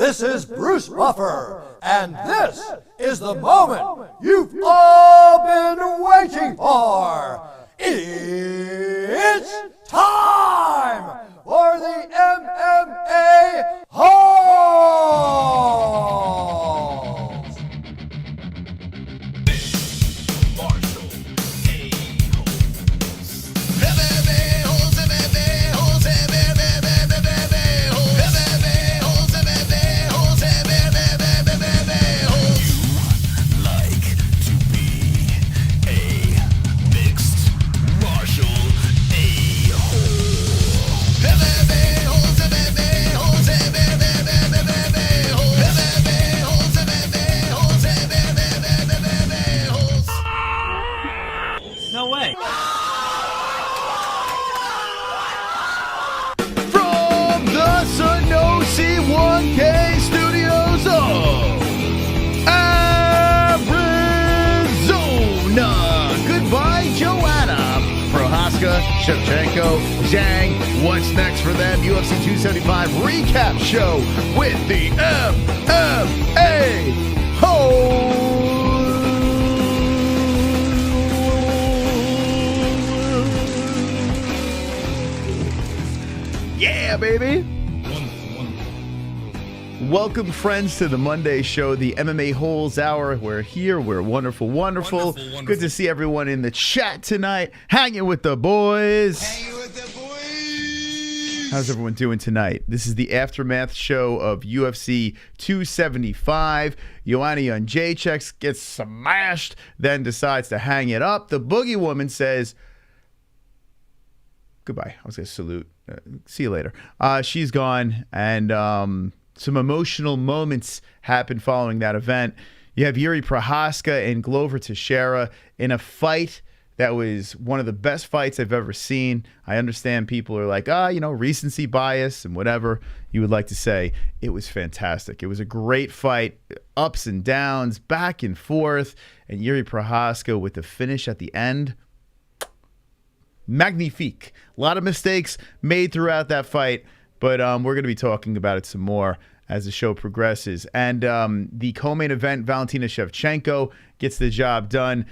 This is Bruce Buffer, and this is the moment you've all been waiting for. It's time for the MMA-Holes! No way. From the Sanosi 1K studios of Arizona. Goodbye, Joanna. Prochazka, Shevchenko, Zhang. What's next for them? UFC 275 recap show with the MMA-Holes. Yeah, baby. Welcome, friends, to the Monday show, the MMA-Holes Hour. We're here. We're wonderful. Good to see everyone in the chat tonight. Hanging with the boys. How's everyone doing tonight? This is the aftermath show of UFC 275. Joanna Jedrzejczyk gets smashed, then decides to hang it up. The Boogie Woman says, goodbye. I was going to salute. See you later. She's gone, and some emotional moments happened following that event. You have Jiri Prochazka and Glover Teixeira in a fight that was one of the best fights I've ever seen. I understand people are like, recency bias and whatever you would like to say. It was fantastic. It was a great fight, ups and downs, back and forth, and Jiri Prochazka with the finish at the end. Magnifique. A lot of mistakes made throughout that fight, but we're going to be talking about it some more as the show progresses. And the co-main event, Valentina Shevchenko gets the job done.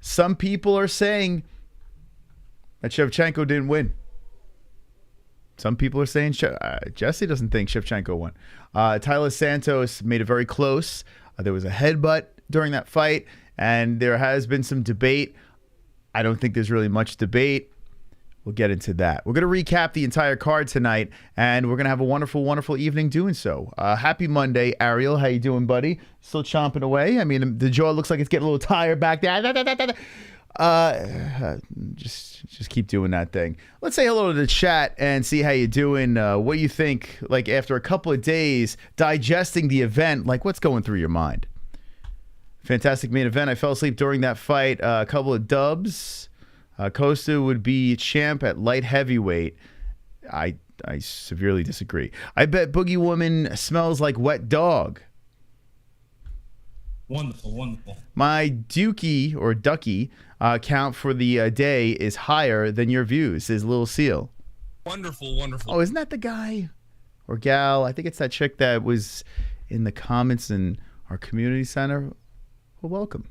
Some people are saying that Shevchenko didn't win. Some people are saying Jesse doesn't think Shevchenko won. Taila Santos made it very close. There was a headbutt during that fight, and there has been some debate. I don't think there's really much debate. We'll get into that. We're going to recap the entire card tonight, and we're going to have a wonderful, wonderful evening doing so. Happy Monday, Ariel. How you doing, buddy? Still chomping away? I mean, the jaw looks like it's getting a little tired back there. Just keep doing that thing. Let's say hello to the chat and see how you doing. What do you think, like, after a couple of days digesting the event, like, what's going through your mind? Fantastic main event. I fell asleep during that fight. A couple of dubs. COSTA would be champ at light heavyweight. I severely disagree. I bet Boogie Woman smells like wet dog. Wonderful. My Dookie or Ducky count for the day is higher than your views, says Lil Seal. Wonderful. Oh, isn't that the guy or gal? I think it's that chick that was in the comments in our community center. Well, welcome.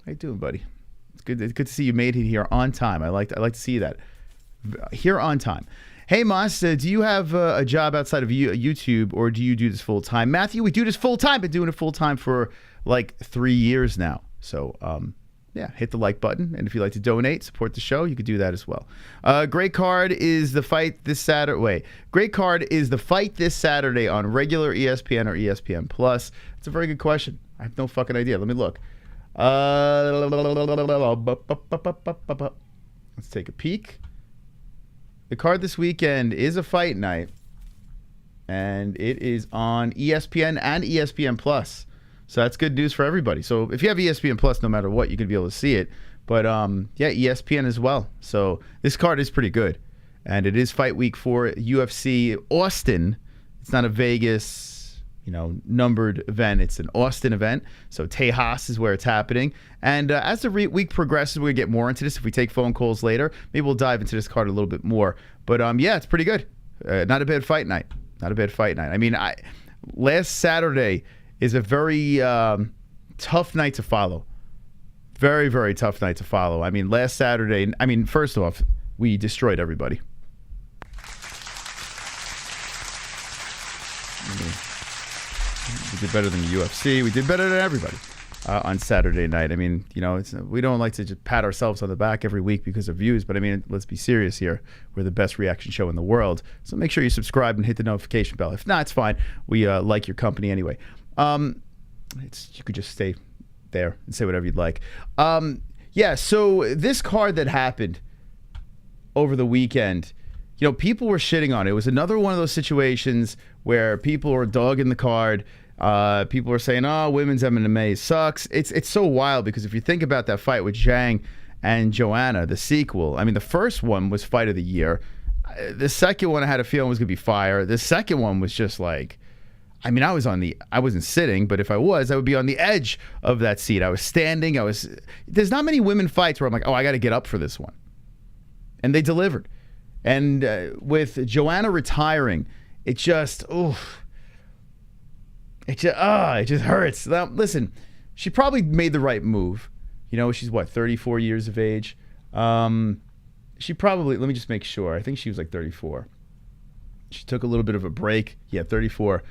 How you doing, buddy? It's good to see you made it here on time. I like to see that here on time. Hey, Moss, do you have a job outside of YouTube, or do you do this full time? Matthew, we do this full time. Been doing it full time for like 3 years now. So, yeah, hit the like button, and if you'd like to donate, support the show, you could do that as well. Great card is the fight this Saturday. Great card is the fight this Saturday on regular ESPN or ESPN Plus. It's a very good question. I have no fucking idea. Let me look. Let's take a peek. The card this weekend is a fight night, and it is on ESPN and ESPN Plus. So that's good news for everybody. So if you have ESPN Plus, no matter what, you can be able to see it. But yeah, ESPN as well. So this card is pretty good, and it is fight week for UFC Austin. It's not a Vegas, numbered event. It's an Austin event. So Tejas is where it's happening. And as the week progresses, we're going to get more into this. If we take phone calls later, maybe we'll dive into this card a little bit more. But yeah, it's pretty good. Not a bad fight night. Not a bad fight night. I mean, last Saturday is a very tough night to follow. Very, very tough night to follow. I mean, last Saturday, first off, we destroyed everybody. We did better than the UFC. We did better than everybody on Saturday night. I mean, we don't like to just pat ourselves on the back every week because of views, but I mean, let's be serious here. We're the best reaction show in the world. So make sure you subscribe and hit the notification bell. If not, it's fine. We like your company anyway. You could just stay there and say whatever you'd like. So this card that happened over the weekend, people were shitting on it. It was another one of those situations where people were dogging the card. People were saying, "Oh, women's MMA sucks." It's so wild because if you think about that fight with Zhang and Joanna, the sequel. I mean, the first one was fight of the year. The second one I had a feeling was gonna be fire. The second one was just like, I wasn't sitting, but if I was, I would be on the edge of that seat. I was standing. There's not many women fights where I'm like, oh, I got to get up for this one. And they delivered. And with Joanna retiring, it just hurts. Now, listen, she probably made the right move. She's 34 years of age. She probably, let me just make sure. I think she was like 34. She took a little bit of a break. Yeah, 34.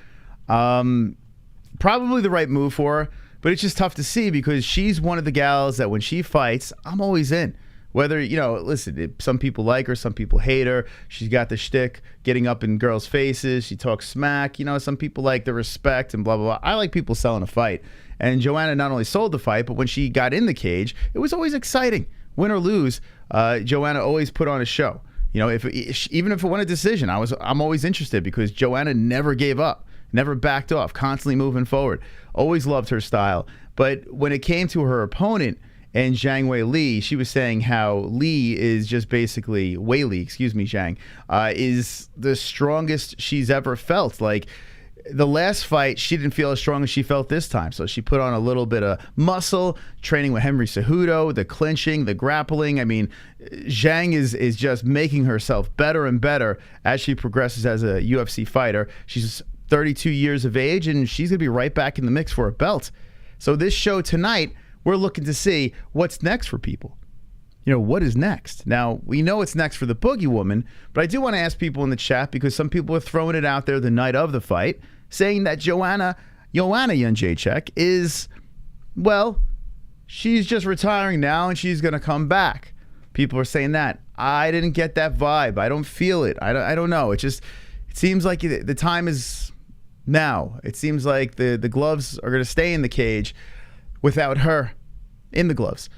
Probably the right move for her, but it's just tough to see because she's one of the gals that when she fights, I'm always in. Whether, listen, some people like her, some people hate her. She's got the shtick, getting up in girls' faces. She talks smack. Some people like the respect and blah, blah, blah. I like people selling a fight. And Joanna not only sold the fight, but when she got in the cage, it was always exciting. Win or lose, Joanna always put on a show. Even if it won a decision, I'm always interested because Joanna never gave up. Never backed off, constantly moving forward. Always loved her style. But when it came to her opponent and Zhang Weili, she was saying how Li is just basically, Zhang, is the strongest she's ever felt. Like, the last fight, she didn't feel as strong as she felt this time. So she put on a little bit of muscle, training with Henry Cejudo, the clinching, the grappling. I mean, Zhang is just making herself better and better as she progresses as a UFC fighter. She's 32 years of age, and she's going to be right back in the mix for a belt. So this show tonight, we're looking to see what's next for people. What is next? Now, we know what's next for the Boogie Woman, but I do want to ask people in the chat because some people are throwing it out there the night of the fight, saying that Joanna Jedrzejczyk is, she's just retiring now and she's going to come back. People are saying that. I didn't get that vibe. I don't feel it. I don't know. It seems like the time is now. It seems like the gloves are going to stay in the cage without her in the gloves.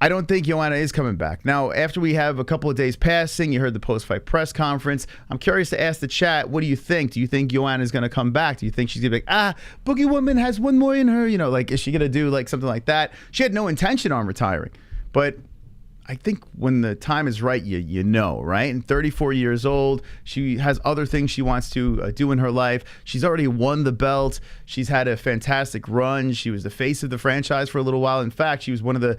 I don't think Joanna is coming back. Now, after we have a couple of days passing, you heard the post-fight press conference. I'm curious to ask the chat, what do you think? Do you think Joanna is going to come back? Do you think she's going to be like, Boogie Woman has one more in her? Is she going to do like something like that? She had no intention on retiring. But I think when the time is right, you know, right? And 34 years old, she has other things she wants to do in her life. She's already won the belt. She's had a fantastic run. She was the face of the franchise for a little while. In fact, she was one of the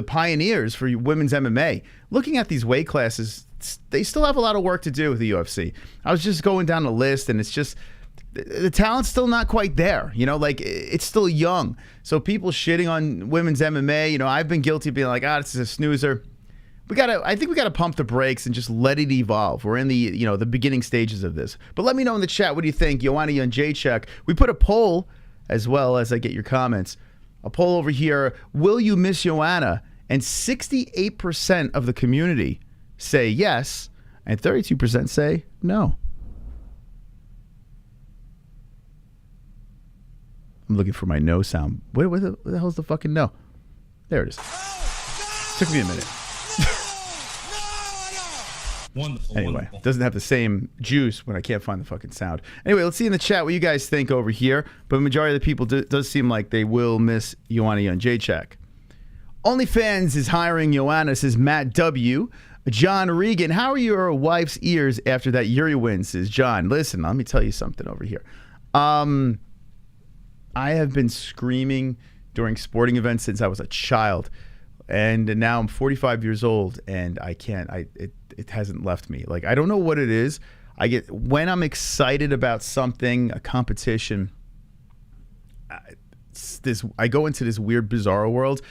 pioneers for women's MMA. Looking at these weight classes, they still have a lot of work to do with the UFC. I was just going down the list, and it's just the talent's still not quite there. It's still young. So people shitting on women's MMA, I've been guilty of being like, this is a snoozer. I think we gotta pump the brakes and just let it evolve. We're in the beginning stages of this. But let me know in the chat, what do you think? Joanna Jedrzejczyk. We put a poll as well as I get your comments. A poll over here, will you miss Joanna? And 68% of the community say yes, and 32% say no. I'm looking for my no sound. Where the hell's the fucking no? There it is. Took me a minute. Wonderful. Anyway, wonderful. Doesn't have the same juice when I can't find the fucking sound. Anyway, let's see in the chat what you guys think over here. But the majority of the people does seem like they will miss Joanna Jedrzejczyk. OnlyFans is hiring Joanna, says Matt W. John Regan, how are your wife's ears after that Yuri win, says John. Listen, let me tell you something over here. I have been screaming during sporting events since I was a child. And now I'm 45 years old, and I can't. It hasn't left me. Like, I don't know what it is. when I'm excited about something, a competition, I go into this weird, bizarre world,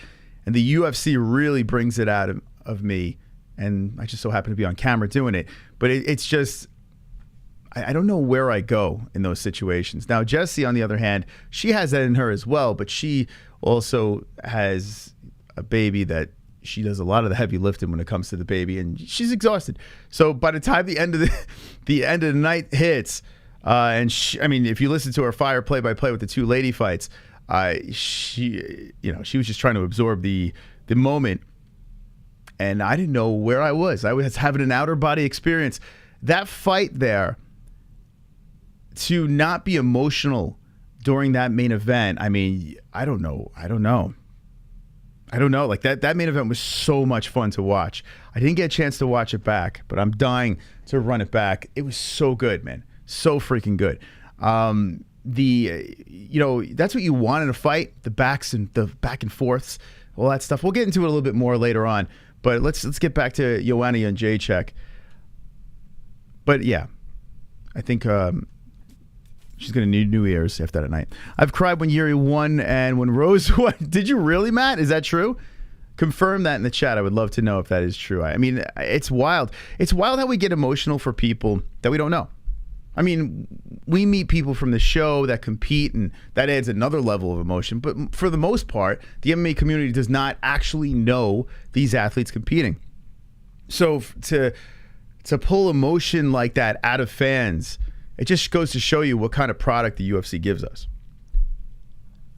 and the UFC really brings it out of me, and I just so happen to be on camera doing it. But it's just, I don't know where I go in those situations. Now, Jessie, on the other hand, she has that in her as well, but she also has a baby that she does a lot of the heavy lifting when it comes to the baby, and she's exhausted. So by the time the end of the night hits, and I mean, if you listen to her fire play-by-play with the two lady fights, she was just trying to absorb the moment, and I didn't know where I was. I was having an outer body experience. That fight there, to not be emotional during that main event, I mean, I don't know. Like that main event was so much fun to watch. I didn't get a chance to watch it back, but I'm dying to run it back. It was so good, man. So freaking good. That's what you want in a fight, the back and forths, all that stuff. We'll get into it a little bit more later on, but let's get back to Joanna Jedrzejczyk. But yeah, I think she's going to need new ears after that night. I've cried when Jiri won and when Rose won. Did you really, Matt? Is that true? Confirm that in the chat. I would love to know if that is true. I mean, it's wild. It's wild how we get emotional for people that we don't know. I mean, we meet people from the show that compete, and that adds another level of emotion. But for the most part, the MMA community does not actually know these athletes competing. So to pull emotion like that out of fans, it just goes to show you what kind of product the UFC gives us.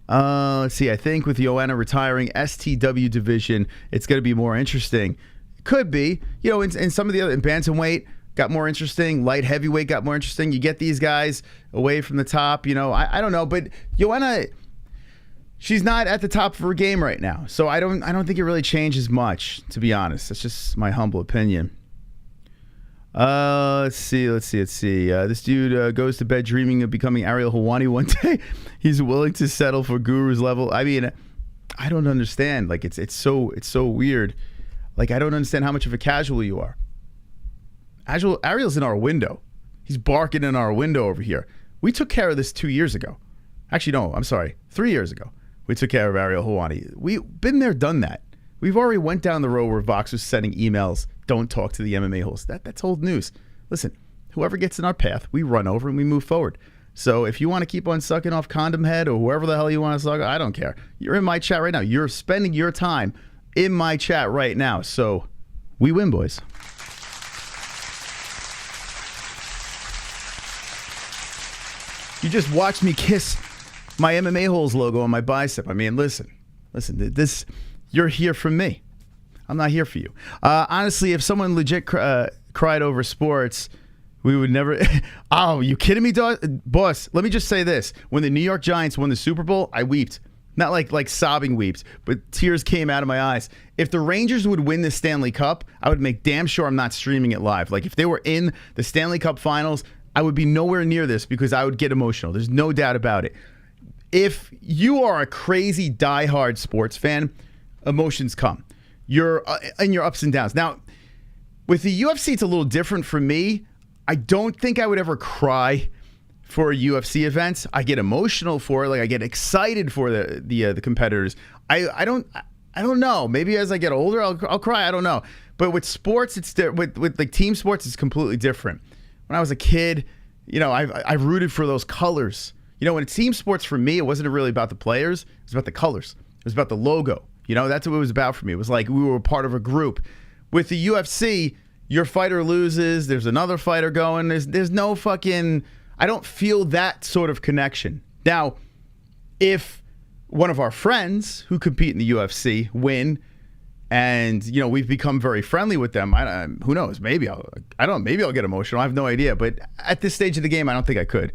Let's see. I think with Joanna retiring, STW division, it's going to be more interesting. Could be. In some of the other, in bantamweight, got more interesting. Light heavyweight got more interesting. You get these guys away from the top. I don't know. But Joanna, she's not at the top of her game right now. So I don't think it really changes much, to be honest. That's just my humble opinion. Let's see. This dude goes to bed dreaming of becoming ARIEL HELWANI one day. He's willing to settle for Guru's level. I mean, I don't understand. Like it's so weird. Like I don't understand how much of a casual you are. ARIEL's in our window. He's barking in our window over here. We took care of this 2 years ago. Actually, no, I'm sorry, 3 years ago. We took care of ARIEL HELWANI. We've been there, done that. We've already went down the road where Vox was sending emails, don't talk to the MMA-Holes. That's old news. Listen, whoever gets in our path, we run over and we move forward. So if you want to keep on sucking off Condom Head or whoever the hell you want to suck, I don't care. You're in my chat right now. You're spending your time in my chat right now. So we win, boys. You just watched me kiss my MMA-Holes logo on my bicep. I mean, listen, this... You're here for me. I'm not here for you. Honestly, if someone legit cried over sports, we would never... Oh, you kidding me, boss? Let me just say this. When the New York Giants won the Super Bowl, I weeped. Not like sobbing weeps, but tears came out of my eyes. If the Rangers would win the Stanley Cup, I would make damn sure I'm not streaming it live. Like if they were in the Stanley Cup Finals, I would be nowhere near this because I would get emotional. There's no doubt about it. If you are a crazy diehard sports fan, emotions come. You're in your ups and downs. Now, with the UFC, it's a little different for me. I don't think I would ever cry for a UFC event. I get emotional for it. Like I get excited for the competitors. I don't know. Maybe as I get older, I'll cry. I don't know. But with sports, it's with like team sports, it's completely different. When I was a kid, I rooted for those colors. When it's team sports for me, it wasn't really about the players. It was about the colors. It was about the logo. That's what it was about for me. It was like we were part of a group. With the UFC, your fighter loses. There's another fighter going. There's no fucking... I don't feel that sort of connection. Now, if one of our friends who compete in the UFC win and, we've become very friendly with them, who knows? Maybe I'll get emotional. I have no idea. But at this stage of the game, I don't think I could.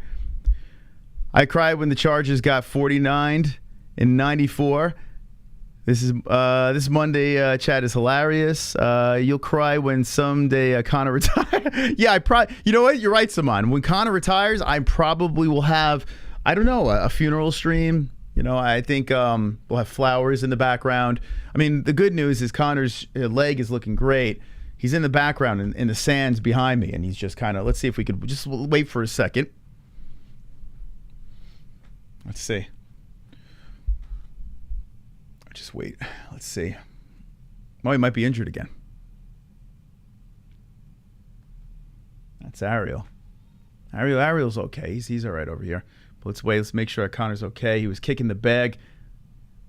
I cried when the Chargers got 49 in 94. This Monday chat is hilarious. You'll cry when someday Conor retires. Yeah, you know what? You're right, Saman. When Conor retires, I probably will have, I don't know, a funeral stream. I think we'll have flowers in the background. I mean, the good news is Conor's leg is looking great. He's in the background in the sands behind me, and he's just kind of, let's see if we could just wait for a second. Let's see. Just wait. Let's see. Oh, he might be injured again. That's Ariel. Ariel's okay. He's all right over here. But let's wait. Let's make sure Conor's okay. He was kicking the bag.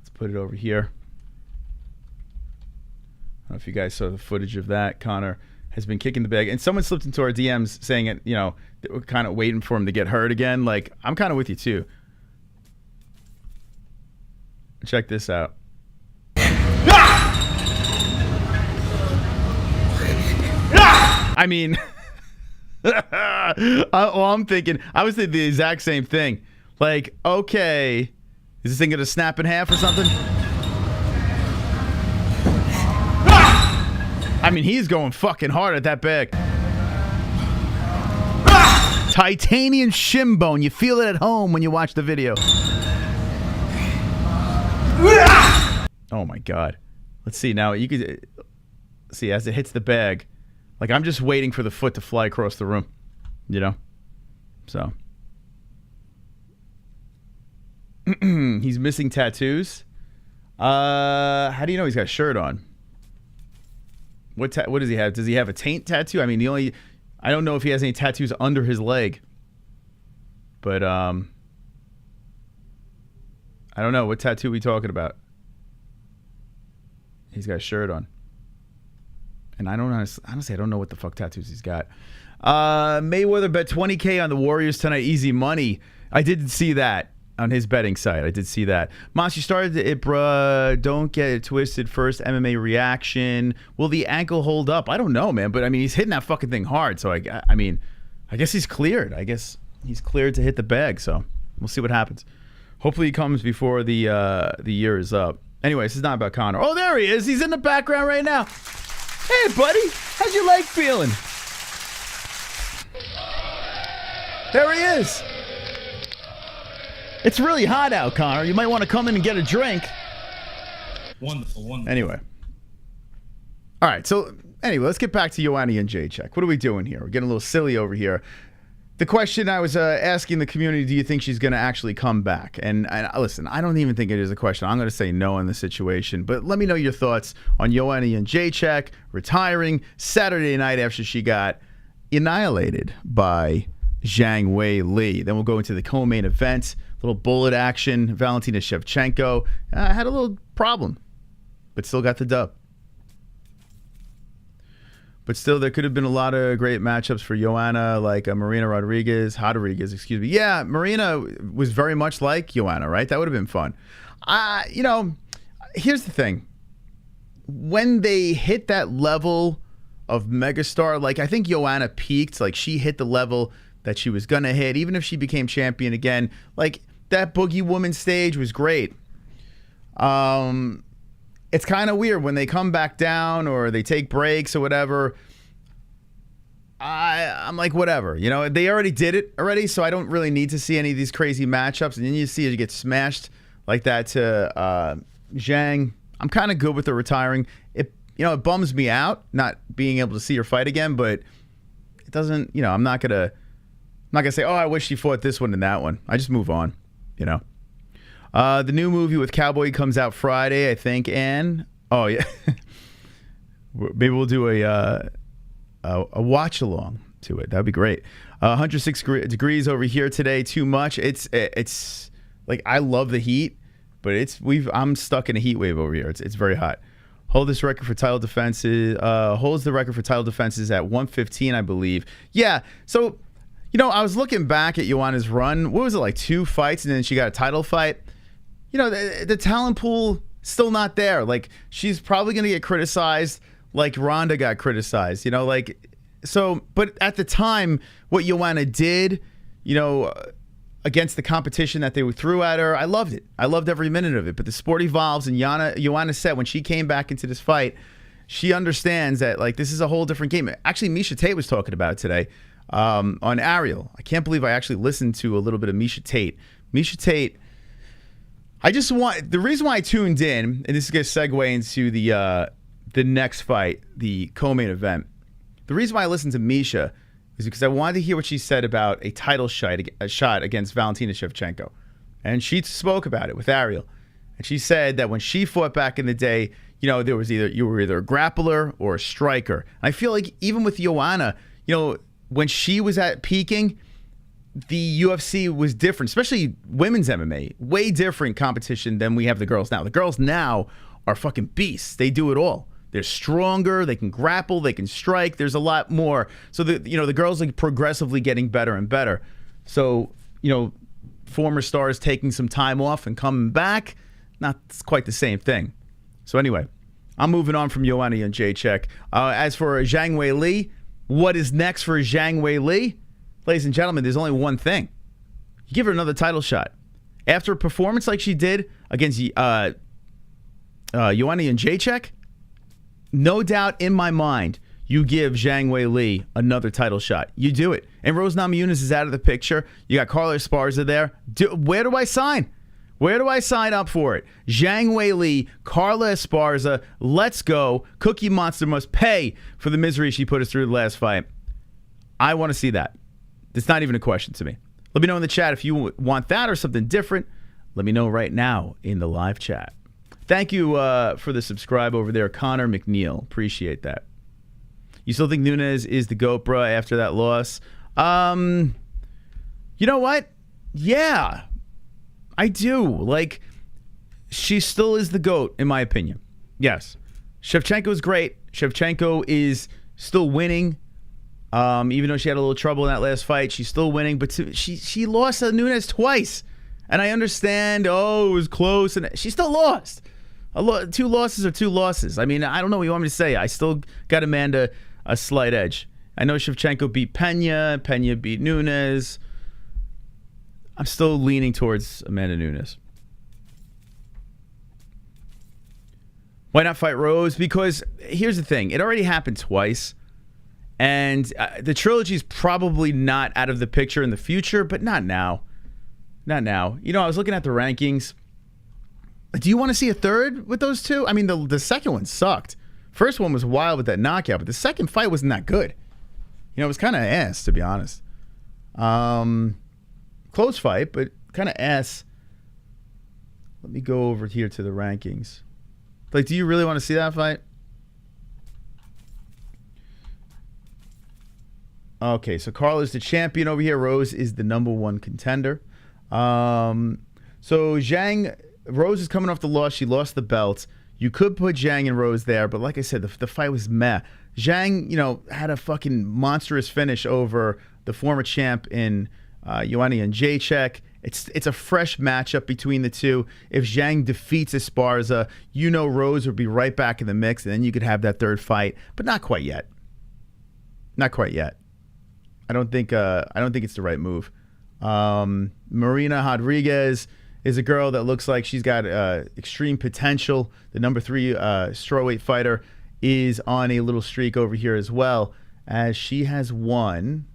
Let's put it over here. I don't know if you guys saw the footage of that. Conor has been kicking the bag. And someone slipped into our DMs saying it, you know, that we're kind of waiting for him to get hurt again. Like, I'm kind of with you too. Check this out. I mean, I'm thinking, I was thinking the exact same thing. Like, okay, is this thing going to snap in half or something? I mean, he's going fucking hard at that bag. Titanium shin bone. You feel it at home when you watch the video. Oh my God. Let's see now. You could see as it hits the bag. Like, I'm just waiting for the foot to fly across the room, you know? So. He's missing tattoos. How do you know he's got a shirt on? What does he have? Does he have a taint tattoo? I mean, I don't know if he has any tattoos under his leg. But, I don't know. What tattoo are we talking about? He's got a shirt on. And I don't honestly, I don't know what the fuck tattoos he's got. Mayweather bet 20K on the Warriors tonight. Easy money. I did see that on his betting site. I did see that. Moss, you started it, bruh. Don't get it twisted. First MMA reaction. Will the ankle hold up? I don't know, man. But, I mean, he's hitting that fucking thing hard. So, I mean, I guess he's cleared. I guess he's cleared to hit the bag. So, we'll see what happens. Hopefully he comes before the year is up. Anyway, this is not about Conor. Oh, there he is. He's in the background right now. Hey, buddy. How's your leg feeling? There he is. It's really hot out, Conor. You might want to come in and get a drink. Wonderful, wonderful. Anyway. All right, so anyway, let's get back to Joanna Jedrzejczyk. What are we doing here? We're getting a little silly over here. The question I was asking the community, do you think she's going to actually come back? And listen, I don't even think it is a question. I'm going to say no in this situation. But let me know your thoughts on Joanna Jedrzejczyk retiring Saturday night after she got annihilated by Zhang Weili. Then we'll go into the co-main event. Little bullet action. Valentina Shevchenko had a little problem, but still got the dub. But still, there could have been a lot of great matchups for Joanna, like Marina Rodriguez, excuse me. Yeah, Marina was very much like Joanna, right? That would have been fun. You know, here's the thing. When they hit that level of megastar, like I think Joanna peaked, like she hit the level that she was going to hit, even if she became champion again. Like that Boogie Woman stage was great. It's kind of weird when they come back down or they take breaks or whatever. I'm like, whatever. You know, they already did it already, so I don't really need to see any of these crazy matchups. And then you see it get smashed like that to Zhang. I'm kind of good with her retiring. It bums me out not being able to see her fight again, but it doesn't, I'm not gonna say, oh, I wish she fought this one and that one. I just move on, The new movie with Cowboy comes out Friday, I think, and oh yeah, maybe we'll do a watch along to it. That'd be great. 106 degrees over here today. Too much. It's like I love the heat, but I'm stuck in a heat wave over here. It's very hot. Holds the record for title defenses at 115, I believe. Yeah. So, I was looking back at Joanna's run. What was it, like 2 fights, and then she got a title fight? The talent pool still not there. Like, she's probably going to get criticized like Ronda got criticized, but at the time, what Joanna did, against the competition that they threw at her, I loved it. I loved every minute of it. But the sport evolves, and Joanna said when she came back into this fight, she understands that, like, this is a whole different game. Actually, Miesha Tate was talking about it today on ARIEL. I can't believe I actually listened to a little bit of Miesha Tate. Miesha Tate, the reason why I tuned in, and this is going to segue into the the next fight, the co-main event. The reason why I listened to Misha is because I wanted to hear what she said about a title shot against Valentina Shevchenko. And she spoke about it with Ariel. And she said that when she fought back in the day, you know, you were either a grappler or a striker. I feel like even with Joanna, you know, when she was at peaking, the UFC was different, especially women's MMA. Way different competition than we have the girls now. The girls now are fucking beasts. They do it all. They're stronger. They can grapple. They can strike. There's a lot more. So the girls are progressively getting better and better. So, you know, former stars taking some time off and coming back, not quite the same thing. So anyway, I'm moving on from Joanna Jedrzejczyk. As for Zhang Weili, what is next for Zhang Weili? Ladies and gentlemen, there's only one thing. You give her another title shot. After a performance like she did against Joanna Jędrzejczyk, no doubt in my mind, you give Zhang Weili another title shot. You do it. And Rose Namajunas is out of the picture. You got Carla Esparza there. Where do I sign? Where do I sign up for it? Zhang Weili, Carla Esparza, let's go. Cookie Monster must pay for the misery she put us through the last fight. I want to see that. It's not even a question to me. Let me know in the chat if you want that or something different. Let me know right now in the live chat. Thank you for the subscribe over there, Connor McNeil. Appreciate that. You still think Nunes is the GOAT, bro, after that loss? You know what? Yeah, I do. Like, she still is the GOAT, in my opinion. Yes. Shevchenko is great. Shevchenko is still winning. Even though she had a little trouble in that last fight, she's still winning. But she lost to Nunes twice. And I understand, it was close. And she still lost. Two losses are two losses. I mean, I don't know what you want me to say. I still got Amanda a slight edge. I know Shevchenko beat Pena. Pena beat Nunes. I'm still leaning towards Amanda Nunes. Why not fight Rose? Because here's the thing. It already happened twice. And the trilogy's probably not out of the picture in the future, but not now. Not now. You know, I was looking at the rankings. Do you want to see a third with those two? I mean, the second one sucked. First one was wild with that knockout, but the second fight wasn't that good. You know, it was kind of ass, to be honest. Close fight, but kind of ass. Let me go over here to the rankings. Like, do you really want to see that fight? Okay, so Carla's the champion over here. Rose is the #1 contender. So Rose is coming off the loss. She lost the belt. You could put Zhang and Rose there, but like I said, the fight was meh. Zhang, you know, had a fucking monstrous finish over the former champ in Joanna Jedrzejczyk. It's a fresh matchup between the two. If Zhang defeats Esparza, you know Rose would be right back in the mix, and then you could have that third fight, but not quite yet. Not quite yet. I don't think it's the right move. Marina Rodriguez is a girl that looks like she's got extreme potential. The #3 strawweight fighter is on a little streak over here as well, as she has won.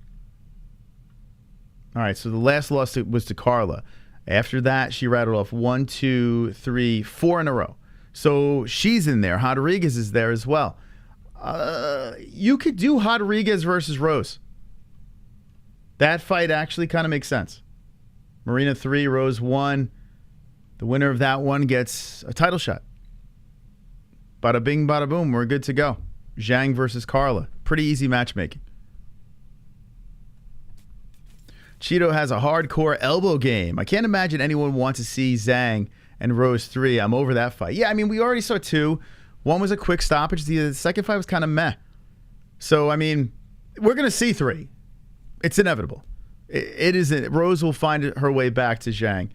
All right, so the last loss was to Carla. After that, she rattled off 1, 2, 3, 4 in a row. So she's in there. Rodriguez is there as well. You could do Rodriguez versus Rose. That fight actually kind of makes sense. Marina 3, Rose 1. The winner of that one gets a title shot. Bada bing, bada boom. We're good to go. Zhang versus Carla. Pretty easy matchmaking. Cheeto has a hardcore elbow game. I can't imagine anyone wants to see Zhang and Rose 3. I'm over that fight. Yeah, I mean, we already saw 2. One was a quick stoppage. The second fight was kind of meh. So, I mean, we're going to see 3. It's inevitable. It isn't. Rose will find her way back to Zhang,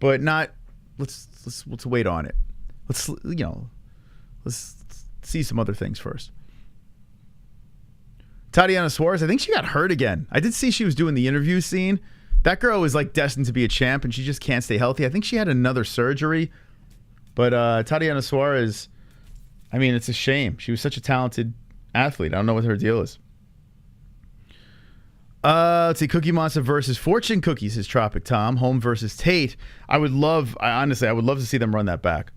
but not. Let's wait on it. Let's see some other things first. Tatiana Suarez, I think she got hurt again. I did see she was doing the interview scene. That girl is like destined to be a champ, and she just can't stay healthy. I think she had another surgery, but Tatiana Suarez, I mean, it's a shame. She was such a talented athlete. I don't know what her deal is. Let's see, Cookie Monster versus Fortune Cookies, says Tropic Tom. Home versus Tate. Honestly, I would love to see them run that back.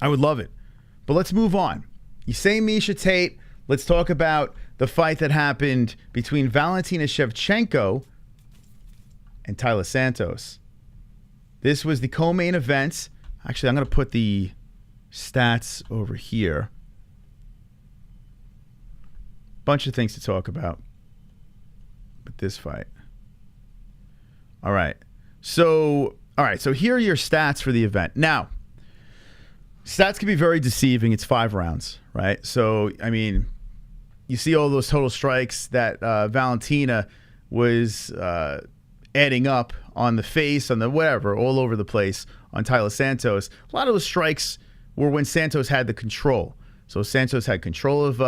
I would love it. But let's move on. You say Miesha Tate. Let's talk about the fight that happened between Valentina Shevchenko and Taila Santos. This was the co-main event. Actually, I'm going to put the stats over here. Bunch of things to talk about with this fight. All right. So here are your stats for the event. Now, stats can be very deceiving. It's 5 rounds, right? So, I mean, you see all those total strikes that Valentina was adding up on the face, on the whatever, all over the place on Taila Santos. A lot of those strikes were when Santos had the control. So Santos had control of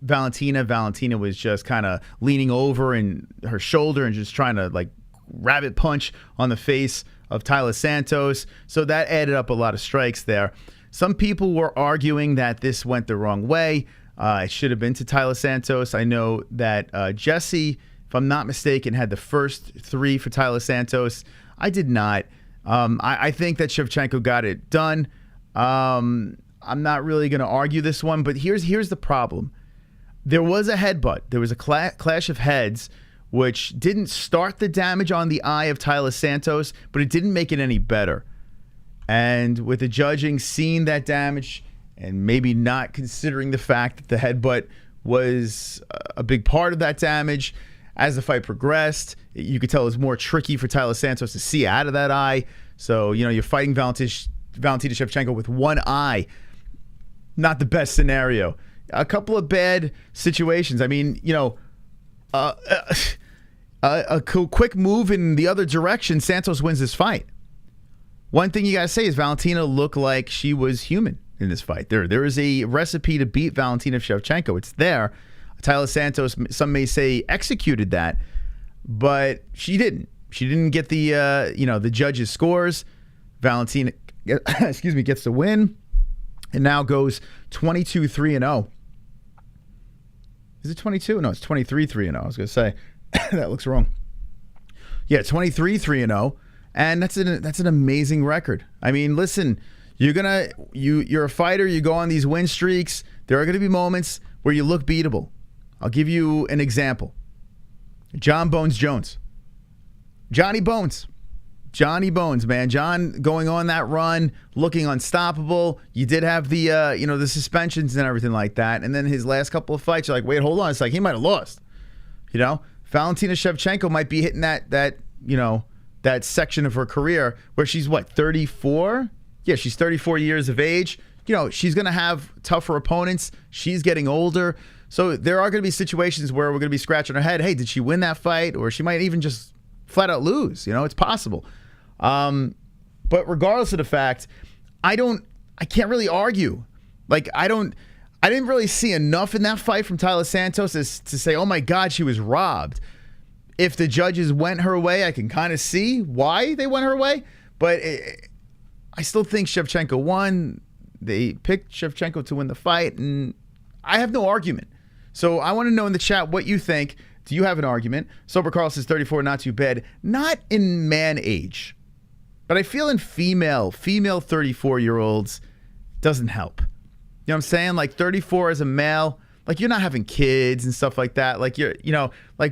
Valentina. Valentina was just kind of leaning over in her shoulder and just trying to like rabbit punch on the face of Taila Santos. So that added up a lot of strikes there. Some people were arguing that this went the wrong way. It should have been to Taila Santos. I know that Jesse, if I'm not mistaken, had the first 3 for Taila Santos. I did not. I think that Shevchenko got it done. I'm not really going to argue this one, but here's the problem. There was a headbutt. There was a clash of heads, which didn't start the damage on the eye of Taila Santos, but it didn't make it any better. And with the judging seeing that damage and maybe not considering the fact that the headbutt was a big part of that damage, as the fight progressed, you could tell it was more tricky for Taila Santos to see out of that eye. So, you know, you're fighting Valentina Shevchenko with one eye. Not the best scenario. A couple of bad situations. I mean, you know, a quick move in the other direction, Santos wins this fight. One thing you got to say is Valentina looked like she was human in this fight. There is a recipe to beat Valentina Shevchenko. It's there. Taila Santos, some may say, executed that, but she didn't. She didn't get the the judges' scores. Valentina, gets the win, and now goes 22-3-0. Is it 22? No, it's 23-3-0. I was gonna say that looks wrong. Yeah, 23-3-0, and that's an amazing record. I mean, listen, you're a fighter. You go on these win streaks. There are gonna be moments where you look beatable. I'll give you an example. John Bones Jones. Johnny Bones, man. John going on that run, looking unstoppable. You did have the the suspensions and everything like that. And then his last couple of fights, you're like, wait, hold on. It's like he might have lost. Valentina Shevchenko might be hitting that section of her career where she's 34? Yeah, she's 34 years of age. She's going to have tougher opponents. She's getting older. So there are going to be situations where we're going to be scratching our head. Hey, did she win that fight? Or she might even just flat out lose. It's possible. But regardless of the fact, I can't really argue. I didn't really see enough in that fight from Taila Santos to say, oh my God, she was robbed. If the judges went her way, I can kind of see why they went her way. But I still think Shevchenko won. They picked Shevchenko to win the fight, and I have no argument. So I want to know in the chat what you think. Do you have an argument? Sober Carl says 34, not too bad. Not in man age, but I feel in female 34-year-olds doesn't help. You know what I'm saying? 34 as a male, you're not having kids and stuff like that.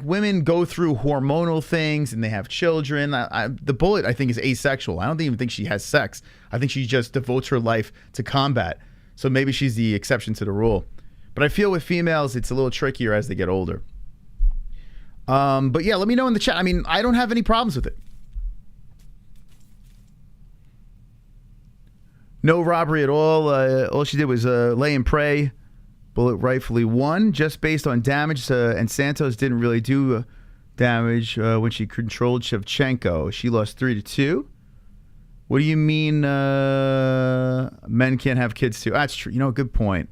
Women go through hormonal things and they have children. The Bullet, I think, is asexual. I don't even think she has sex. I think she just devotes her life to combat. So maybe she's the exception to the rule. But I feel with females, it's a little trickier as they get older. But yeah, let me know in the chat. I mean, I don't have any problems with it. No robbery at all. All she did was lay and pray. Bullet rightfully won just based on damage, and Santos didn't really do damage when she controlled Shevchenko. She lost 3-2. What do you mean men can't have kids too? That's true. Good point.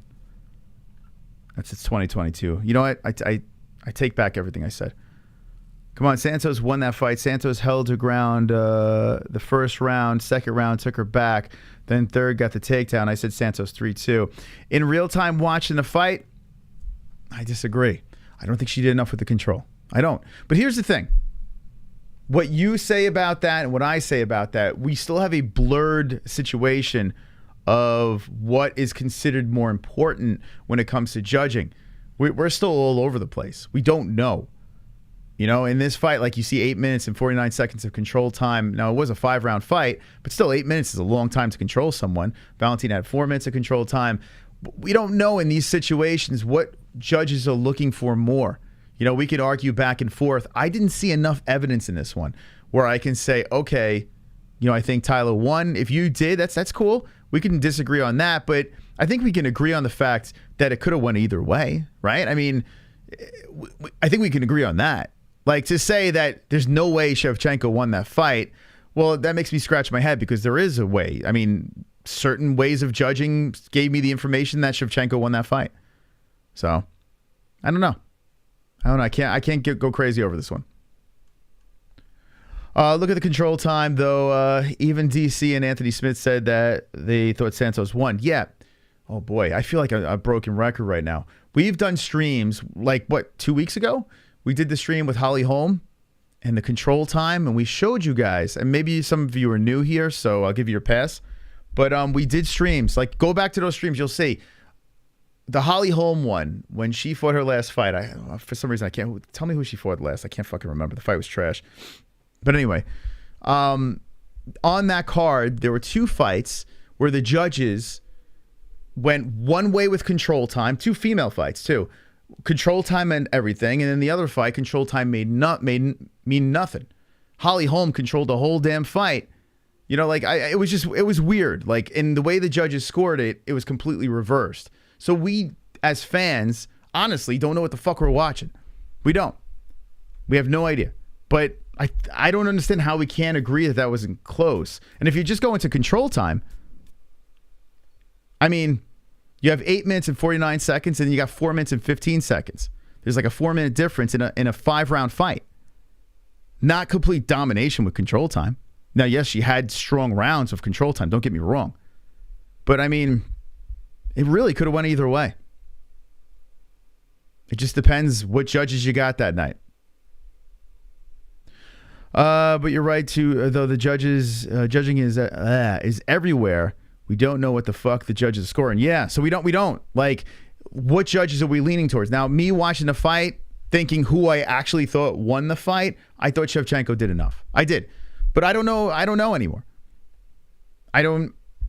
It's 2022. You know what? I take back everything I said. Come on, Santos won that fight. Santos held her ground the first round. Second round took her back. Then third got the takedown. I said Santos 3-2. In real time watching the fight, I disagree. I don't think she did enough with the control. I don't. But here's the thing. What you say about that and what I say about that, we still have a blurred situation of what is considered more important when it comes to judging. We're still all over the place. We don't know. You know, in this fight, like you see 8 minutes and 49 seconds of control time. Now, it was a 5-round fight, but still 8 minutes is a long time to control someone. Valentina had 4 minutes of control time. We don't know in these situations what judges are looking for more. You know, we could argue back and forth. I didn't see enough evidence in this one where I can say, okay, you know, I think Taila won. If you did, that's cool. We can disagree on that, but I think we can agree on the fact that it could have went either way, right? I mean, I think we can agree on that. Like, to say that there's no way Shevchenko won that fight, well, that makes me scratch my head because there is a way. I mean, certain ways of judging gave me the information that Shevchenko won that fight. So, I don't know. I can't go crazy over this one. Look at the control time, though. Even DC and Anthony Smith said that they thought Santos won. Yeah. Oh, boy. I feel like a broken record right now. We've done streams, like, what, 2 weeks ago? We did the stream with Holly Holm and the control time, and we showed you guys, and maybe some of you are new here, so I'll give you your pass. But we did streams. Like, go back to those streams. You'll see. The Holly Holm one, when she fought her last fight, for some reason, I can't. Tell me who she fought last. I can't fucking remember. The fight was trash. But anyway, on that card, there were 2 fights where the judges went one way with control time. 2 female fights, too. Control time and everything, and then the other fight, control time mean nothing. Holly Holm controlled the whole damn fight. You know, like, it was weird. Like, in the way the judges scored it, it was completely reversed. So we, as fans, honestly don't know what the fuck we're watching. We don't. We have no idea. But I don't understand how we can't agree that that wasn't close. And if you just go into control time, I mean, you have 8 minutes and 49 seconds, and then you got 4 minutes and 15 seconds. There's like a 4-minute difference in a 5-round fight. Not complete domination with control time. Now, yes, she had strong rounds of control time. Don't get me wrong. But, I mean, it really could have went either way. It just depends what judges you got that night. But you're right, too. Though the judging is everywhere. We don't know what the fuck the judges are scoring. Yeah, so we don't. Like, what judges are we leaning towards? Now, me watching the fight, thinking who I actually thought won the fight, I thought Shevchenko did enough. I did. But I don't know anymore.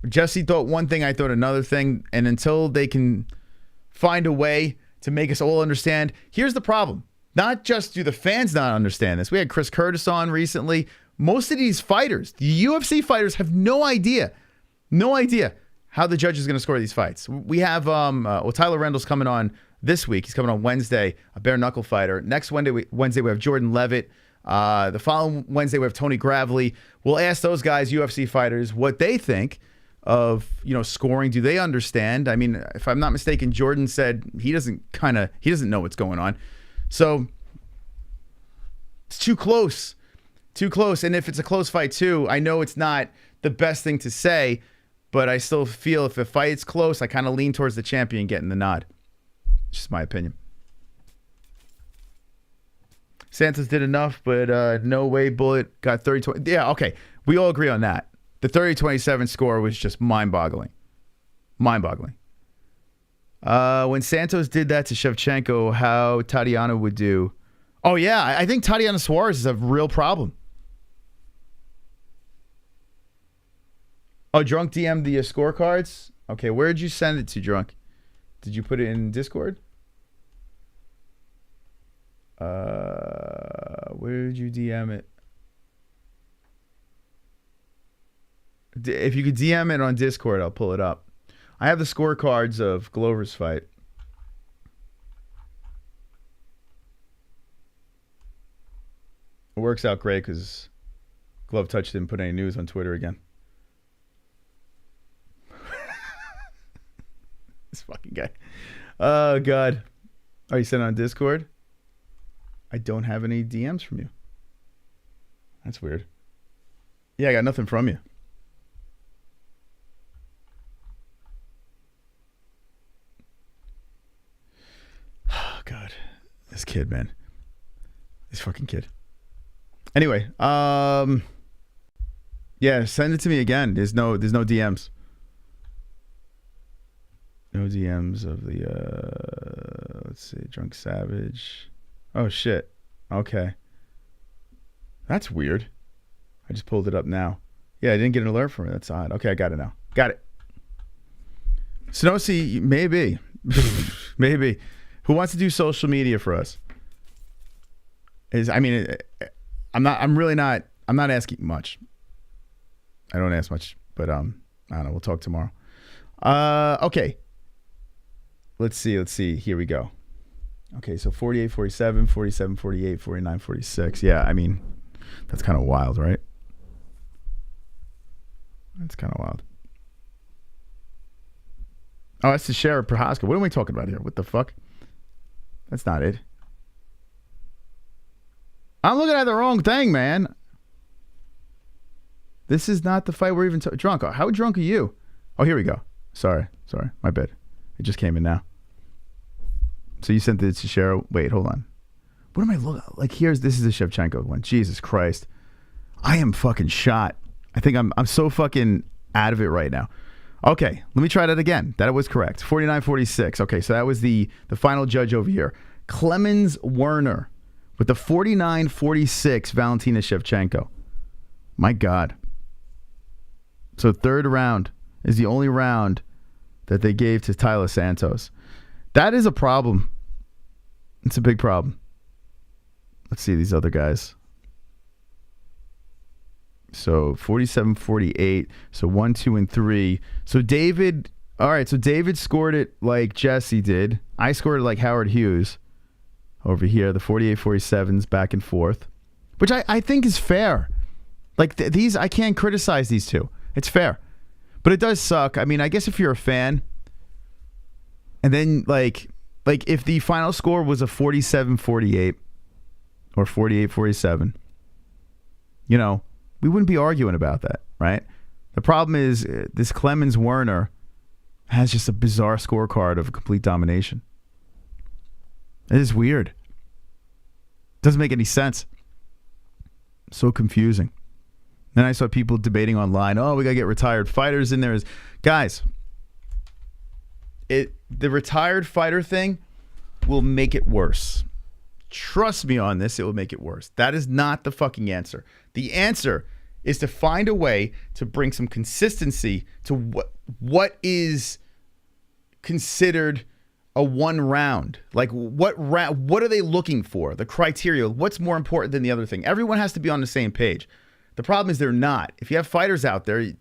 Jesse thought one thing, I thought another thing, and until they can find a way to make us all understand, here's the problem. Not just do the fans not understand this. We had Chris Curtis on recently. Most of these fighters, the UFC fighters, have no idea how the judge is going to score these fights. We have, Tyler Randall's coming on this week. He's coming on Wednesday, a bare knuckle fighter. Next Wednesday we have Jordan Levitt. The following Wednesday we have Tony Gravely. We'll ask those guys, UFC fighters, what they think of, scoring. Do they understand? I mean, if I'm not mistaken, Jordan said he doesn't know what's going on. So it's too close. And if it's a close fight too, I know it's not the best thing to say, but I still feel if a fight's close, I kind of lean towards the champion getting the nod. It's just my opinion. Santos did enough, but no way Bullet got 30-20. Yeah, okay. We all agree on that. The 30-27 score was just mind-boggling. Mind-boggling. When Santos did that to Shevchenko, how Tatiana would do. Oh, yeah. I think Tatiana Suarez is a real problem. Oh, Drunk DM'd the scorecards? Okay, where did you send it to, Drunk? Did you put it in Discord? Where did you DM it? If you could DM it on Discord, I'll pull it up. I have the scorecards of Glover's fight. It works out great because Glove Touch didn't put any news on Twitter again. This fucking guy. Oh, God. Oh, you sent it on Discord? I don't have any DMs from you. That's weird. Yeah, I got nothing from you. Oh, God. This kid, man. This fucking kid. Anyway, yeah, send it to me again. There's no DMs. No DMs of the, let's see, Drunk Savage. Oh, shit. Okay. That's weird. I just pulled it up now. Yeah, I didn't get an alert from it. That's odd. Okay, I got it now. Got it. Snowy, maybe. Maybe. Who wants to do social media for us? I'm not asking much. I don't ask much, but I don't know. We'll talk tomorrow. Okay. Let's see. Here we go. Okay, so 48, 47, 47, 48, 49, 46. Yeah, I mean, that's kind of wild, right? That's kind of wild. Oh, that's the sheriff Prochazka. What are we talking about here? What the fuck? That's not it. I'm looking at the wrong thing, man. This is not the fight we're even drunk. How drunk are you? Oh, here we go. Sorry. My bad. It just came in now. So you sent it to Shara. Wait, hold on. What am I looking like? This is a Schevchenko one. Jesus Christ. I am fucking shot. I think I'm so fucking out of it right now. Okay, let me try that again. That was correct. 49-46. Okay, so that was the final judge over here. Clemens Werner with the 49-46 Valentina Shevchenko. My God. So third round is the only round that they gave to Taila Santos. That is a problem. It's a big problem. Let's see these other guys. So 47-48. So 1, 2, and 3. So David, all right, so David scored it like Jesse did. I scored it like Howard Hughes over here. The 48-47s back and forth, which I think is fair. Like these, I can't criticize these two. It's fair. But it does suck. I mean, I guess if you're a fan, and then like if the final score was a 47-48 or 48-47, you know, we wouldn't be arguing about that, right? The problem is this Clemens Werner has just a bizarre scorecard of complete domination. It is weird. Doesn't make any sense. So confusing. Then I saw people debating online, oh, we got to get retired fighters in there. Guys, the retired fighter thing will make it worse. Trust me on this, it will make it worse. That is not the fucking answer. The answer is to find a way to bring some consistency to what is considered a one round. Like what are they looking for? The criteria, what's more important than the other thing? Everyone has to be on the same page. The problem is they're not. If you have fighters out there, they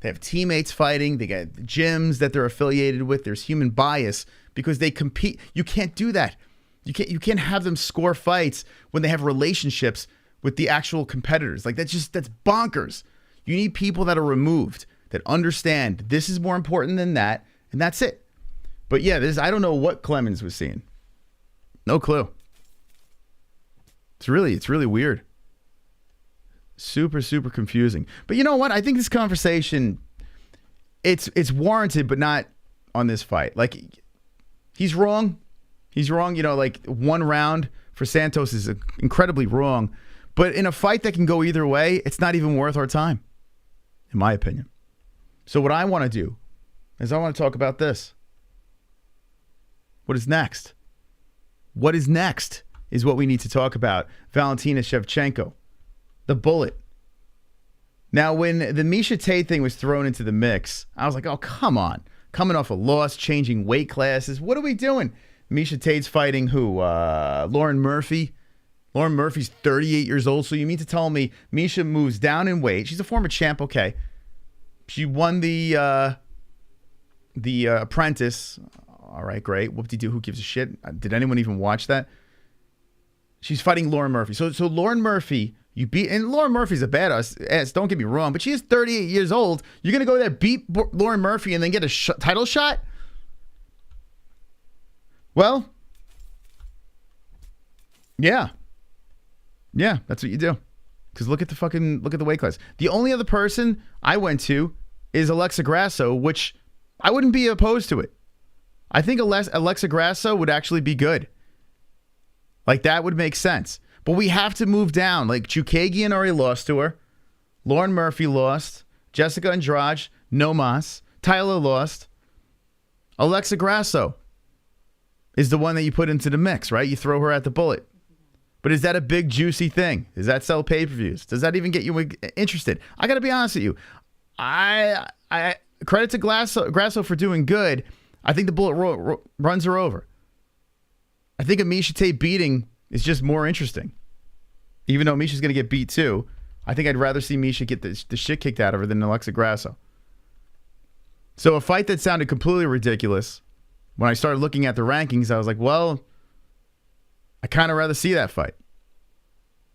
have teammates fighting, they got gyms that they're affiliated with, there's human bias because they compete. You can't do that. You can't have them score fights when they have relationships with the actual competitors. Like that's bonkers. You need people that are removed, that understand this is more important than that, and that's it. But yeah, I don't know what Clemens was seeing. No clue. It's really weird. Super, super confusing. But you know what? I think this conversation, it's warranted, but not on this fight. Like, he's wrong. He's wrong. You know, like one round for Santos is incredibly wrong. But in a fight that can go either way, it's not even worth our time, in my opinion. So what I want to do is I want to talk about this. What is next? What is next is what we need to talk about. Valentina Shevchenko. The bullet. Now, when the Miesha Tate thing was thrown into the mix, I was like, oh, come on. Coming off a loss, changing weight classes. What are we doing? Miesha Tate's fighting who? Lauren Murphy. Lauren Murphy's 38 years old. So you mean to tell me Miesha moves down in weight? She's a former champ, okay. She won the Apprentice. All right, great. Whoop-de-doo, who gives a shit? Did anyone even watch that? She's fighting Lauren Murphy. So Lauren Murphy... and Lauren Murphy's a badass, don't get me wrong, but she is 38 years old. You're going to go there, beat Lauren Murphy, and then get a title shot? Well, yeah. Yeah, that's what you do. Because look at the weight class. The only other person I went to is Alexa Grasso, which I wouldn't be opposed to it. I think Alexa Grasso would actually be good. Like, that would make sense. But we have to move down. Like, Chukagian already lost to her. Lauren Murphy lost. Jessica Andrade, no mas. Taila lost. Alexa Grasso is the one that you put into the mix, right? You throw her at the bullet. But is that a big, juicy thing? Does that sell pay-per-views? Does that even get you interested? I got to be honest with you. I credit to Grasso for doing good. I think the bullet runs her over. I think a Miesha Tate beating is just more interesting. Even though Misha's going to get beat too, I think I'd rather see Miesha get the shit kicked out of her than Alexa Grasso. So a fight that sounded completely ridiculous, when I started looking at the rankings, I was like, well, I kind of rather see that fight.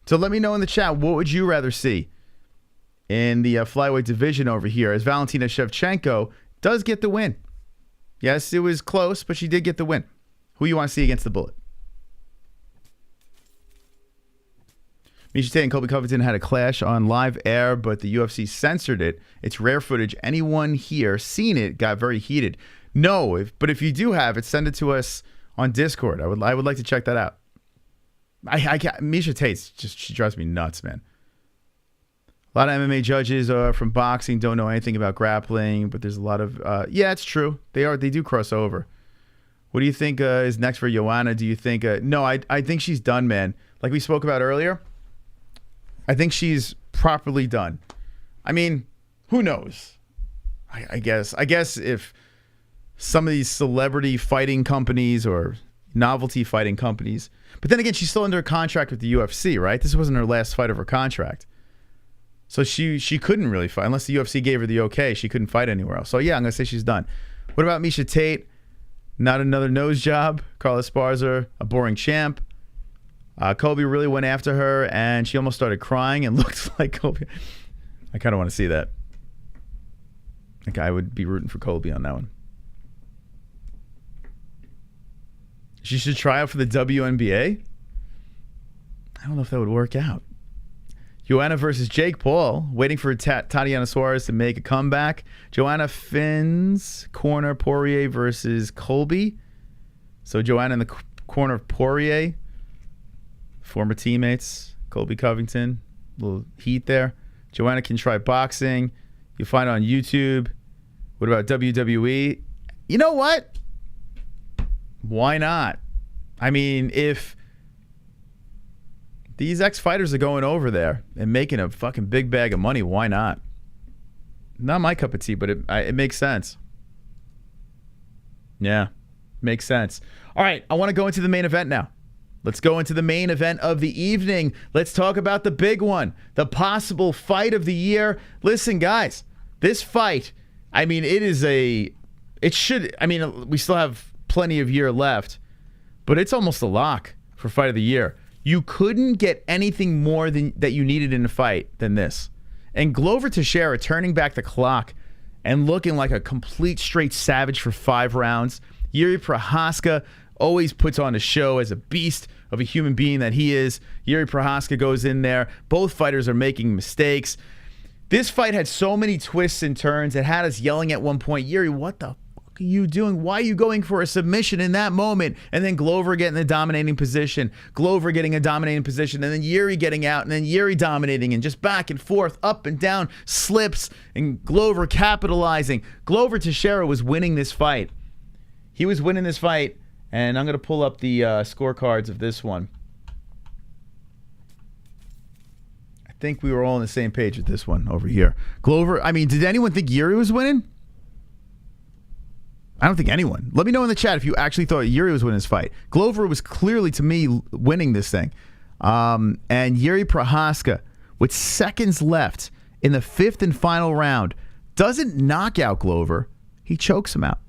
So let me know in the chat, what would you rather see in the flyweight division over here, as Valentina Shevchenko does get the win. Yes, it was close, but she did get the win. Who you want to see against the bullet? Miesha Tate and Colby Covington had a clash on live air, but the UFC censored it. It's rare footage. Anyone here seen it got very heated. No, but if you do have it, send it to us on Discord. I would like to check that out. Miesha Tate's just, she drives me nuts, man. A lot of MMA judges from boxing don't know anything about grappling, but there's a lot of yeah, it's true. They do cross over. What do you think is next for Joanna? Do you think no, I think she's done, man. Like we spoke about earlier, I think she's properly done. I mean, who knows? I guess if some of these celebrity fighting companies or novelty fighting companies, but then again, she's still under a contract with the UFC, right? This wasn't her last fight of her contract. So she couldn't really fight unless the UFC gave her the okay. She couldn't fight anywhere else. So yeah, I'm gonna say she's done. What about Miesha Tate? Not another nose job. Carla Esparza, a boring champ. Colby really went after her, and she almost started crying and looked like Colby. I kind of want to see that. Like I would be rooting for Colby on that one. She should try out for the WNBA. I don't know if that would work out. Joanna versus Jake Paul, waiting for Tatiana Suarez to make a comeback. Joanna Finn's corner, Poirier versus Colby. So Joanna in the corner of Poirier. Former teammates, Colby Covington. A little heat there. Joanna can try boxing. You'll find it on YouTube. What about WWE? You know what? Why not? I mean, if these ex-fighters are going over there and making a fucking big bag of money, why not? Not my cup of tea, but it makes sense. Yeah, makes sense. All right, I want to go into the main event now. Let's go into the main event of the evening. Let's talk about the big one, the possible fight of the year. Listen, guys, this fight, I mean, we still have plenty of year left, but it's almost a lock for fight of the year. You couldn't get anything more than that you needed in a fight than this. And Glover Teixeira turning back the clock and looking like a complete straight savage for 5 rounds. Jiri Prochazka always puts on a show as a beast of a human being that he is. Jiri Prochazka goes in there. Both fighters are making mistakes. This fight had so many twists and turns. It had us yelling at one point, Jiri, what the fuck are you doing? Why are you going for a submission in that moment? And then Glover getting the dominating position. Glover getting a dominating position. And then Jiri getting out. And then Jiri dominating. And just back and forth, up and down, slips. And Glover capitalizing. Glover Teixeira was winning this fight. He was winning this fight. And I'm going to pull up the scorecards of this one. I think we were all on the same page with this one over here. Glover, I mean, did anyone think Jiri was winning? I don't think anyone. Let me know in the chat if you actually thought Jiri was winning this fight. Glover was clearly, to me, winning this thing. And Jiri Prochazka, with seconds left in the 5th and final round, doesn't knock out Glover. He chokes him out.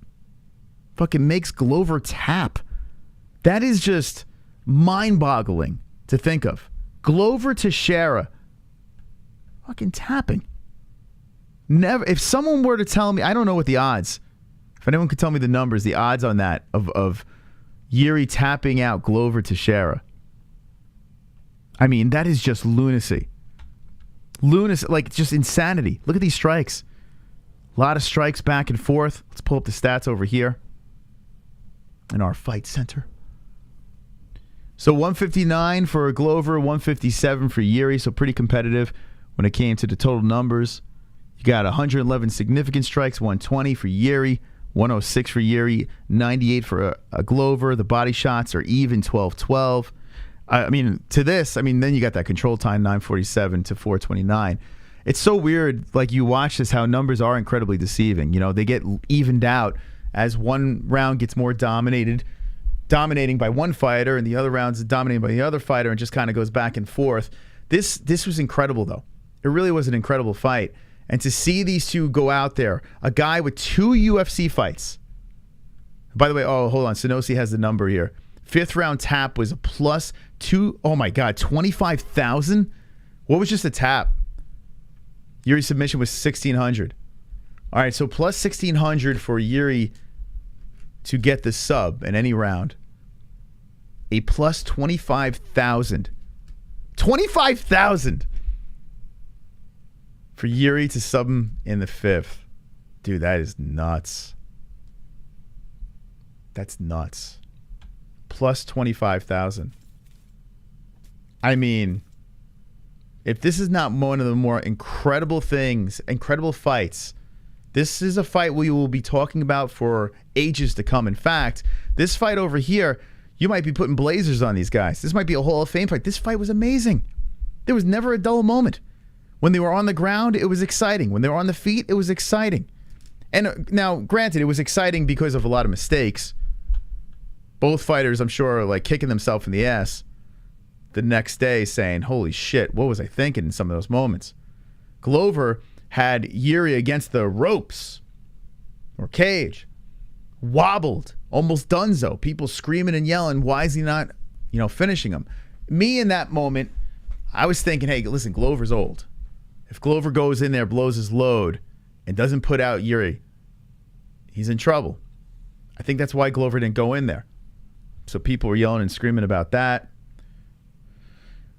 Fucking makes Glover tap. That is just mind-boggling to think of. Glover Teixeira fucking tapping. Never. If someone were to tell me, I don't know what the odds. If anyone could tell me the numbers, the odds on that of Jiri tapping out Glover Teixeira. I mean, that is just lunacy. Lunacy, like just insanity. Look at these strikes. A lot of strikes back and forth. Let's pull up the stats over here in our fight center. So 159 for Glover, 157 for Jiri, so pretty competitive when it came to the total numbers. You got 111 significant strikes, 120 for Jiri, 106 for Jiri, 98 for Glover. The body shots are even, 12-12. I mean, to this, I mean, then you got that control time, 9:47 to 4:29. It's so weird, like you watch this, how numbers are incredibly deceiving. You know, they get evened out as one round gets more dominating by one fighter, and the other round's dominated by the other fighter, and just kind of goes back and forth. This was incredible, though. It really was an incredible fight. And to see these two go out there, a guy with 2 UFC fights. By the way, oh, hold on. Sanosi has the number here. 5th round tap was a +2. Oh, my God. 25,000? What was just a tap? Jiri's submission was 1,600. All right, so plus 1,600 for Jiri to get the sub in any round. A plus 25,000. 25,000 for Jiri to sub him in the 5th. Dude, that is nuts. That's nuts. Plus 25,000. I mean, if this is not one of the more incredible things, incredible fights, this is a fight we will be talking about for ages to come. In fact, this fight over here, you might be putting blazers on these guys. This might be a Hall of Fame fight. This fight was amazing. There was never a dull moment. When they were on the ground, it was exciting. When they were on the feet, it was exciting. And now, granted, it was exciting because of a lot of mistakes. Both fighters, I'm sure, are like kicking themselves in the ass the next day saying, holy shit, what was I thinking in some of those moments? Glover had Jiri against the ropes or cage, wobbled, almost donezo. People screaming and yelling, why is he not, finishing him? Me in that moment, I was thinking, hey, listen, Glover's old. If Glover goes in there, blows his load, and doesn't put out Jiri, he's in trouble. I think that's why Glover didn't go in there. So people were yelling and screaming about that.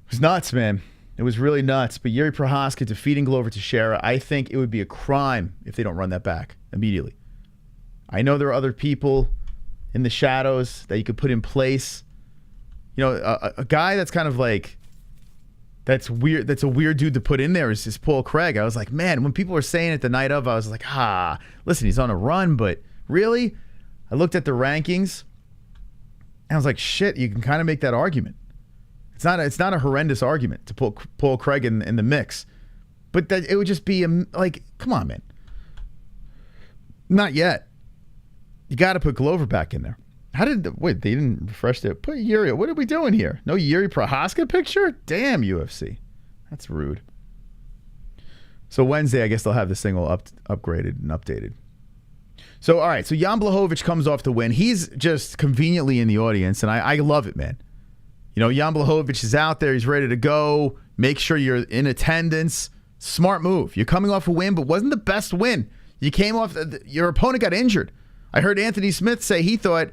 It was nuts, man. It was really nuts. But Jiri Prochazka defeating Glover Teixeira, I think it would be a crime if they don't run that back immediately. I know there are other people in the shadows that you could put in place. A guy that's kind of like, that's weird. That's a weird dude to put in there is Paul Craig. I was like, man, when people were saying it the night of, I was like, listen, he's on a run, but really? I looked at the rankings and I was like, shit, you can kind of make that argument. It's not a horrendous argument to put Paul Craig in the mix, but that it would just be like, come on, man. Not yet. You got to put Glover back in there. They didn't refresh their, put Jiri, what are we doing here? No Jiri Prochazka picture? Damn, UFC. That's rude. So Wednesday, I guess they'll have this thing all upgraded and updated. So, all right, so Jan Blachowicz comes off the win. He's just conveniently in the audience, and I love it, man. Jan Blachowicz is out there. He's ready to go. Make sure you're in attendance. Smart move. You're coming off a win, but wasn't the best win. You came off, your opponent got injured. I heard Anthony Smith say he thought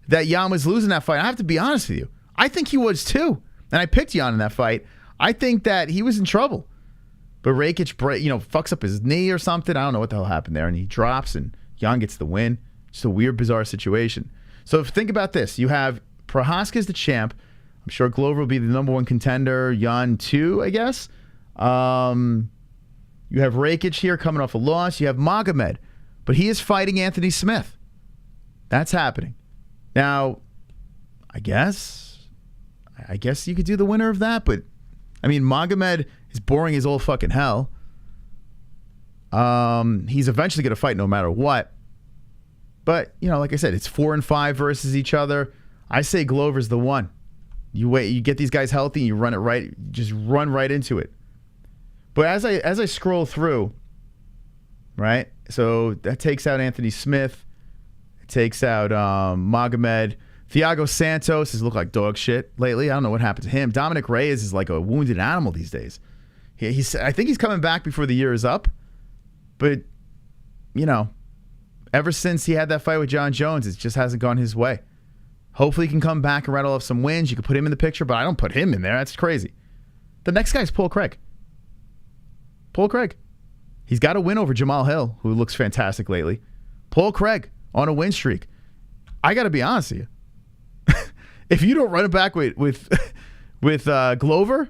that Jan was losing that fight. I have to be honest with you. I think he was too. And I picked Jan in that fight. I think that he was in trouble. But Rakic, fucks up his knee or something. I don't know what the hell happened there. And he drops and Jan gets the win. Just a weird, bizarre situation. So think about this. You have Prochazka as the champ. I'm sure Glover will be the number 1 contender. Jan 2, I guess. You have Rakic here coming off a loss. You have Magomed. But he is fighting Anthony Smith. That's happening. Now, I guess you could do the winner of that, but I mean, Magomed is boring as all fucking hell. He's eventually going to fight no matter what. But, like I said, it's 4 and 5 versus each other. I say Glover's the one. You get these guys healthy, and you run it right, just run right into it. But as I scroll through, right? So that takes out Anthony Smith. Takes out Magomed. Thiago Santos has looked like dog shit lately. I don't know what happened to him. Dominic Reyes is like a wounded animal these days. I think he's coming back before the year is up. But, ever since he had that fight with John Jones, it just hasn't gone his way. Hopefully he can come back and rattle off some wins. You can put him in the picture, but I don't put him in there. That's crazy. The next guy's Paul Craig. Paul Craig. He's got a win over Jamal Hill, who looks fantastic lately. Paul Craig on a win streak. I got to be honest with you. If you don't run it back with Glover,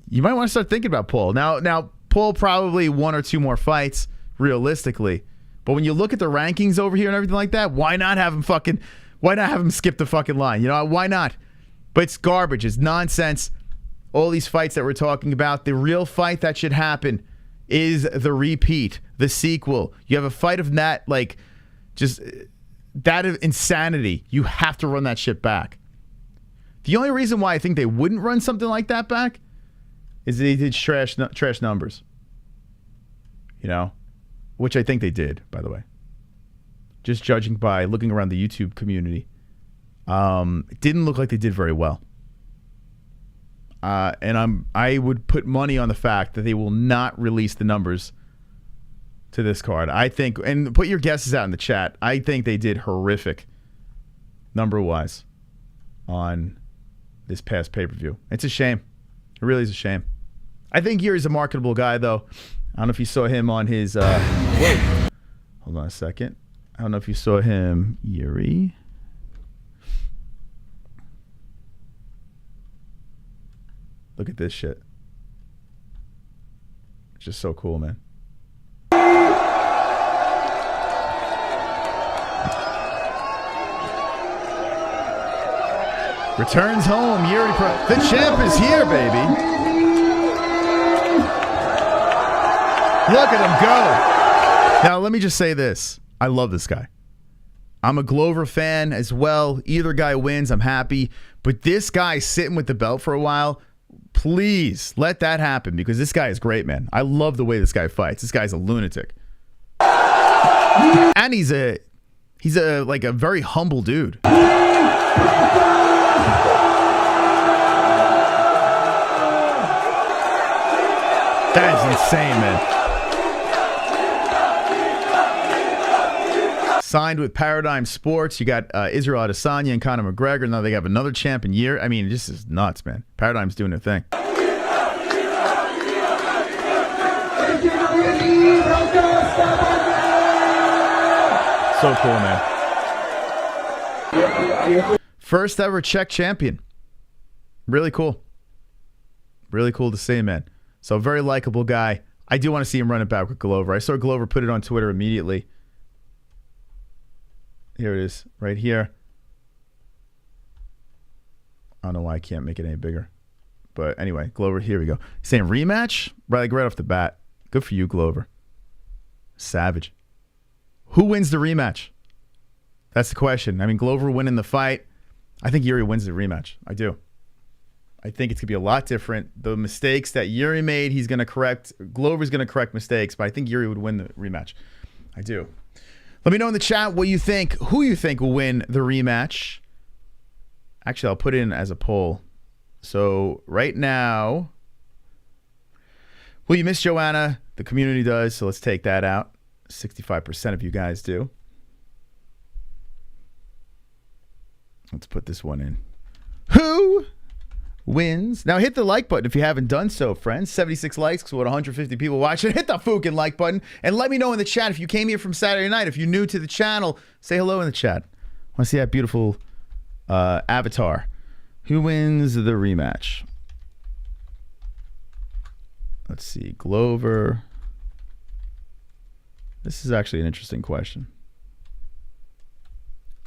you might want to start thinking about Paul. Now Paul probably 1 or 2 more fights, realistically. But when you look at the rankings over here and everything like that, why not have him skip the fucking line? You know, why not? But it's garbage. It's nonsense. All these fights that we're talking about, the real fight that should happen is the repeat, the sequel. You have a fight of that, like, just that of insanity. You have to run that shit back. The only reason why I think they wouldn't run something like that back is they did trash numbers. You know? Which I think they did, by the way. Just judging by looking around the YouTube community. It didn't look like they did very well. And I would put money on the fact that they will not release the numbers to this card. I think, and put your guesses out in the chat, I think they did horrific number-wise on this past pay-per-view. It's a shame. It really is a shame. I think Yuri's a marketable guy, though. I don't know if you saw him on his... whoa. Hold on a second. I don't know if you saw him, Yuri. Look at this shit. It's just so cool, man. Returns home, Yuri. The champ is here, baby. Look at him go. Now, let me just say this. I love this guy. I'm a Glover fan as well. Either guy wins, I'm happy. But this guy sitting with the belt for a while, please let that happen because this guy is great, man. I love the way this guy fights. This guy's a lunatic. And he's a like a very humble dude. That is insane, man. Signed with Paradigm Sports. You got Israel Adesanya and Conor McGregor. Now they have another champ in year. I mean, this is nuts, man. Paradigm's doing their thing. So cool, man. First ever Czech champion. Really cool. Really cool to see, man. So very likable guy. I do want to see him run it back with Glover. I saw Glover put it on Twitter immediately. Here it is, right here. I don't know why I can't make it any bigger. But anyway, Glover, here we go. He's saying rematch? Right off the bat. Good for you, Glover. Savage. Who wins the rematch? That's the question. I mean, Glover winning the fight. I think Yuri wins the rematch. I do. I think it's going to be a lot different. The mistakes that Yuri made, he's going to correct. Glover's going to correct mistakes, but I think Yuri would win the rematch. I do. Let me know in the chat what you think, who you think will win the rematch. Actually, I'll put it in as a poll. So right now, well, you miss Joanna. The community does, so let's take that out. 65% of you guys do. Let's put this one in. Who wins? Now hit the like button if you haven't done so, friends. 76 likes because what 150 people watching. Hit the fucking like button and let me know in the chat if you came here from Saturday night. If you're new to the channel, say hello in the chat. I want to see that beautiful avatar. Who wins the rematch? Let's see. Glover. This is actually an interesting question.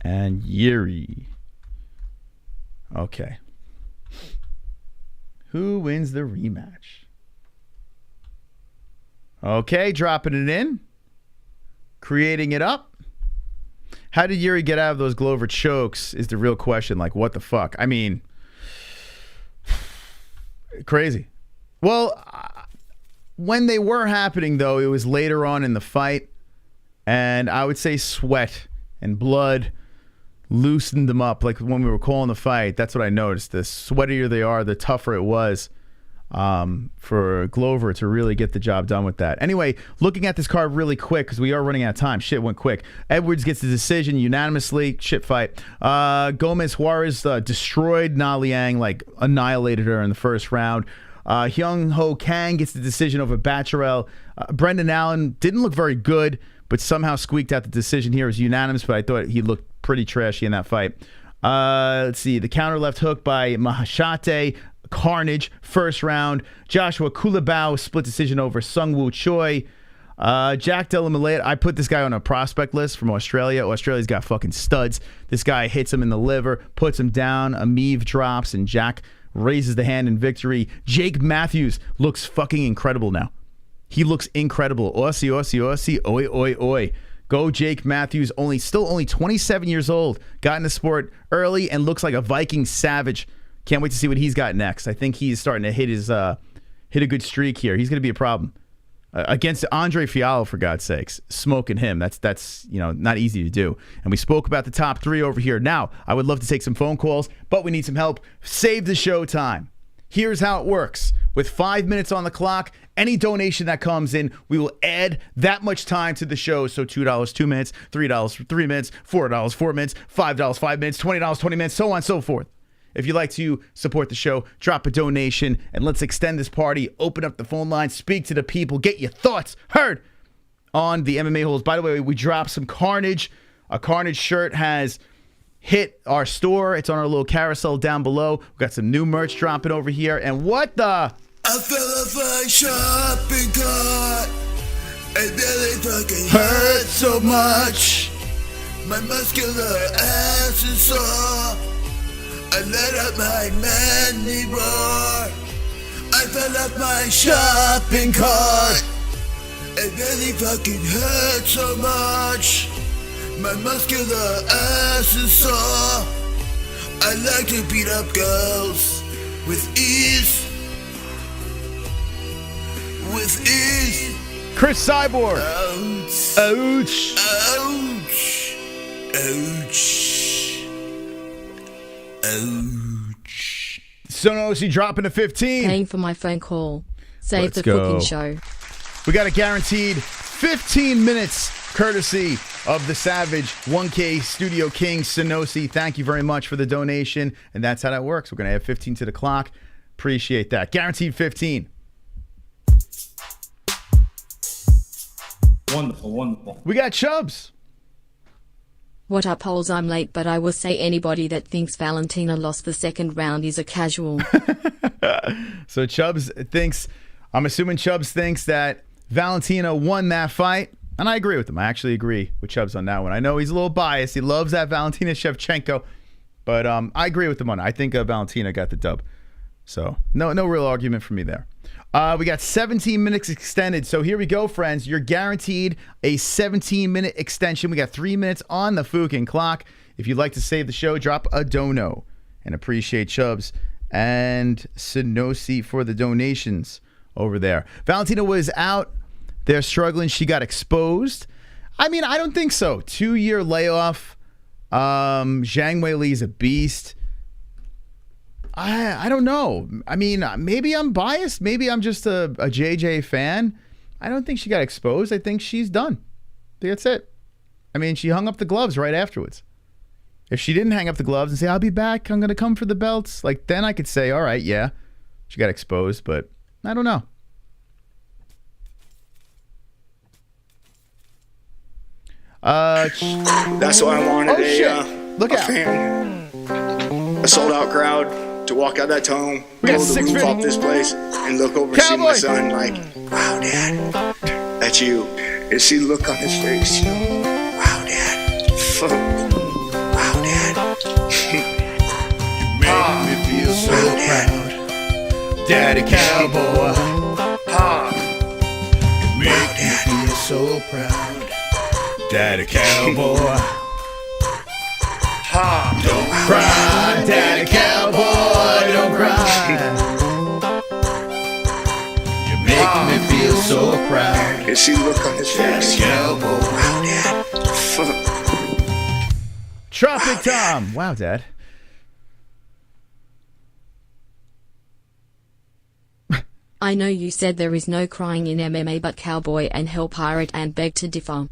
And Yuri. Okay. Who wins the rematch? Okay, dropping it in. Creating it up. How did Yuri get out of those Glover chokes is the real question. Like, what the fuck? I mean, crazy. Well, when they were happening, though, it was later on in the fight. And I would say sweat and blood loosened them up. Like when we were calling the fight, that's what I noticed. The sweatier they are, the tougher it was for Glover to really get the job done with that. Anyway, looking at this card really quick because we are running out of time. Shit went quick. Edwards gets the decision unanimously. Shit fight. Gomez Juarez destroyed Na Liang, like annihilated her in the first round. Hyung Ho Kang gets the decision over Batcherel. Brendan Allen didn't look very good, but somehow squeaked out the decision here. It was unanimous, but I thought he looked pretty trashy in that fight. Let's see. The counter left hook by Mahashate. Carnage, first round. Joshua Kulabau, split decision over Sung Woo Choi. Jack Della Malaya, I put this guy on a prospect list from Australia. Australia's got fucking studs. This guy hits him in the liver, puts him down, Ameev drops, and Jack raises the hand in victory. Jake Matthews looks fucking incredible now. He looks incredible. Aussie, Aussie, Aussie, oi, oi, oi. Go Jake Matthews, still only 27 years old. Got in the sport early and looks like a Viking savage. Can't wait to see what he's got next. I think he's starting to hit a good streak here. He's going to be a problem. Against Andre Fiallo, for God's sakes. Smoking him. That's not easy to do. And we spoke about the top 3 over here. Now, I would love to take some phone calls, but we need some help. Save the show time. Here's how it works. With 5 minutes on the clock, any donation that comes in, we will add that much time to the show. So $2, 2 minutes, $3 for 3 minutes, $4, 4 minutes, $5, 5 minutes, $20, 20 minutes, so on and so forth. If you'd like to support the show, drop a donation, and let's extend this party. Open up the phone line, speak to the people, get your thoughts heard on the MMA-Holes. By the way, we dropped some Carnage. A Carnage shirt has hit our store. It's on our little carousel down below. We've got some new merch dropping over here. And what the... I fell off my shopping cart, and then it fucking hurt so much. My muscular ass is sore. I let out my manly roar. I fell off my shopping cart, and then it fucking hurt so much. My muscular ass is sore. I like to beat up girls with ease. With ease. Chris Cyborg. Ouch. Ouch. Ouch. Ouch. Ouch. Sonosi dropping to 15. Paying for my phone call. Save Let's the go. fucking show. We got a guaranteed 15 minutes courtesy of the Savage 1K Studio King Sonosi. Thank you very much for the donation. And that's how that works. We're going to add 15 to the clock. Appreciate that. Guaranteed 15. Wonderful, wonderful. We got Chubbs. What up, Holes? I'm late, but I will say anybody that thinks Valentina lost the second round is a casual. So Chubbs thinks, I'm assuming Chubbs thinks that Valentina won that fight. And I agree with him. I actually agree with Chubbs on that one. I know he's a little biased. He loves that Valentina Shevchenko. But I agree with him on it. I think Valentina got the dub. So no real argument for me there. We got 17 minutes extended. So here we go, friends. You're guaranteed a 17-minute extension. We got 3 minutes on the fucking clock. If you'd like to save the show, drop a dono. And appreciate Chubbs and Sonosi for the donations over there. Valentina was out. They're struggling. She got exposed. I mean, I don't think so. 2-year layoff. Zhang Weili is a beast. I don't know. I mean, maybe I'm biased. Maybe I'm just a JJ fan. I don't think she got exposed. I think she's done. I think that's it. I mean, she hung up the gloves right afterwards. If she didn't hang up the gloves and say, I'll be back, I'm going to come for the belts, like, then I could say, all right, yeah, she got exposed, but I don't know. That's why I wanted Look a out. fan, a sold out crowd to walk out that tunnel, We got blow the roof 650. off this place, and look over and see Cowboy. my son like, wow, Dad, that's you. And see the look on his face, wow, Dad, fuck, wow, Dad. Make me feel so proud. Daddy Cowboy. Make me feel so proud. Daddy Cowboy. Don't cry, Daddy Cowboy, don't cry. You make me feel so proud. And see the look on his face, Cowboy. wow, Dad, fuck. Tropic Tom. Wow, Dad. I know you said there is no crying in MMA, but Cowboy and Hell Pirate and beg to differ.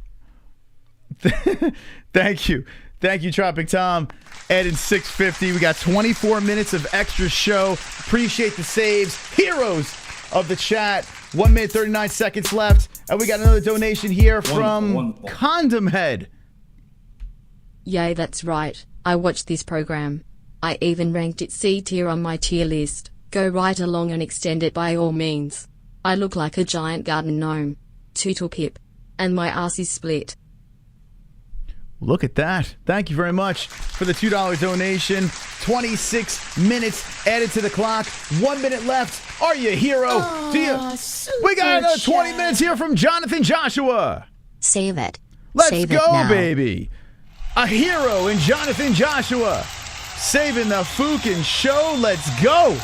Thank you. Thank you, Tropic Tom. Added 650. We got 24 minutes of extra show. Appreciate the saves. Heroes of the chat. 1 minute, 39 seconds left. And we got another donation here from Wonderful. Condom Head. Yay, that's right. I watched this program. I even ranked it C tier on my tier list. Go right along and extend it by all means. I look like a giant garden gnome. Tootle pip. And my ass is split. Look at that. Thank you very much for the $2 donation. 26 minutes added to the clock. 1 minute left. Are you a hero? Do you? We got another 20 minutes here from Jonathan Joshua. Save it. Let's Save go, it now. baby. A hero in Jonathan Joshua. Saving the fucking show. Let's go.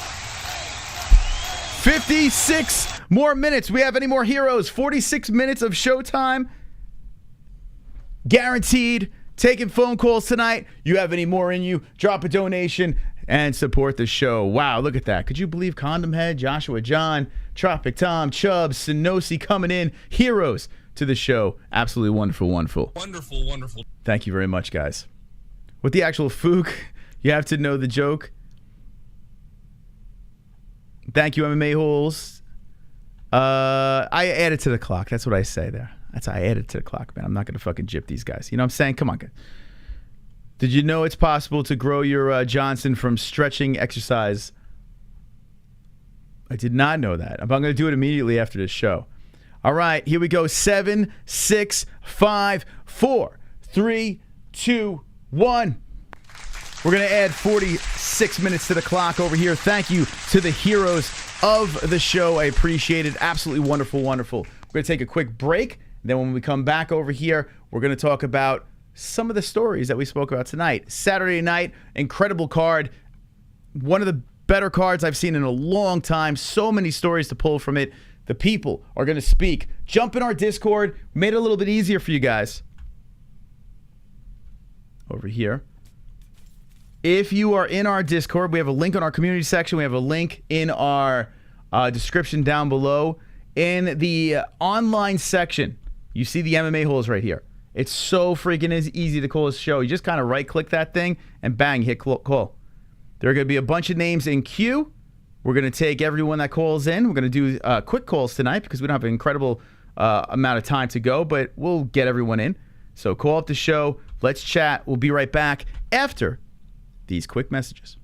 56 more minutes. We have any more heroes? 46 minutes of showtime. Guaranteed. Taking phone calls tonight. You have any more in you? Drop a donation and support the show. Wow, look at that. Could you believe Condom Head, Joshua John, Tropic Tom, Chubbs, Sinosi coming in? Heroes to the show. Absolutely wonderful, wonderful. Wonderful, wonderful. Thank you very much, guys. With the actual Fook, you have to know the joke. Thank you, MMA-Holes. I added to the clock. That's what I say there. That's how I added to the clock, man. I'm not going to fucking gyp these guys. You know what I'm saying? Come on, guys. Did you know it's possible to grow your Johnson from stretching exercise? I did not know that. I'm going to do it immediately after this show. All right, here we go. 7, 6, 5, 4, 3, 2, 1. We're going to add 46 minutes to the clock over here. Thank you to the heroes of the show. I appreciate it. Absolutely wonderful, wonderful. We're going to take a quick break. Then when we come back over here, we're going to talk about some of the stories that we spoke about tonight. Saturday night, incredible card. One of the better cards I've seen in a long time. So many stories to pull from it. The people are going to speak. Jump in our Discord. Made it a little bit easier for you guys. Over here. If you are in our Discord, we have a link on our community section. We have a link in our description down below. In the online section, you see the MMA-Holes right here. It's so freaking easy to call this show. You just kind of right-click that thing, and bang, hit call. There are going to be a bunch of names in queue. We're going to take everyone that calls in. We're going to do quick calls tonight because we don't have an incredible amount of time to go, but we'll get everyone in. So call up the show. Let's chat. We'll be right back after these quick messages.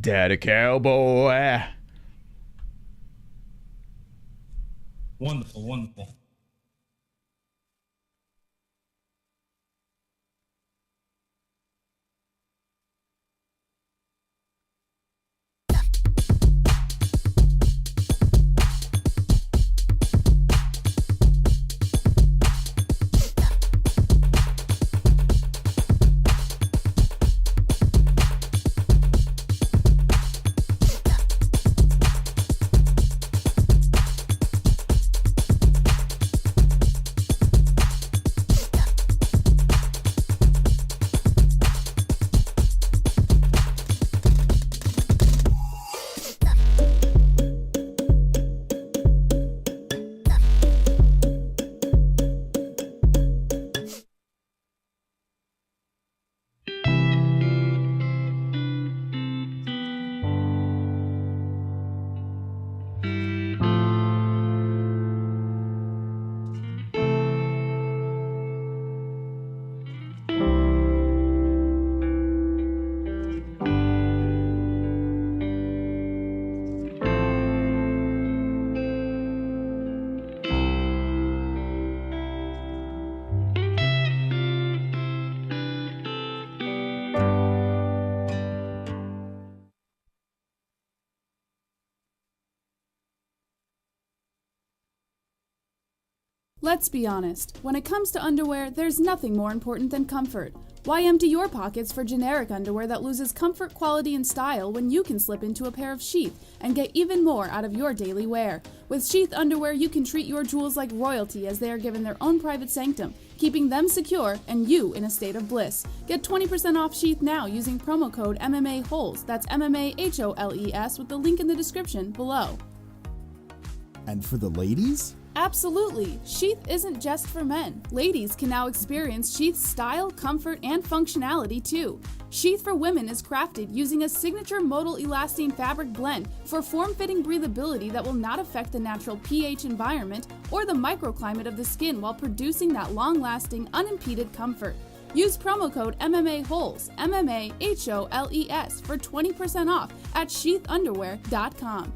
Daddy Cowboy. Wonderful, wonderful. Let's be honest, when it comes to underwear, there's nothing more important than comfort. Why empty your pockets for generic underwear that loses comfort, quality, and style when you can slip into a pair of Sheath and get even more out of your daily wear? With Sheath underwear, you can treat your jewels like royalty as they are given their own private sanctum, keeping them secure and you in a state of bliss. Get 20% off Sheath now using promo code MMA-Holes. That's MMA-HOLES with the link in the description below. And for the ladies? Absolutely! Sheath isn't just for men. Ladies can now experience Sheath's style, comfort, and functionality too. Sheath for women is crafted using a signature modal elastane fabric blend for form-fitting breathability that will not affect the natural pH environment or the microclimate of the skin while producing that long-lasting, unimpeded comfort. Use promo code MMA-Holes, MMA-HOLES for 20% off at sheathunderwear.com.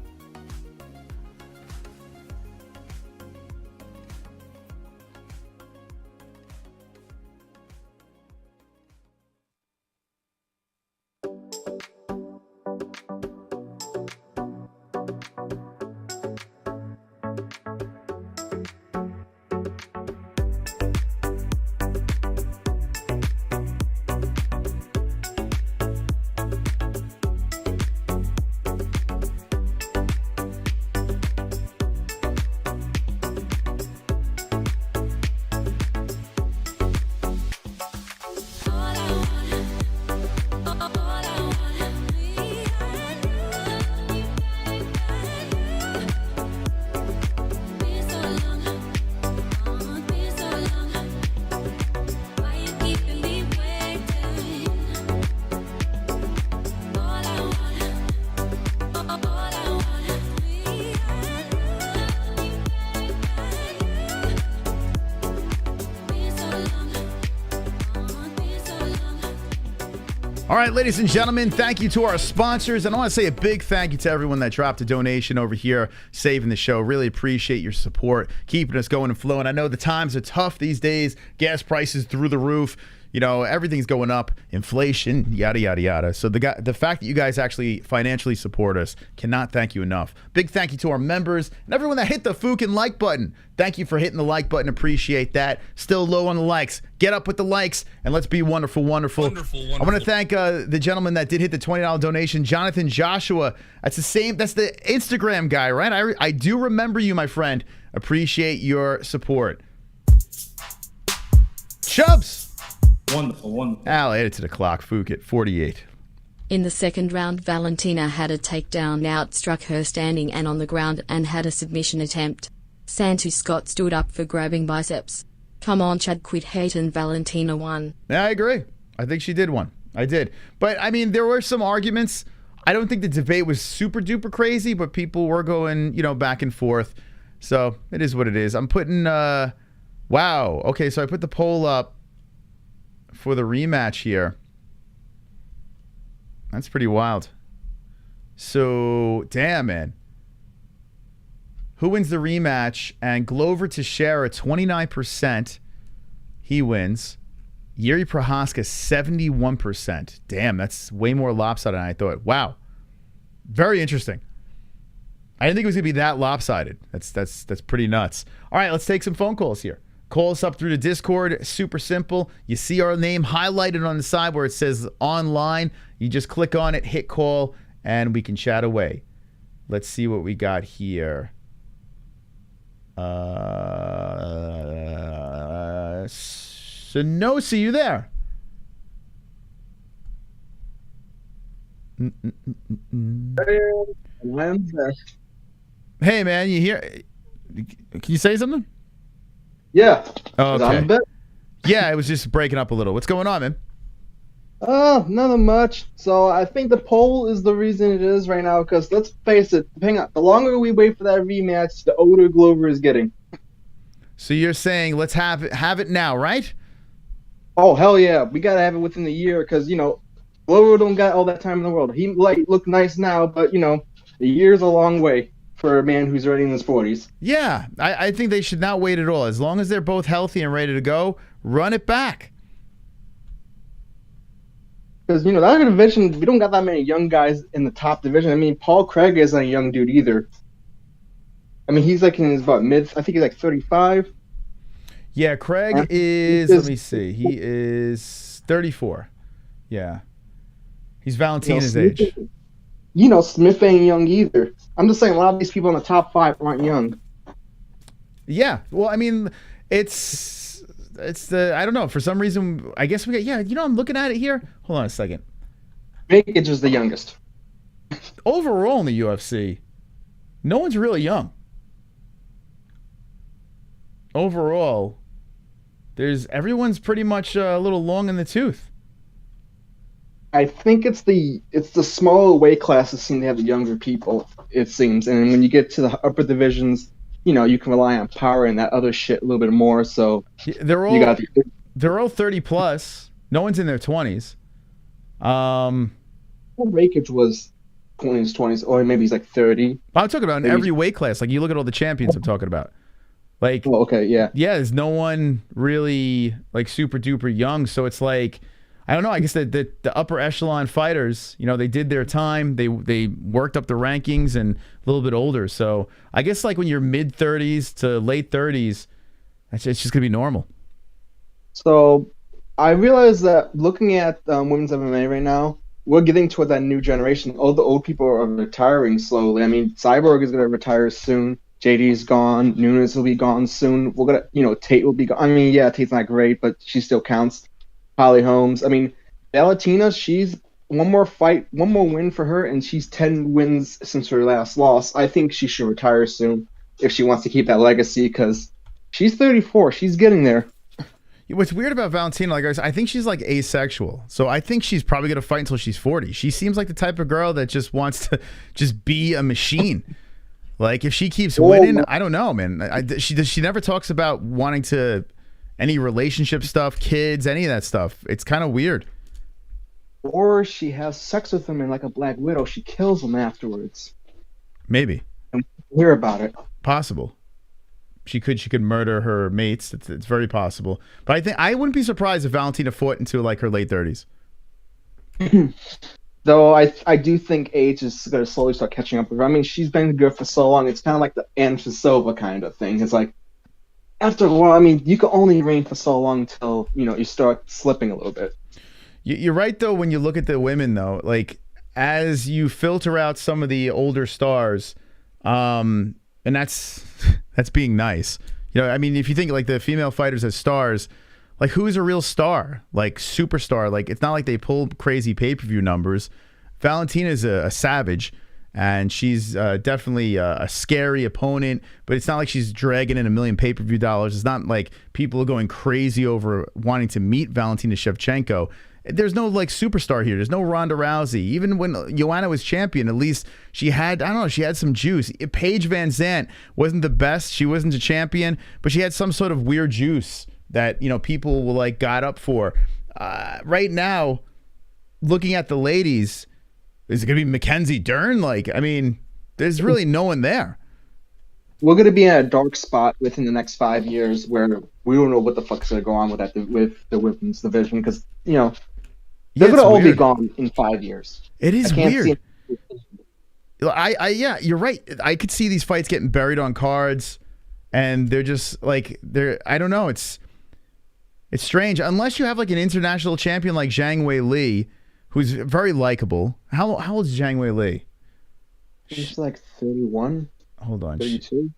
All right, ladies and gentlemen, thank you to our sponsors. And I want to say a big thank you to everyone that dropped a donation over here, saving the show. Really appreciate your support, keeping us going and flowing. I know the times are tough these days. Gas prices through the roof. You know, everything's going up, inflation, yada, yada, yada. So the fact that you guys actually financially support us, cannot thank you enough. Big thank you to our members and everyone that hit the fucking like button. Thank you for hitting the like button. Appreciate that. Still low on the likes. Get up with the likes and let's be wonderful, wonderful. I want to thank the gentleman that did hit the $20 donation, Jonathan Joshua. That's the Instagram guy, right? I do remember you, my friend. Appreciate your support. Chubbs. Wonderful. I'll add it to the clock. Fook at 48. In the second round, Valentina had a takedown, outstruck her standing and on the ground, and had a submission attempt. Santos Scott stood up for grabbing biceps. Come on, Chad, quit hating. Valentina won. Yeah, I agree. I think she did one. I did. But, I mean, there were some arguments. I don't think the debate was super duper crazy, but people were going, back and forth. So, it is what it is. I'm putting, wow. Okay, so I put the poll up for the rematch here. That's pretty wild. So, damn, man. Who wins the rematch? And Glover Teixeira, 29%. He wins. Jiri Prochazka, 71%. Damn, that's way more lopsided than I thought. Wow. Very interesting. I didn't think it was going to be that lopsided. That's pretty nuts. All right, let's take some phone calls here. Call us up through the Discord. Super simple. You see our name highlighted on the side where it says online. You just click on it, hit call, and we can chat away. Let's see what we got here. Sonosi, you there? Hey, man, you here? Can you say something? Yeah. Oh, okay. Yeah, it was just breaking up a little. What's going on, man? Nothing much. So I think the poll is the reason it is right now, because let's face it, the longer we wait for that rematch, the older Glover is getting. So you're saying let's have it now, right? Oh, hell yeah. We got to have it within the year because, Glover don't got all that time in the world. He might look nice now, but, the year's a long way for a man who's already in his 40s. Yeah, I think they should not wait at all. As long as they're both healthy and ready to go, run it back. Because, that other division, we don't got that many young guys in the top division. I mean, Paul Craig isn't a young dude either. I mean, he's like in his mid, I think he's like 35. Yeah, Craig is, let me see, he is 34. Yeah. He's Valentina's age. Smith ain't young either. I'm just saying a lot of these people in the top 5 aren't young. Yeah. Well, I mean, it's I don't know. For some reason, I guess we got, I'm looking at it here. Hold on a second. Mikic is the youngest. Overall in the UFC, no one's really young. Overall, everyone's pretty much a little long in the tooth. I think it's the smaller weight classes seem to have the younger people, it seems. And when you get to the upper divisions, you can rely on power and that other shit a little bit more. So they're all 30 plus. No one's in their 20s. Rakic was 20s, or maybe he's like 30. I'm talking about in every weight class. Like you look at all the champions I'm talking about. Like, okay, yeah. Yeah, there's no one really like super duper young. So it's like, I don't know. I guess the upper echelon fighters, they did their time. They worked up the rankings and a little bit older. So I guess like when you're mid 30s to late 30s, it's just gonna be normal. So I realize that looking at women's MMA right now, we're getting toward that new generation. All the old people are retiring slowly. I mean, Cyborg is gonna retire soon. JD's gone. Nunes will be gone soon. We're gonna, Tate will be gone. I mean, yeah, Tate's not great, but she still counts. Holly Holmes. I mean, Valentina, she's one more win for her, and she's 10 wins since her last loss. I think she should retire soon if she wants to keep that legacy, because she's 34. She's getting there. What's weird about Valentina, I think she's like asexual. So I think she's probably going to fight until she's 40. She seems like the type of girl that just wants to just be a machine. Like if she keeps winning, I don't know, man. She never talks about wanting to any relationship stuff, kids, any of that stuff. It's kind of weird. or she has sex with him and like a Black Widow, she kills him afterwards. Maybe. And we hear about it. Possible. She could murder her mates. It's very possible. But I think I wouldn't be surprised if Valentina fought into like her late 30s. Though I do think age is going to slowly start catching up with her. I mean, she's been good for so long. It's kind of like the Anderson Silva kind of thing. It's like, after a while, I mean, you can only reign for so long until, you start slipping a little bit. You're right, though, when you look at the women, though. Like, as you filter out some of the older stars, and that's being nice. I mean, if you think like the female fighters as stars, like who's a real star? Like superstar? Like it's not like they pull crazy pay-per-view numbers. Valentina's a savage, and she's definitely a scary opponent, but it's not like she's dragging in $1 million pay-per-view dollars. It's not like people are going crazy over wanting to meet Valentina Shevchenko. There's no like superstar here. There's no Ronda Rousey. Even when Joanna was champion, at least she had, I don't know, she had some juice. Paige Van Zandt wasn't the best. She wasn't a champion, but she had some sort of weird juice that, people will like got up for. Right now, looking at the ladies, is it going to be Mackenzie Dern? Like, I mean, there's really no one there. We're going to be in a dark spot within the next 5 years where we don't know what the fuck's going to go on with the women's division because, they're going to all be gone in 5 years. It is weird. Yeah, you're right. I could see these fights getting buried on cards, and they're just like I don't know. It's strange unless you have like an international champion like Zhang Weili, who's very likable. How old is Zhang Weili? She's like 31. Hold on. 32.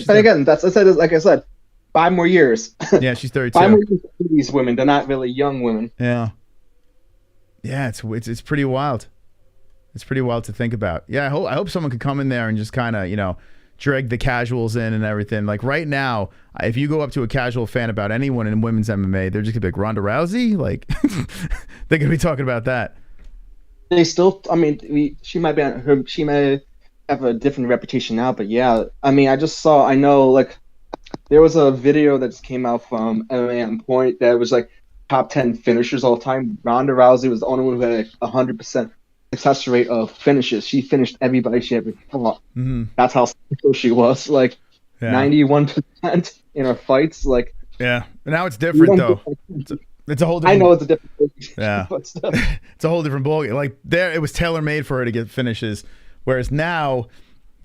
But again, like I said, 5 more years. Yeah, she's 32. 5 more years for these women. They're not really young women. Yeah. Yeah, it's pretty wild. It's pretty wild to think about. Yeah, I hope someone could come in there and just kind of, drag the casuals in and everything. Like right now, if you go up to a casual fan about anyone in women's MMA, they're just gonna be like Ronda Rousey. Like they're gonna be talking about that. They still, I mean, she may have a different reputation now, but yeah, I mean, I know like there was a video that just came out from MMA on Point that was like top 10 finishers all time. Ronda Rousey was the only one who had a 100% success rate of finishes. She finished everybody she ever fought. Mm-hmm. That's how successful she was. Like 91% in her fights. Like yeah, but now it's different though. It's a whole different. I know it's a different thing. Yeah, it's a whole different ballgame. Like there, it was tailor made for her to get finishes, whereas now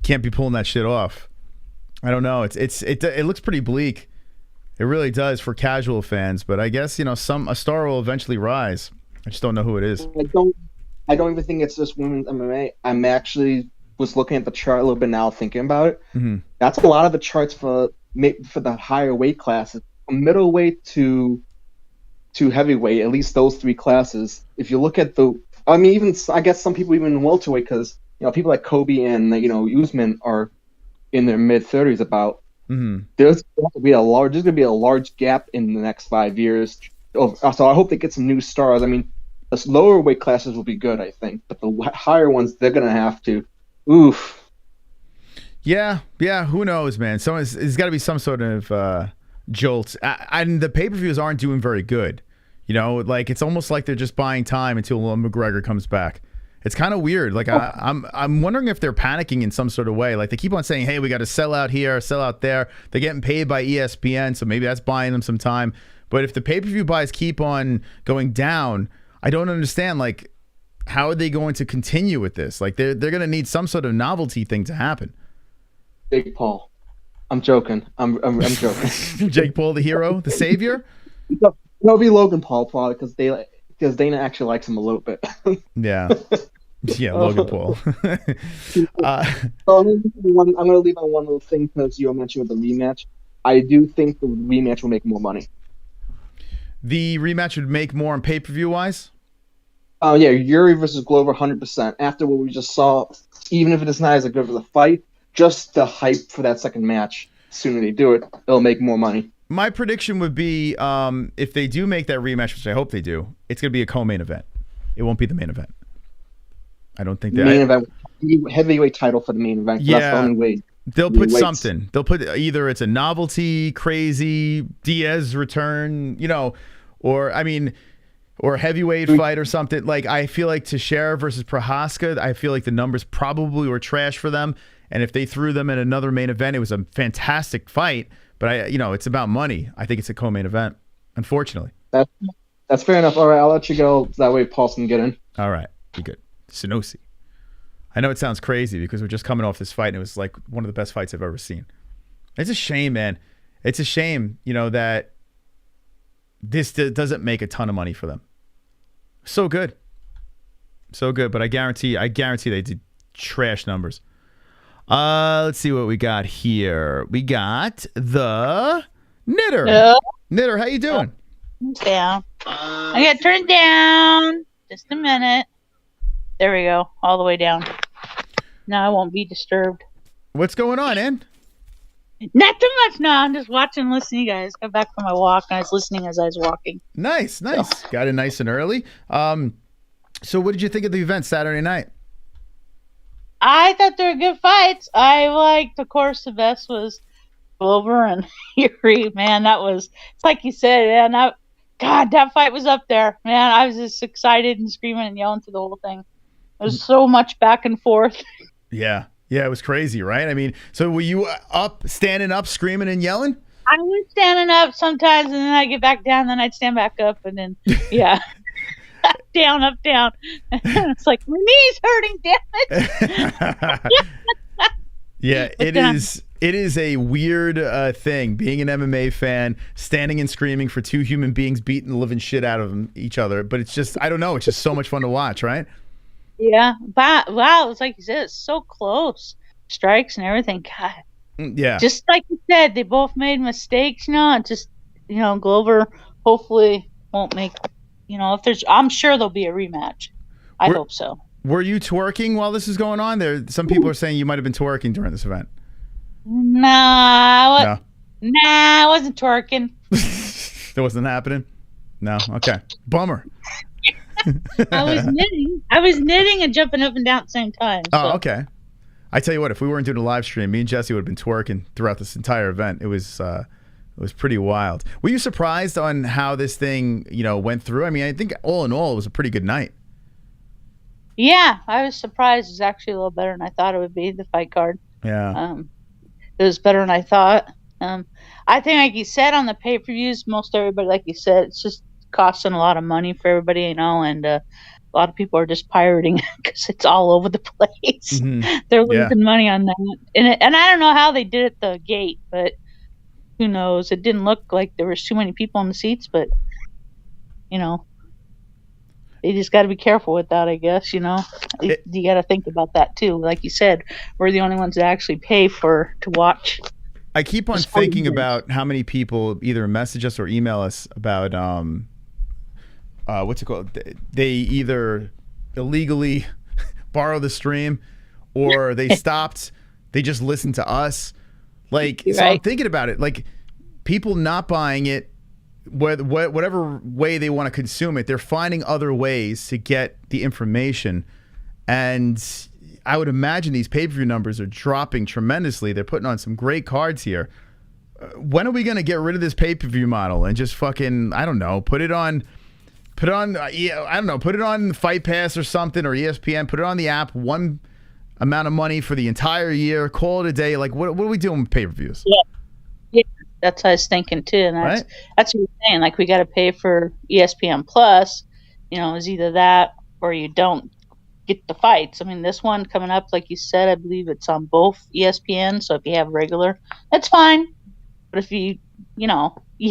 can't be pulling that shit off. I don't know. It looks pretty bleak. It really does for casual fans, but I guess a star will eventually rise. I just don't know who it is. I don't even think it's just women's MMA. I'm actually was looking at the chart a little bit now, thinking about it. Mm-hmm. That's a lot of the charts for the higher weight classes, from middleweight to heavyweight. At least those 3 classes. If you look at I guess some people even in welterweight, because people like Colby and Usman are in their mid-30s about. Mm-hmm. There's going to be a large gap in the next 5 years. So I hope they get some new stars. I mean, the lower weight classes will be good, I think, but the higher ones, they're going to have to. Oof. Yeah. Who knows, man? There's got to be some sort of jolt. And the pay-per-views aren't doing very good. Like it's almost like they're just buying time until McGregor comes back. It's kind of weird. Like I'm wondering if they're panicking in some sort of way. Like they keep on saying, "Hey, we got to sell out here, sell out there." They're getting paid by ESPN, so maybe that's buying them some time. But if the pay-per-view buys keep on going down, I don't understand. Like, how are they going to continue with this? Like they're going to need some sort of novelty thing to happen. Jake Paul, I'm joking. I'm joking. Jake Paul, the hero, the savior. It'll be Logan Paul probably because Dana actually likes him a little bit. Yeah. Yeah, Logan Paul. So I'm going to leave on one little thing because you mentioned with the rematch. I do think the rematch will make more money. The rematch would make more on pay-per-view wise? Oh, yeah, Yuri versus Glover 100%. After what we just saw, even if it's not as good as a fight, just the hype for that second match, the sooner they do it, it'll make more money. My prediction would be if they do make that rematch, which I hope they do, it's going to be a co-main event. It won't be the main event. I don't think that. Main event, heavyweight title for the main event. Yeah, that's the only way. They'll put something. They'll put either it's a novelty, crazy, Diaz return, or I mean, or a heavyweight fight or something. Like, I feel like Teixeira versus Prochazka, I feel like the numbers probably were trash for them. And if they threw them in another main event, it was a fantastic fight. But it's about money. I think it's a co-main event, unfortunately. That's fair enough. All right, I'll let you go. That way Paul can get in. All right, be good. Sunosi. I know it sounds crazy because we're just coming off this fight and it was like one of the best fights I've ever seen. It's a shame, man. It's a shame, that this doesn't make a ton of money for them. So good. So good, but I guarantee they did trash numbers. Let's see what we got here. We got the Knitter. Hello? Knitter, how you doing? Down. I got turned down. Just a minute. There we go. All the way down. Now I won't be disturbed. What's going on, Ann? Not too much. No, I'm just watching and listening. You guys got back from my walk, and I was listening as I was walking. Nice. Got it nice and early. So what did you think of the event Saturday night? I thought they were good fights. I liked, of course, the best was Glover and Jiri. Man, it's like you said, man, that fight was up there. Man, I was just excited and screaming and yelling through the whole thing. There was so much back and forth. Yeah, it was crazy, right? I mean, so were you standing up, screaming and yelling? I was standing up sometimes, and then I'd get back down, then I'd stand back up, and then, yeah. Up, down. It's like, my knee's hurting, damn it. Yeah, it is a weird thing, being an MMA fan, standing and screaming for two human beings beating the living shit out of each other. But it's just, I don't know, it's just so much fun to watch, right? Yeah. But, wow, it's like you said, it's so close. Strikes and everything. God. Yeah. Just like you said, they both made mistakes, just, Glover hopefully won't make, I'm sure there'll be a rematch. I hope so. Were you twerking while this is going on? Some people are saying you might have been twerking during this event. Nah, I wasn't twerking. That wasn't happening? No? Okay. Bummer. I was knitting and jumping up and down at the same time. So. Oh, okay. I tell you what, if we weren't doing a live stream, me and Jesse would have been twerking throughout this entire event. It was pretty wild. Were you surprised on how this thing, went through? I mean, I think all in all, it was a pretty good night. Yeah, I was surprised. It was actually a little better than I thought it would be, the fight card. Yeah. It was better than I thought. I think, like you said, on the pay-per-views, most everybody, like you said, it's just costing a lot of money for everybody, and a lot of people are just pirating because it's all over the place. Mm-hmm. They're losing money on that. And I don't know how they did it at the gate, but who knows? It didn't look like there was too many people in the seats, but, you just got to be careful with that, I guess, you got to think about that too. Like you said, we're the only ones that actually pay to watch. I keep on thinking about how many people either message us or email us about, what's it called? They either illegally borrow the stream or they stopped. They just listened to us. So I'm thinking about it. Like, people not buying it, whatever way they want to consume it, they're finding other ways to get the information. And I would imagine these pay-per-view numbers are dropping tremendously. They're putting on some great cards here. When are we going to get rid of this pay-per-view model and just fucking, I don't know, put it on Fight Pass or something, or ESPN, put it on the app, one amount of money for the entire year, call it a day. Like, what are we doing with pay-per-views? Yeah, that's what I was thinking too. And that's what you're saying. Like, we got to pay for ESPN Plus, is either that or you don't get the fights. I mean, this one coming up, like you said, I believe it's on both ESPN. So if you have regular, that's fine. But if you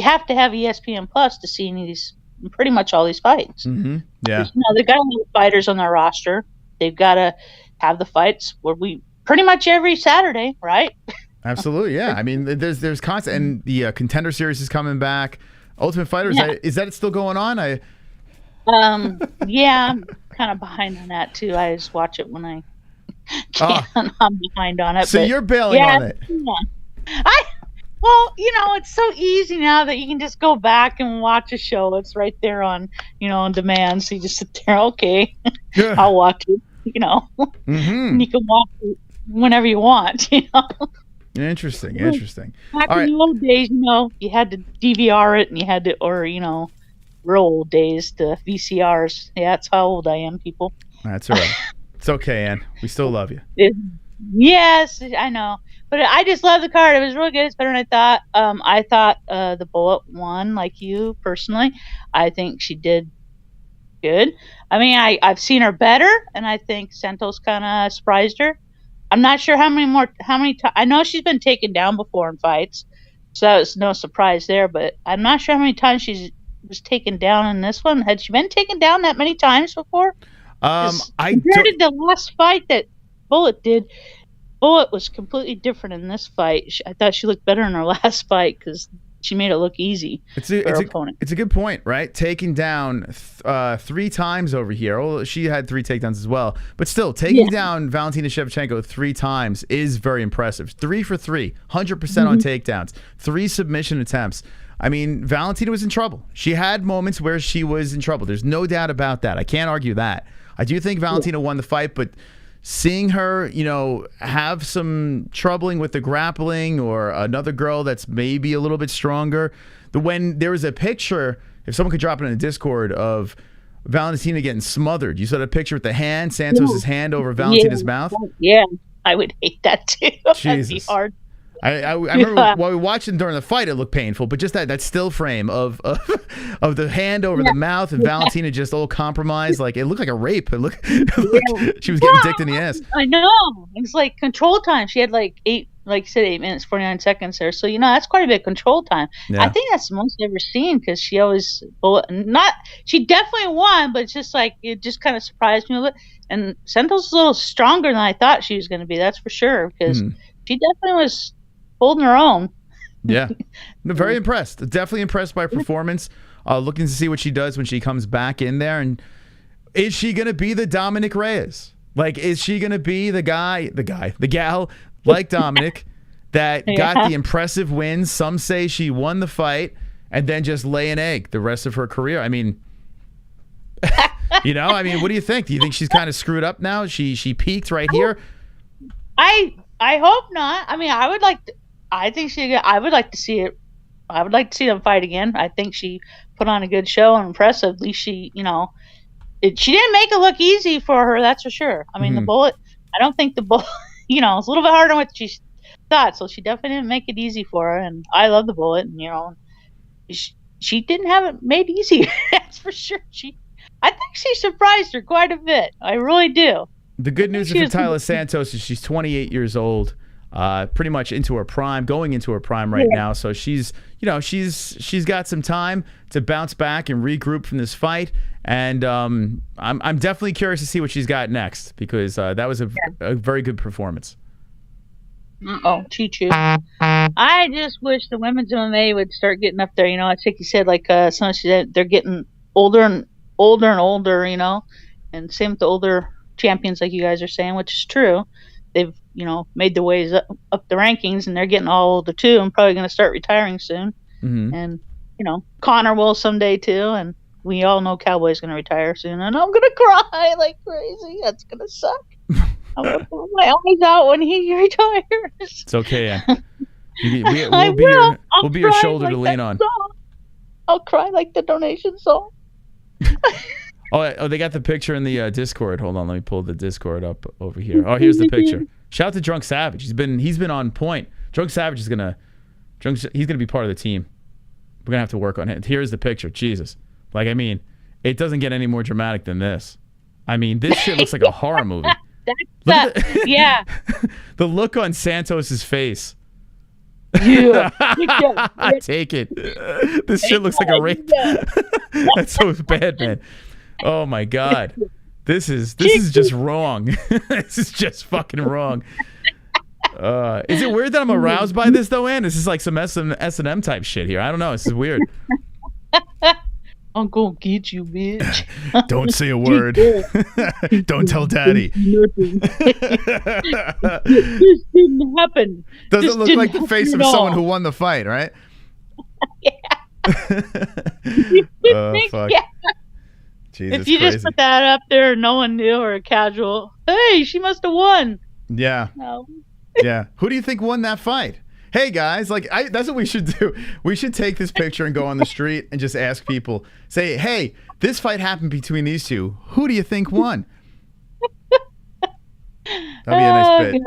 have to have ESPN Plus to see pretty much all these fights. Mm-hmm. Yeah. They've got to have fighters on their roster. They've got to have the fights where we pretty much every Saturday, right? Absolutely, yeah. I mean, there's constant, and the Contender Series is coming back. Ultimate Fighter, is that still going on? Yeah, I'm kind of behind on that too. I just watch it when I can. I'm behind on it. So you're bailing on it. Well, it's so easy now that you can just go back and watch a show. It's right there on, on demand. So you just sit there, okay, I'll watch it, Mm-hmm. And you can watch it whenever you want, Interesting. Back in the old days, you had to DVR it and you had to, or, real old days, the VCRs. Yeah, that's how old I am, people. That's all right. It's okay, Ann. We still love you. Yes, I know. But I just love the card. It was really good. It's better than I thought. I thought the Bullet won, like you personally. I think she did good. I mean, I've seen her better, and I think Santos kind of surprised her. I'm not sure how many times. I know she's been taken down before in fights, so that was no surprise there. But I'm not sure how many times she was taken down in this one. Had she been taken down that many times before? Compared to the last fight that Bullet did, Bullet was completely different in this fight. I thought she looked better in her last fight because she made it look easy for her opponent. It's a good point, right? Taking down 3 times over here. Well, she had 3 takedowns as well. But still, taking down Valentina Shevchenko 3 times is very impressive. 3 for 3, 100% on takedowns, 3 submission attempts. I mean, Valentina was in trouble. She had moments where she was in trouble. There's no doubt about that. I can't argue that. I do think Valentina won the fight, but seeing her, have some troubling with the grappling, or another girl that's maybe a little bit stronger. When there was a picture, if someone could drop it in the Discord, of Valentina getting smothered. You saw the picture with the hand, Santos's hand over Valentina's mouth? Yeah, I would hate that too. That'd be hard. I remember while we watched him during the fight, it looked painful, but just that still frame of the hand over the mouth and Valentina just all compromised, like it looked like a rape. It looked she was getting dicked in the ass. I know. It's like control time. She had like 8 minutes 49 seconds there. So that's quite a bit of control time. Yeah. I think that's the most I've ever seen, because she always she definitely won, but it's just like it just kind of surprised me a little. And Santos is a little stronger than I thought she was going to be. That's for sure, because she definitely was holding her own. Yeah. Very impressed. Definitely impressed by her performance. Looking to see what she does when she comes back in there. And is she going to be the Dominic Reyes? Like, is she going to be the gal like Dominic that got the impressive wins? Some say she won the fight and then just lay an egg the rest of her career. I mean, what do you think? Do you think she's kind of screwed up now? She peaked right here? I hope not. I mean, I would like to see it. I would like to see them fight again. I think she put on a good show and impressive. At least she didn't make it look easy for her. That's for sure. I mean, the Bullet. I don't think the Bullet. It's a little bit harder than what she thought. So she definitely didn't make it easy for her. And I love the Bullet. And she didn't have it made easy. That's for sure. I think she surprised her quite a bit. I really do. The good news for Taila Santos is she's 28 years old, pretty much into her prime, going into her prime right now. So she's got some time to bounce back and regroup from this fight. And I'm definitely curious to see what she's got next, because that was a very good performance. Oh, choo-choo. I just wish the women's MMA would start getting up there. It's like you said, like someone said, they're getting older and older and older, and same with the older champions, like you guys are saying, which is true. They've made their ways up the rankings, and they're getting all older too, and probably going to start retiring soon. And Conor will someday too, and we all know Cowboy's going to retire soon, and I'm going to cry like crazy. That's going to suck. I'm going to pull my eyes out when he retires. It's okay, Ann. We'll be your shoulder to lean on. I'll cry like the donation song. Oh, they got the picture in the Discord. Hold on, let me pull the Discord up over here. Oh, here's the picture. Shout out to Drunk Savage. He's been on point. Drunk Savage he's gonna be part of the team. We're gonna have to work on it. Here's the picture. Jesus, it doesn't get any more dramatic than this. I mean, this shit looks like a horror movie. Yeah. The look on Santos's face. Yeah. I take it. This shit looks like a rape. That's so bad, man. Oh my God. This is just wrong. This is just fucking wrong. Is it weird that I'm aroused by this though, Ann? This is like some S&M type shit here. I don't know. This is weird. I'm gonna get you, bitch. Don't say a word. Don't tell Daddy. This didn't happen. Doesn't look like the face of someone who won the fight, right? Oh, fuck. Yeah. Jesus, if you crazy. Just put that up there, no one knew, or a casual, hey, she must have won. Yeah. No. Yeah. Who do you think won that fight? Hey guys, like that's what we should do. We should take this picture and go on the street and just ask people. Say, hey, this fight happened between these two. Who do you think won? That'd be a nice bit.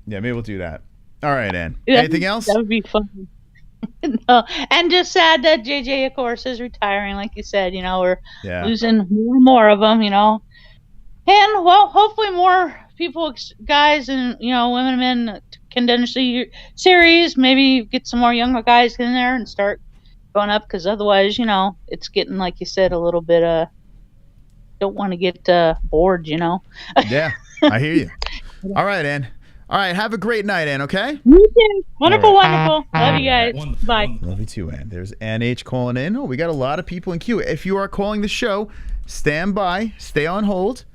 Yeah, maybe we'll do that. All right, Ann. Anything else? That would be fun. No, and just sad that JJ, of course, is retiring. Like you said, we're losing more and more of them. And well, hopefully more people, guys, and women and men can finish the series. Maybe get some more younger guys in there and start going up. Because otherwise, it's getting, like you said, a little bit. Don't want to get bored. Yeah, I hear you. All right, Ann. All right, have a great night, Ann, okay? You too. Wonderful, wonderful. Love you guys. Bye. Love you too, Ann. There's Ann H calling in. Oh, we got a lot of people in queue. If you are calling the show, stand by. Stay on hold.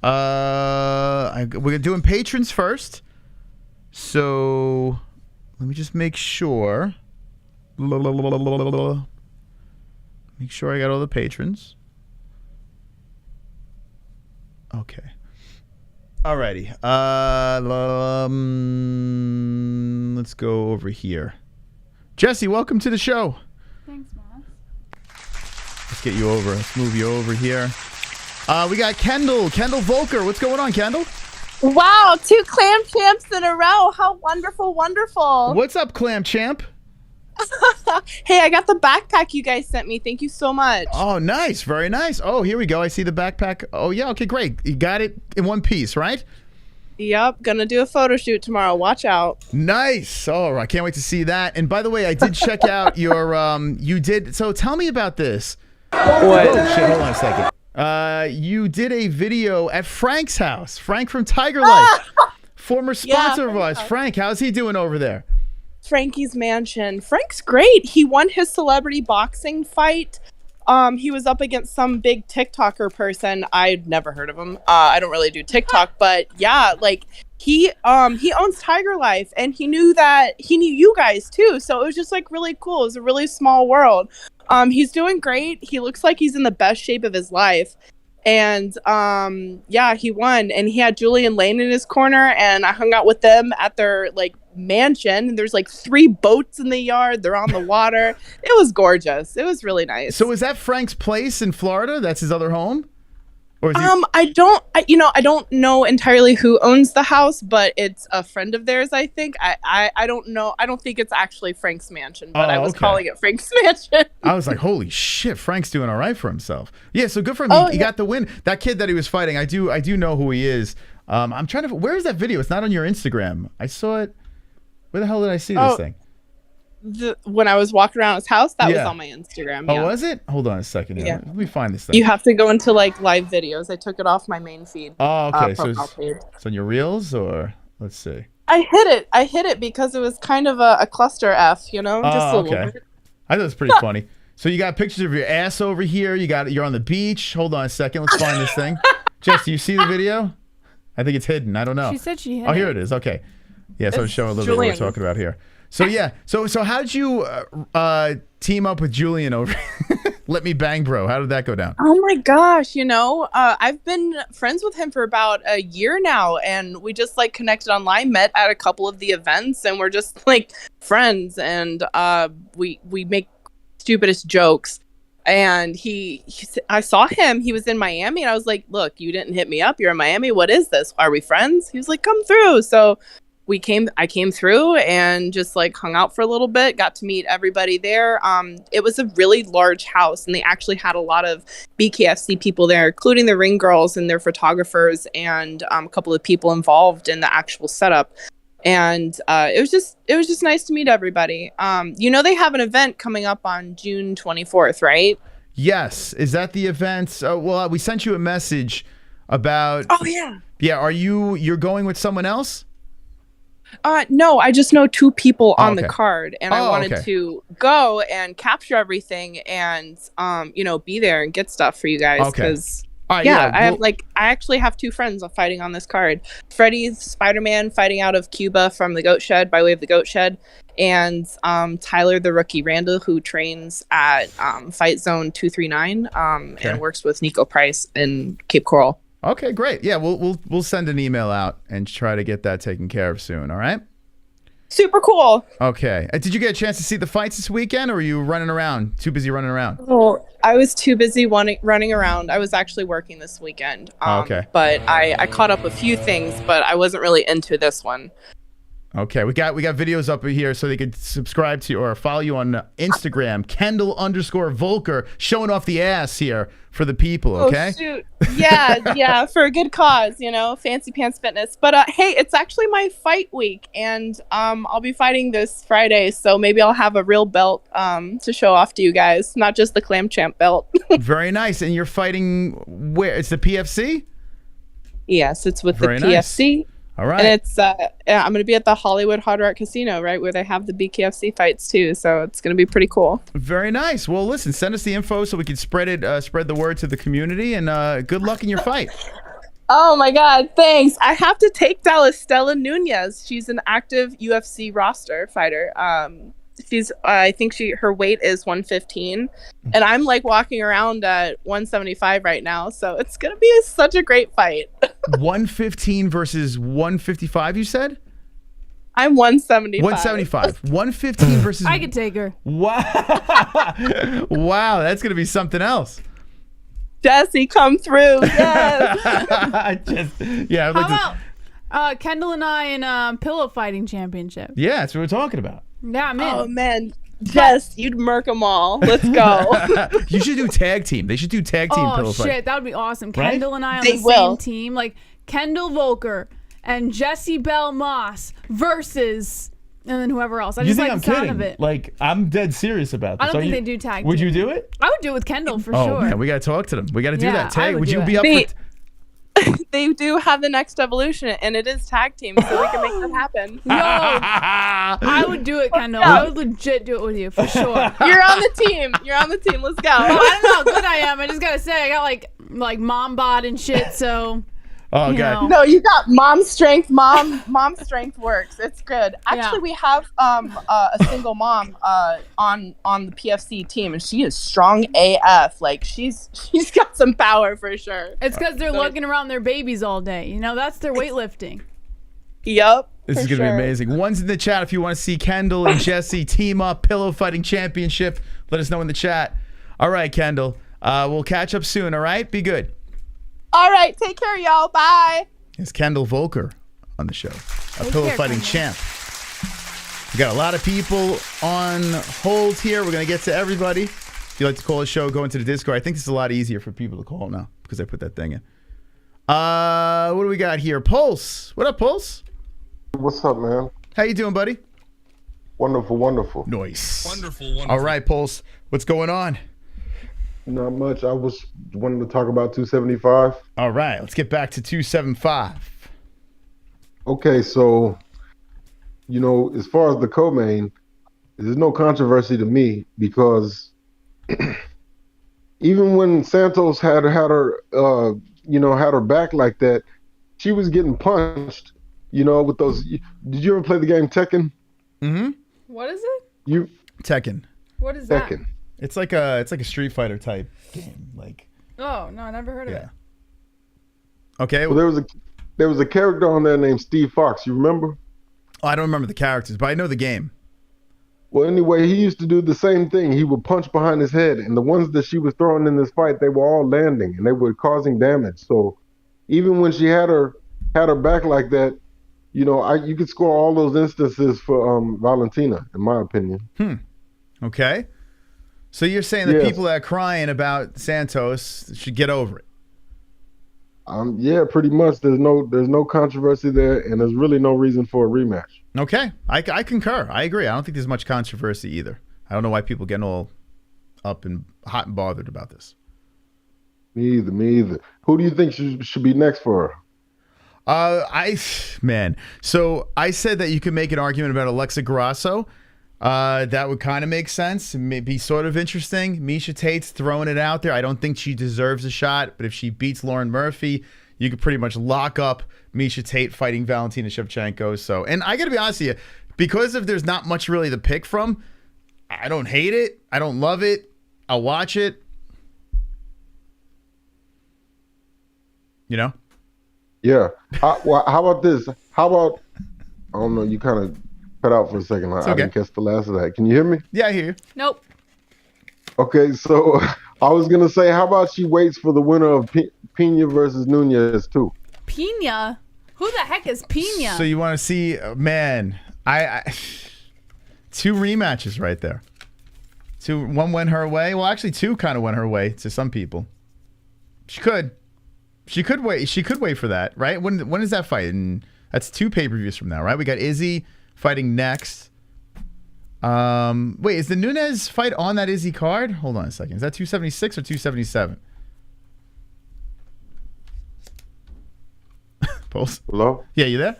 We're doing patrons first. So let me just make sure. Make sure I got all the patrons. Okay. Alrighty. Let's go over here. Jesse, welcome to the show. Thanks, Moss. Let's get you over. Let's move you over here. We got Kendall Volker. What's going on, Kendall? Wow, 2 clam champs in a row. How wonderful, wonderful. What's up, clam champ? Hey, I got the backpack you guys sent me. Thank you so much. Oh, nice. Very nice. Oh, here we go. I see the backpack. Oh, yeah. Okay, great. You got it in one piece, right? Yep. Gonna do a photo shoot tomorrow. Watch out. Nice. Oh, I can't wait to see that. And by the way, I did check out your, so tell me about this. What? Oh, shit. Hold on a second. You did a video at Frank's house. Frank from Tiger Life. Former sponsor of ours. Frank, how's he doing over there? Frankie's Mansion. Frank's great. He won his celebrity boxing fight. He was up against some big TikToker person. I'd never heard of him. I don't really do TikTok, but yeah, like he owns Tiger Life, and he knew you guys too. So it was just like really cool. It was a really small world. He's doing great. He looks like he's in the best shape of his life. And yeah, he won, and he had Julian Lane in his corner, and I hung out with them at their mansion, and there's 3 boats in the yard. They're on the water. It was gorgeous. It was really nice. So is that Frank's place in Florida? That's his other home? Or is he... I don't know entirely who owns the house, but it's a friend of theirs, I think. I don't know. I don't think it's actually Frank's mansion, but I was calling it Frank's mansion. I was like, holy shit, Frank's doing all right for himself. Yeah, so good for him. He got the win. That kid that he was fighting, I do know who he is. I'm trying to... Where's that video? It's not on your Instagram. I saw it. Where the hell did I see this thing? When I was walking around his house, that was on my Instagram. Oh, was it? Hold on a second. Yeah. Let me find this thing. You have to go into live videos. I took it off my main feed. Oh, okay. So it's on your reels, or let's see. I hit it because it was kind of a cluster F, just a little bit. I thought it was pretty funny. So you got pictures of your ass over here. You're on the beach. Hold on a second. Let's find this thing. Jess, do you see the video? I think it's hidden. I don't know. She said she hid it. Oh, here it is. Okay. Yeah, so I'll show a little bit what we're talking about here. So yeah, so how did you team up with Julian over? Let me bang, bro. How did that go down? Oh my gosh, I've been friends with him for about a year now, and we just connected online, met at a couple of the events, and we're just friends, and we make stupidest jokes. And I saw him. He was in Miami, and I was like, "Look, you didn't hit me up. You're in Miami. What is this? Are we friends?" He was like, "Come through." So I came through and just hung out for a little bit, got to meet everybody there. It was a really large house, and they actually had a lot of BKFC people there, including the ring girls and their photographers, and a couple of people involved in the actual setup. And it was just nice to meet everybody. They have an event coming up on June 24th, right? Yes. Is that the event? Well, we sent you a message about. Oh yeah. Yeah. You're going with someone else? No, I just know 2 people on the card, and I wanted to go and capture everything and, be there and get stuff for you guys. Because, I actually have 2 friends fighting on this card. Freddie's Spider-Man fighting out of Cuba from the Goat Shed, by way of the Goat Shed, and Tyler, the rookie Randall, who trains at Fight Zone 239 and works with Nico Price in Cape Coral. Okay, great. Yeah, we'll send an email out and try to get that taken care of soon. All right. Super cool. Okay. Did you get a chance to see the fights this weekend, or were you running around? Too busy running around? Oh, I was too busy running around. I was actually working this weekend. Okay. But I caught up a few things, but I wasn't really into this one. Okay, we got videos up here so they could subscribe to you or follow you on Instagram, Kendall_Volker, showing off the ass here for the people. Okay. Oh shoot! Yeah, for a good cause, Fancy Pants Fitness. But hey, it's actually my fight week, and I'll be fighting this Friday, so maybe I'll have a real belt to show off to you guys, not just the Clam Champ belt. Very nice. And you're fighting where? It's the PFC. Yes, it's with Very the PFC. Nice. All right. And it's I'm going to be at the Hollywood Hard Rock Casino, right, where they have the BKFC fights too. So it's going to be pretty cool. Very nice. Well, listen, send us the info so we can spread the word to the community, and good luck in your fight. Oh my God, thanks. I have to take down Stella Nunez. She's an active UFC roster fighter. I think her weight is 115, and I'm like walking around at 175 right now, so it's gonna be such a great fight. 115 versus 155, you said? I'm 175. 175. 115 versus. I could take her. Wow. Wow, that's gonna be something else. Jesse, come through. Yes. How about Kendall and I in pillow fighting championship? Yeah, that's what we're talking about. Yeah, I'm in. Oh man, Jess, you'd murk them all. Let's go. You should do tag team. They should do tag team pillow fight. Oh shit, that would be awesome. Right? Kendall and I on They the will. same team, like Kendall Volker and Jessie Bell Moss versus, and then whoever else. I You just think like I'm the sound kidding? of it. Like, I'm dead serious about this. I don't think they do tag team. Would you do it? I would do it with Kendall for Oh sure. man, we gotta talk to them. We gotta do Yeah, that tag. I would you do be it. up They- for? They do have the next evolution, and it is tag team, so we can make that happen. Yo, I would do it, Kendall. I would legit do it with you for sure. You're on the team. You're on the team. Let's go. I don't know how good I am. I just gotta say, I got like mom bod and shit. So. Oh you god. know. No, you got mom strength. Mom strength works. It's good. Actually, Yeah. we have a single mom on the PFC team, and she is strong AF. Like she's got some power for sure. It's because they're lugging around their babies all day. That's their weightlifting. Yep. This is going to be amazing. One's in the chat if you want to see Kendall and Jesse team up, pillow fighting championship. Let us know in the chat. All right, Kendall. We'll catch up soon, all right? Be good. All right. Take care, y'all. Bye. It's Kendall Volker on the show, a pillow fighting champ. We got a lot of people on hold here. We're going to get to everybody. If you'd like to call the show, go into the Discord. I think this is a lot easier for people to call now because I put that thing in. What do we got here? Pulse. What up, Pulse? What's up, man? How you doing, buddy? Wonderful, wonderful. Nice. Wonderful. All right, Pulse. What's going on? Not much. I was wanting to talk about 275. All right, let's get back to 275. Okay, so, as far as the co-main, there's no controversy to me because even when Santos had her back like that, she was getting punched, with those. Did you ever play the game Tekken? Mm-hmm. What is it? Tekken. What is that? Tekken. It's like a Street Fighter type game. Oh no, I never heard of it. Okay. Well, there was a character on there named Steve Fox. You remember? Oh, I don't remember the characters, but I know the game. Well, anyway, he used to do the same thing. He would punch behind his head, and the ones that she was throwing in this fight, they were all landing, and they were causing damage. So even when she had her back like that, you could score all those instances for Valentina, in my opinion. Okay. So you're saying that people that are crying about Santos should get over it? Yeah, pretty much. There's no controversy there, and there's really no reason for a rematch. Okay, I concur. I agree. I don't think there's much controversy either. I don't know why people getting all up and hot and bothered about this. Me either. Who do you think should be next for her? So I said that you could make an argument about Alexa Grasso. That would kind of make sense. Be sort of interesting. Miesha Tate's throwing it out there. I don't think she deserves a shot, but if she beats Lauren Murphy, you could pretty much lock up Miesha Tate fighting Valentina Shevchenko. So, and I got to be honest with you, because there's not much really to pick from, I don't hate it. I don't love it. I'll watch it. Yeah. How about this? How about, I don't know, you kind of cut out for a second. I didn't catch the last of that. Can you hear me? Yeah, I hear you. Nope. Okay, so I was gonna say, how about she waits for the winner of Pena versus Nunez too? Pena? Who the heck is Pena? So you want to see, man? I 2 rematches right there. 1 went her way. Well, actually, 2 kind of went her way to some people. She could wait. She could wait for that, right? When is that fight? And that's 2 pay-per-views from now, right? We got Izzy fighting next. Wait, is the Nunez fight on that Izzy card? Hold on a second. Is that 276 or 277? Pulse? Hello? Yeah, you there?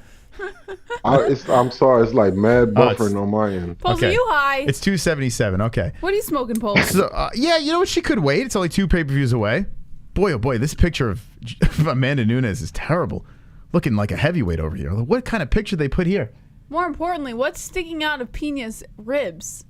I'm sorry. It's like mad buffering on my end. Pulse, are you high? It's 277. Okay. What are you smoking, Pulse? So, yeah, you know what? She could wait. It's only 2 pay-per-views away. Boy, oh boy, this picture of Amanda Nunes is terrible. Looking like a heavyweight over here. What kind of picture they put here? More importantly, what's sticking out of Pena's ribs?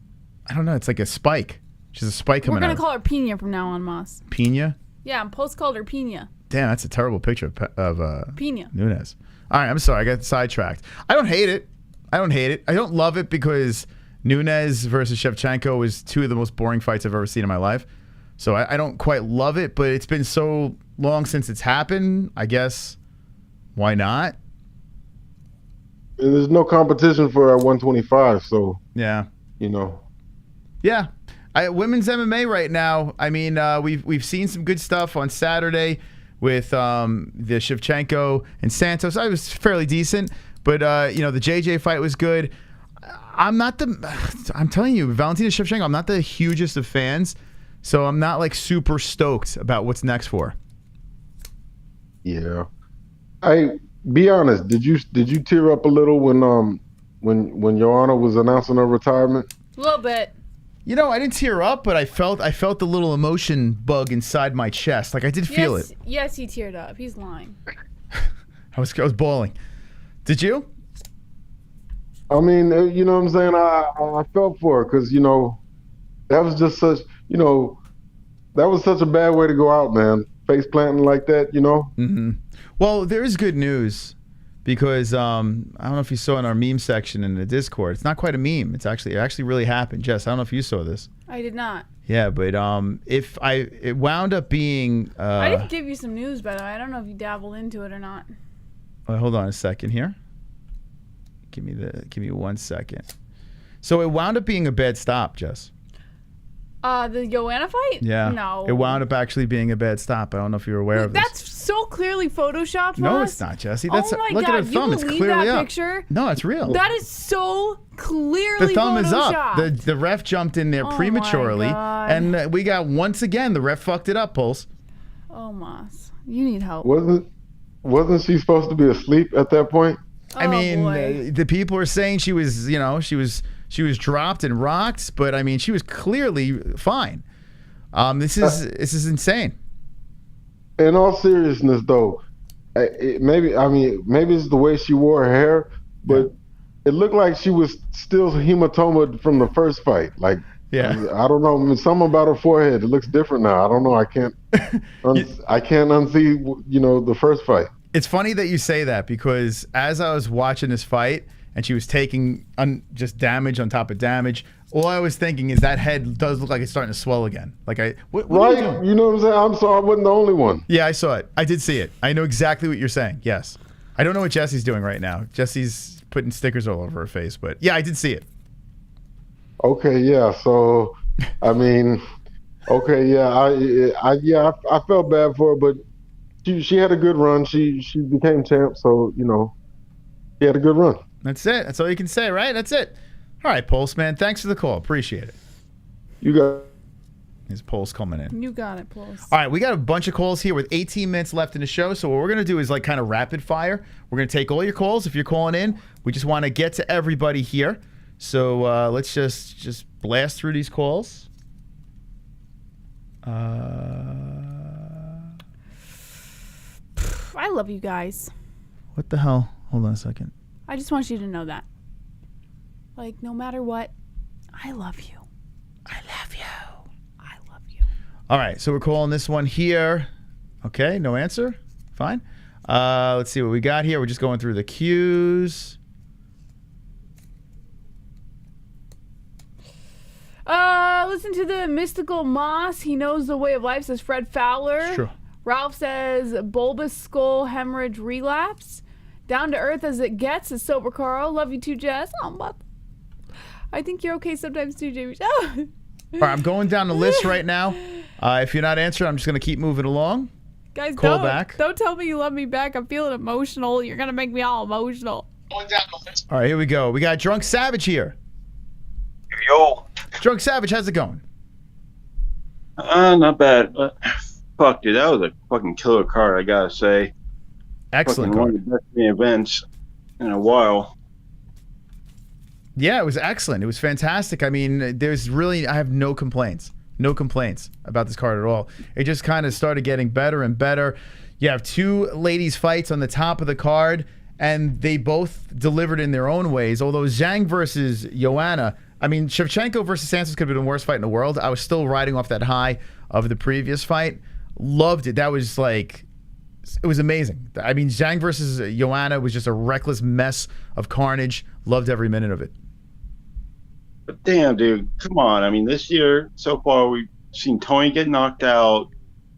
I don't know. It's like a spike. She's a spike coming out. We're going to call her Pena from now on, Moss. Pena? Yeah, Pulse called her Pena. Damn, that's a terrible picture of Pena. Nunes. All right, I'm sorry. I got sidetracked. I don't hate it. I don't love it because Nunes versus Shevchenko was 2 of the most boring fights I've ever seen in my life. So I don't quite love it, but it's been so long since it's happened. I guess, why not? There's no competition for 125, so yeah, you know. Yeah, women's MMA right now. I mean, we've seen some good stuff on Saturday with the Shevchenko and Santos. I was fairly decent, but you know, the JJ fight was good. I'm telling you, Valentina Shevchenko, I'm not the hugest of fans, so I'm not like super stoked about what's next for her. Yeah. Be honest, did you tear up a little when Joanna was announcing her retirement? A little bit. You know, I didn't tear up, but I felt the little emotion bug inside my chest. Like I did feel it. Yes, he teared up. He's lying. I was bawling. Did you? I mean, you know what I'm saying? I felt for her because, you know, that was just such, you know, that was such a bad way to go out, man. Face planting like that, you know? Mm-hmm. Well, there is good news because I don't know if you saw in our meme section in the Discord. It's not quite a meme. It actually really happened. Jess, I don't know if you saw this. I did not. Yeah, but it wound up being. I didn't give you some news, by the way. I don't know if you dabbled into it or not. Hold on a second here. Give me 1 second. So it wound up being a bad stop, Jess. The Joanna fight? Yeah. No. It wound up actually being a bad stop. I don't know if you're aware of this. That's so clearly photoshopped. No, Moss. it's not, Jesse. Look at her thumb. It's clearly that up. Picture? No, it's real. That is so clearly the thumb is up. photoshopped. The ref jumped in there prematurely, and we got once again the ref fucked it up. Pulse. Oh, Moss, you need help. Wasn't she supposed to be asleep at that point? I mean, the people are saying she was, you know, she was dropped and rocked, but I mean, she was clearly fine. This is insane. In all seriousness, though, maybe it's the way she wore her hair, but it looked like she was still hematoma from the first fight. Like, yeah, I don't know, something about her forehead. It looks different now. I don't know. I can't unsee, you know, the first fight. It's funny that you say that because as I was watching this fight and she was taking just damage on top of damage, all I was thinking is that head does look like it's starting to swell again. Like what right? Are you doing? You know what I'm saying? I'm sorry, I wasn't the only one. Yeah, I saw it. I did see it. I know exactly what you're saying. Yes. I don't know what Jesse's doing right now. Jesse's putting stickers all over her face, but yeah, I did see it. Okay, yeah. So, I mean, okay, yeah. I felt bad for her, but she had a good run. She became champ, so you know, she had a good run. That's it. That's all you can say, right? That's it. All right, Pulse, man. Thanks for the call. Appreciate it. You got his Pulse coming in. You got it, Pulse. All right, we got a bunch of calls here with 18 minutes left in the show. So what we're going to do is like kind of rapid fire. We're going to take all your calls. If you're calling in, we just want to get to everybody here. So let's just blast through these calls. I love you guys. What the hell? Hold on a second. I just want you to know that. Like, no matter what, I love you. I love you. I love you. All right, so we're calling this one here. Okay, no answer. Fine. Let's see what we got here. We're just going through the cues. listen to the Mystical Moss. He knows the way of life, says Fred Fowler. Sure. Ralph says bulbous skull hemorrhage relapse. Down to earth as it gets, says Sober Carl. Love you too, Jess. Oh, but I think you're okay sometimes too, Jamie. Oh. All right, I'm going down the list right now. If you're not answering, I'm just going to keep moving along. Guys, Call back. Don't tell me you love me back. I'm feeling emotional. You're going to make me all emotional. All right, here we go. We got Drunk Savage here. Yo. Drunk Savage, how's it going? Not bad. Fuck, dude, that was a fucking killer card, I gotta say. Excellent fucking one of the best main events in a while. Yeah, it was excellent. It was fantastic. I mean, I have no complaints. No complaints about this card at all. It just kind of started getting better and better. You have two ladies' fights on the top of the card, and they both delivered in their own ways. Although Zhang versus Joanna, I mean, Shevchenko versus Santos could have been the worst fight in the world. I was still riding off that high of the previous fight. Loved it. That was like, it was amazing. I mean, Zhang versus Joanna was just a reckless mess of carnage. Loved every minute of it. But damn, dude, come on. I mean, this year, so far, we've seen Tony get knocked out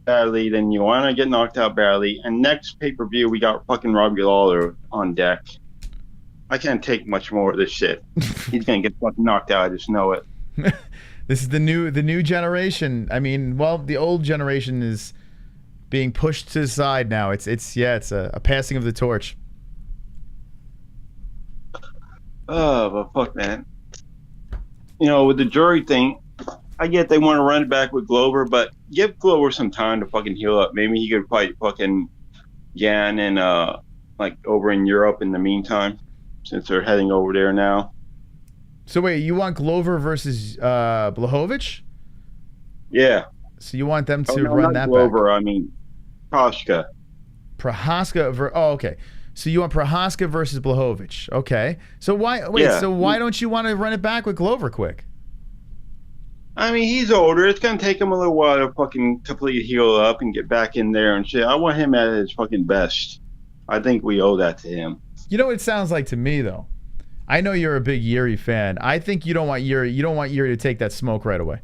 badly, then Joanna get knocked out badly, and next pay-per-view, we got fucking Robbie Lawler on deck. I can't take much more of this shit. He's gonna get fucking knocked out. I just know it. This is the new generation. I mean, well, the old generation is being pushed to the side now. It's a passing of the torch. Oh, but fuck, man. You know, with the jury thing, I get they want to run it back with Glover, but give Glover some time to fucking heal up. Maybe he could fight fucking Jan and like over in Europe in the meantime, since they're heading over there now. So wait, you want Glover versus Blachowicz? Yeah. So you want them to no, run not that Glover, back? I mean, Prochazka. Prochazka. Oh, okay. So you want Prochazka versus Blachowicz? Okay. So why? Wait. Yeah. So why don't you want to run it back with Glover quick? I mean, he's older. It's gonna take him a little while to fucking completely heal up and get back in there and shit. I want him at his fucking best. I think we owe that to him. You know what it sounds like to me, though? I know you're a big Jiri fan. I think you don't want Jiri to take that smoke right away.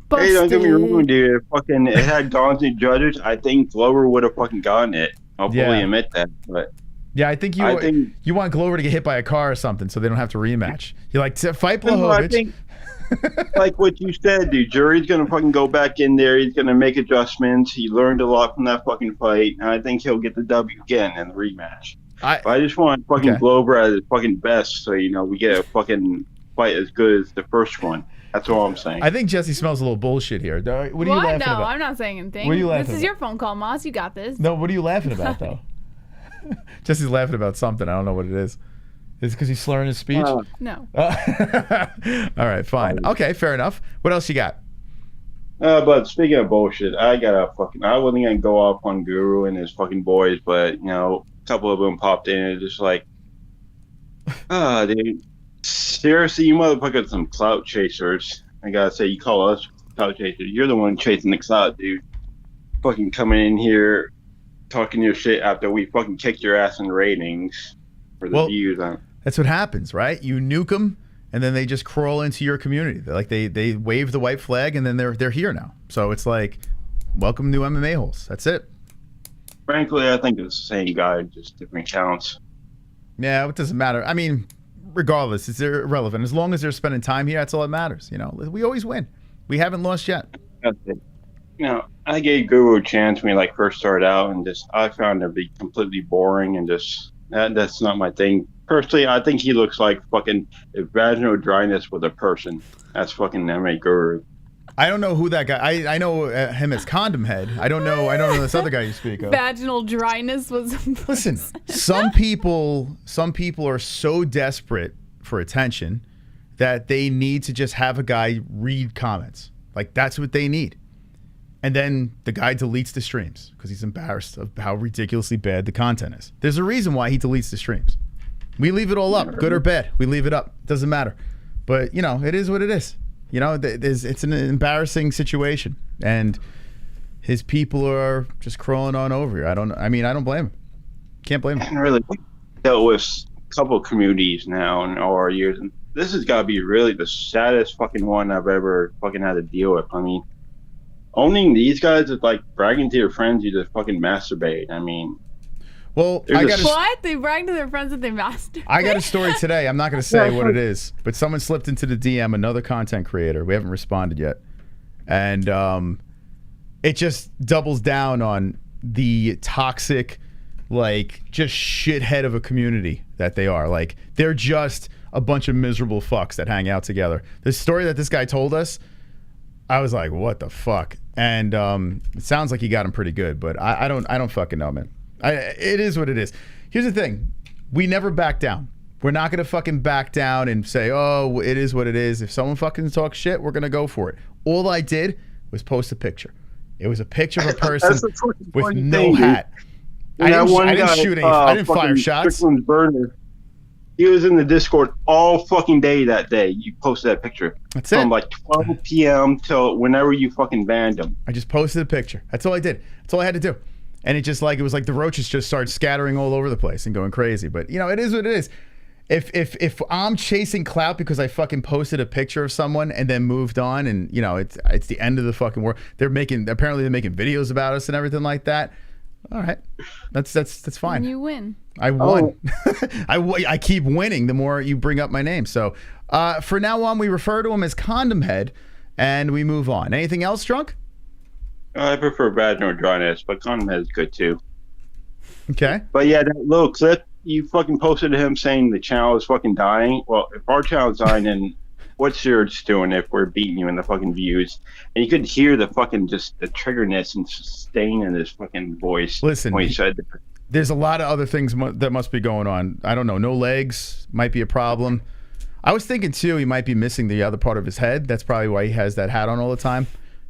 Hey, don't get me wrong, dude. If fucking it had gone to judges, I think Glover would have fucking gotten it. I'll fully admit that. But yeah, I think you want Glover to get hit by a car or something so they don't have to rematch. You like to fight Blachowicz. I think, like what you said, dude. Jury's gonna fucking go back in there. He's gonna make adjustments. He learned a lot from that fucking fight, and I think he'll get the W again in the rematch. I just want fucking Glover at his fucking best, so you know we get a fucking fight as good as the first one. That's all I'm saying. I think Jesse smells a little bullshit here. What are you laughing about? No, I'm not saying anything. What are you laughing This is about? your phone call, Moss. You got this. No, what are you laughing about, though? Jesse's laughing about something. I don't know what it is. Is it because he's slurring his speech? No. All right, fine. Okay, fair enough. What else you got? But speaking of bullshit, I wasn't gonna go off on Guru and his fucking boys, but you know, a couple of them popped in and just like, dude, seriously, you motherfuckers are some clout chasers. I gotta say, you call us clout chasers. You're the one chasing the clout, dude. Fucking coming in here, talking your shit after we fucking kicked your ass in ratings for the views. That's what happens, right? You nuke them, and then they just crawl into your community. They wave the white flag, and then they're here now. So it's like, welcome to MMA-Holes. That's it. Frankly, I think it's the same guy, just different accounts. Yeah, it doesn't matter. I mean, regardless, it's irrelevant. As long as they're spending time here, that's all that matters. You know, we always win. We haven't lost yet. That's it. You know, I gave Guru a chance when he first started out, and I found him to be completely boring and that's not my thing. Personally, I think he looks like fucking vaginal dryness with a person. That's fucking MMA Guru. I don't know who that guy. I know him as Condom Head. I don't know this other guy you speak of. Vaginal dryness was. Listen, some people are so desperate for attention that they need to just have a guy read comments. Like that's what they need. And then the guy deletes the streams because he's embarrassed of how ridiculously bad the content is. There's a reason why he deletes the streams. We leave it all up, good or bad. We leave it up. Doesn't matter. But, you know, it is what it is. You know, it's an embarrassing situation. And his people are just crawling on over here. I don't blame him. Can't blame him. I really dealt with a couple of communities now in all our years. And this has got to be really the saddest fucking one I've ever fucking had to deal with. I mean, owning these guys is like bragging to your friends you just fucking masturbate. I mean, well, what? They brag to their friends that they masturbate? I got a story today. I'm not going to say what it is, but someone slipped into the DM, another content creator. We haven't responded yet. And it just doubles down on the toxic, like, just shithead of a community that they are. Like, they're just a bunch of miserable fucks that hang out together. The story that this guy told us, I was like, what the fuck? And it sounds like he got him pretty good, but I don't fucking know, man. It is what it is. Here's the thing. We never back down. We're not going to fucking back down and say, oh, it is what it is. If someone fucking talks shit, we're going to go for it. All I did was post a picture. It was a picture of a person with no hat. I didn't shoot any. I didn't fire shots. Burner. He was in the Discord all fucking day that day. You posted that picture. That's it. From like 12 p.m. till whenever you fucking banned him. I just posted a picture. That's all I did. That's all I had to do. And it just like, it was like the roaches just started scattering all over the place and going crazy. But, you know, it is what it is. If I'm chasing clout because I fucking posted a picture of someone and then moved on and, you know, it's the end of the fucking world. Apparently they're making videos about us and everything like that. All right. That's fine. And you win. I won. I keep winning the more you bring up my name. So for now on, we refer to him as Condom Head and we move on. Anything else, Drunk? I prefer Bad No Dryness, but Condom Head is good too. Okay. But yeah, that little clip you fucking posted to him saying the channel is fucking dying. Well, if our channel is dying, then what's yours doing if we're beating you in the fucking views? And you could hear the fucking just the triggerness and stain in his fucking voice. Listen, when he said there's a lot of other things that must be going on. I don't know. No legs might be a problem. I was thinking too he might be missing the other part of his head. That's probably why he has that hat on all the time.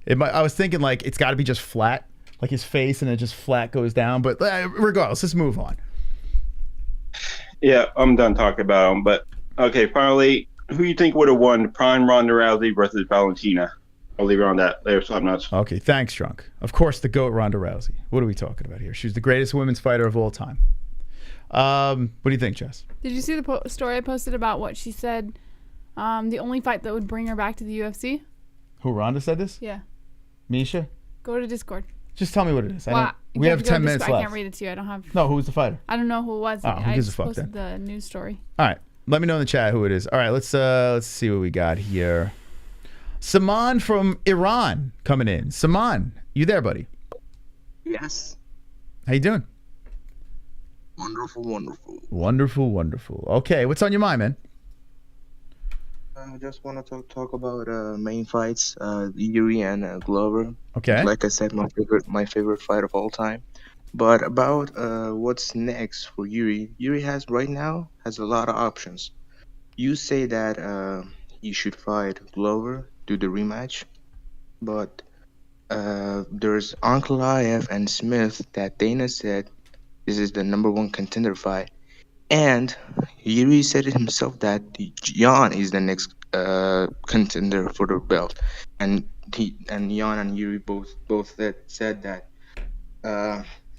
I was thinking like it's got to be just flat, like his face, and it just flat goes down. But regardless, let's move on. Yeah, I'm done talking about him. But okay, finally, who do you think would have won Prime Ronda Rousey versus Valentina? I'll leave it on that. There's something else. Okay, thanks, Drunk. Of course, the GOAT Ronda Rousey. What are we talking about here? She's the greatest women's fighter of all time. What do you think, Jess? Did you see the story I posted about what she said? The only fight that would bring her back to the UFC? Who, Ronda said this? Yeah. Misha? Go to Discord. Just tell me what it is. We have 10 minutes left. I can't read it to you. I don't have. No, who was the fighter? I don't know who it was. Oh, who gives a fuck posted the news story. All right, let me know in the chat who it is. All right, let's see what we got here. Saman from Iran coming in. Saman, you there, buddy? Yes. How you doing? Wonderful, wonderful. Wonderful, wonderful. Okay, what's on your mind, man? I just want to talk about main fights, Jiri and Glover. Okay. Like I said, my favorite fight of all time. But about what's next for Jiri. Jiri right now has a lot of options. You say that he should fight Glover, do the rematch, but there's Ankalaev and Smith that Dana said this is the #1 contender fight. And Jiri said it himself that Jan is the next contender for the belt, and Jan and Jiri both said that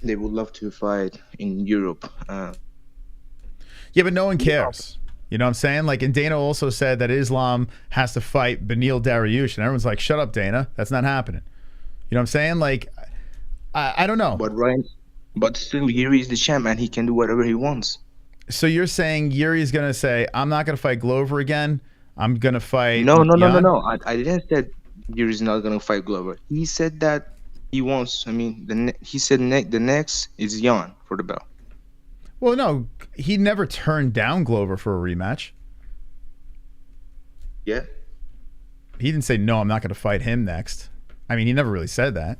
they would love to fight in Europe. Yeah, but no one cares. You know what I'm saying? Like, and Dana also said that Islam has to fight Beneil Dariush, and everyone's like, "Shut up, Dana. That's not happening." You know what I'm saying? Like, I don't know. But still, Jiri is the champ, and he can do whatever he wants. So you're saying Yuri's going to say, I'm not going to fight Glover again. I'm going to fight No. Jan? I didn't say Yuri's not going to fight Glover. He said that he wants, he said the next is Jan for the belt. Well, no, he never turned down Glover for a rematch. Yeah. He didn't say, no, I'm not going to fight him next. I mean, he never really said that.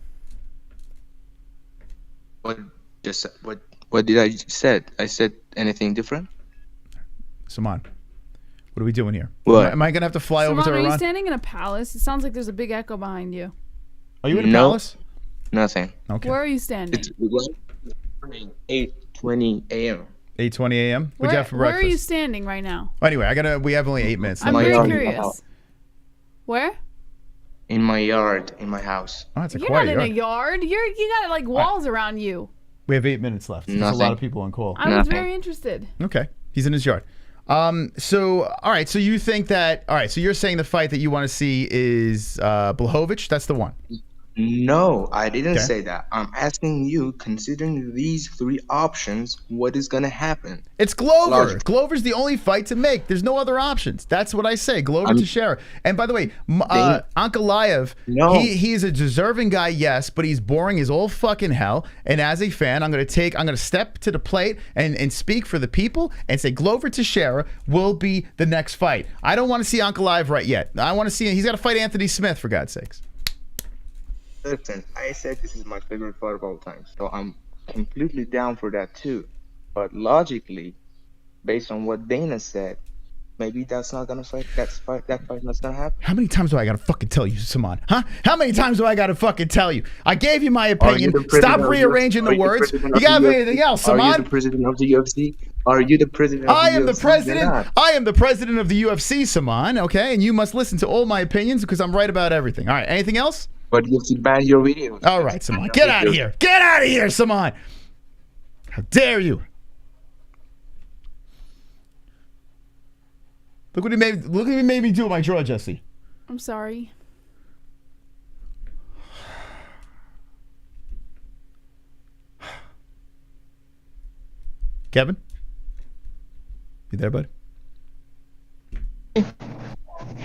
What did I said? I said anything different? Saman, what are we doing here? What? Am I going to have to fly over to Saman, Iran? are you standing in a palace? It sounds like there's a big echo behind you. Are you in a palace? Nothing. Okay. Where are you standing? It's 8:20 a.m. 8:20 a.m. What'd you have for breakfast? Where are you standing right now? Anyway, we have only 8 minutes. I'm very curious. Where? In my yard, in my house. Oh, it's a You're quiet not in yard. a yard. You got like walls around you. We have 8 minutes left. There's a lot of people on call. I was very interested. Okay. He's in his yard. So all right. So you think that? All right. So you're saying the fight that you want to see is Blachowicz? That's the one. No, I didn't Okay. say that. I'm asking you, considering these three options, what is gonna happen? It's Glover. Logic. Glover's the only fight to make. There's no other options. That's what I say. Glover Teixeira. And by the way, Ankalaev, No. he's a deserving guy, yes, but he's boring as all fucking hell. And as a fan, I'm gonna step to the plate and speak for the people and say Glover Teixeira will be the next fight. I don't want to see Ankalaev right yet. I want to see he's got to fight Anthony Smith, for God's sakes. Listen, I said this is my favorite fight of all time, so I'm completely down for that too. But logically, based on what Dana said, maybe that's not gonna fight. That fight not gonna happen. How many times do I gotta fucking tell you, Saman? Huh? How many times do I gotta fucking tell you? I gave you my opinion. Stop rearranging the words. You got anything else, Saman? Are you the president of the UFC? Are you the president of the UFC? I am the president. You're not. I am the president of the UFC, Saman. Okay, and you must listen to all my opinions because I'm right about everything. All right. Anything else? But UFC banned your videos. All right, Saman. Get out of here. Get out of here, Saman. How dare you? Look what he made. Look what he made me do with my jaw, Jesse. I'm sorry. Kevin, you there, bud?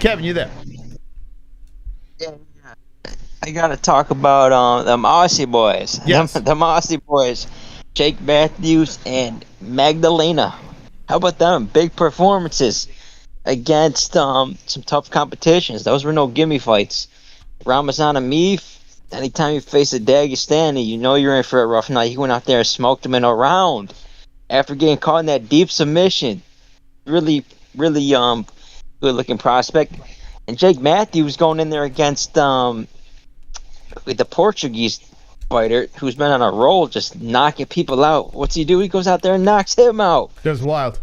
Kevin, you there? I gotta talk about them Aussie boys. Yes. Them Aussie boys, Jake Matthews and Magdalena. How about them? Big performances against some tough competitions. Those were no gimme fights. Ramazan Amif, anytime you face a Dagestani, you know you're in for a rough night. He went out there and smoked him in a round after getting caught in that deep submission. Really good looking prospect. And Jake Matthews going in there against the Portuguese fighter who's been on a roll, just knocking people out. What's he do? He goes out there and knocks him out. That was wild.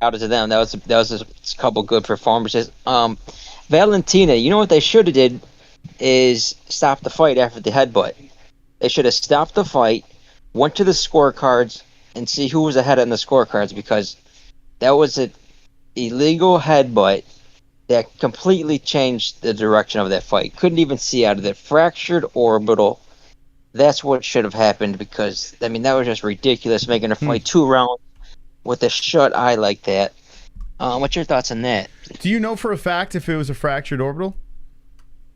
Out to them. That was a couple good performances. Valentina, you know what they should have did is stop the fight after the headbutt. They should have stopped the fight, went to the scorecards, and see who was ahead on the scorecards, because that was an illegal headbutt that completely changed the direction of that fight. Couldn't even see out of it. Fractured orbital. That's what should have happened, because, I mean, that was just ridiculous, making her fight 2 rounds with a shut eye like that. What's your thoughts on that? Do you know for a fact if it was a fractured orbital?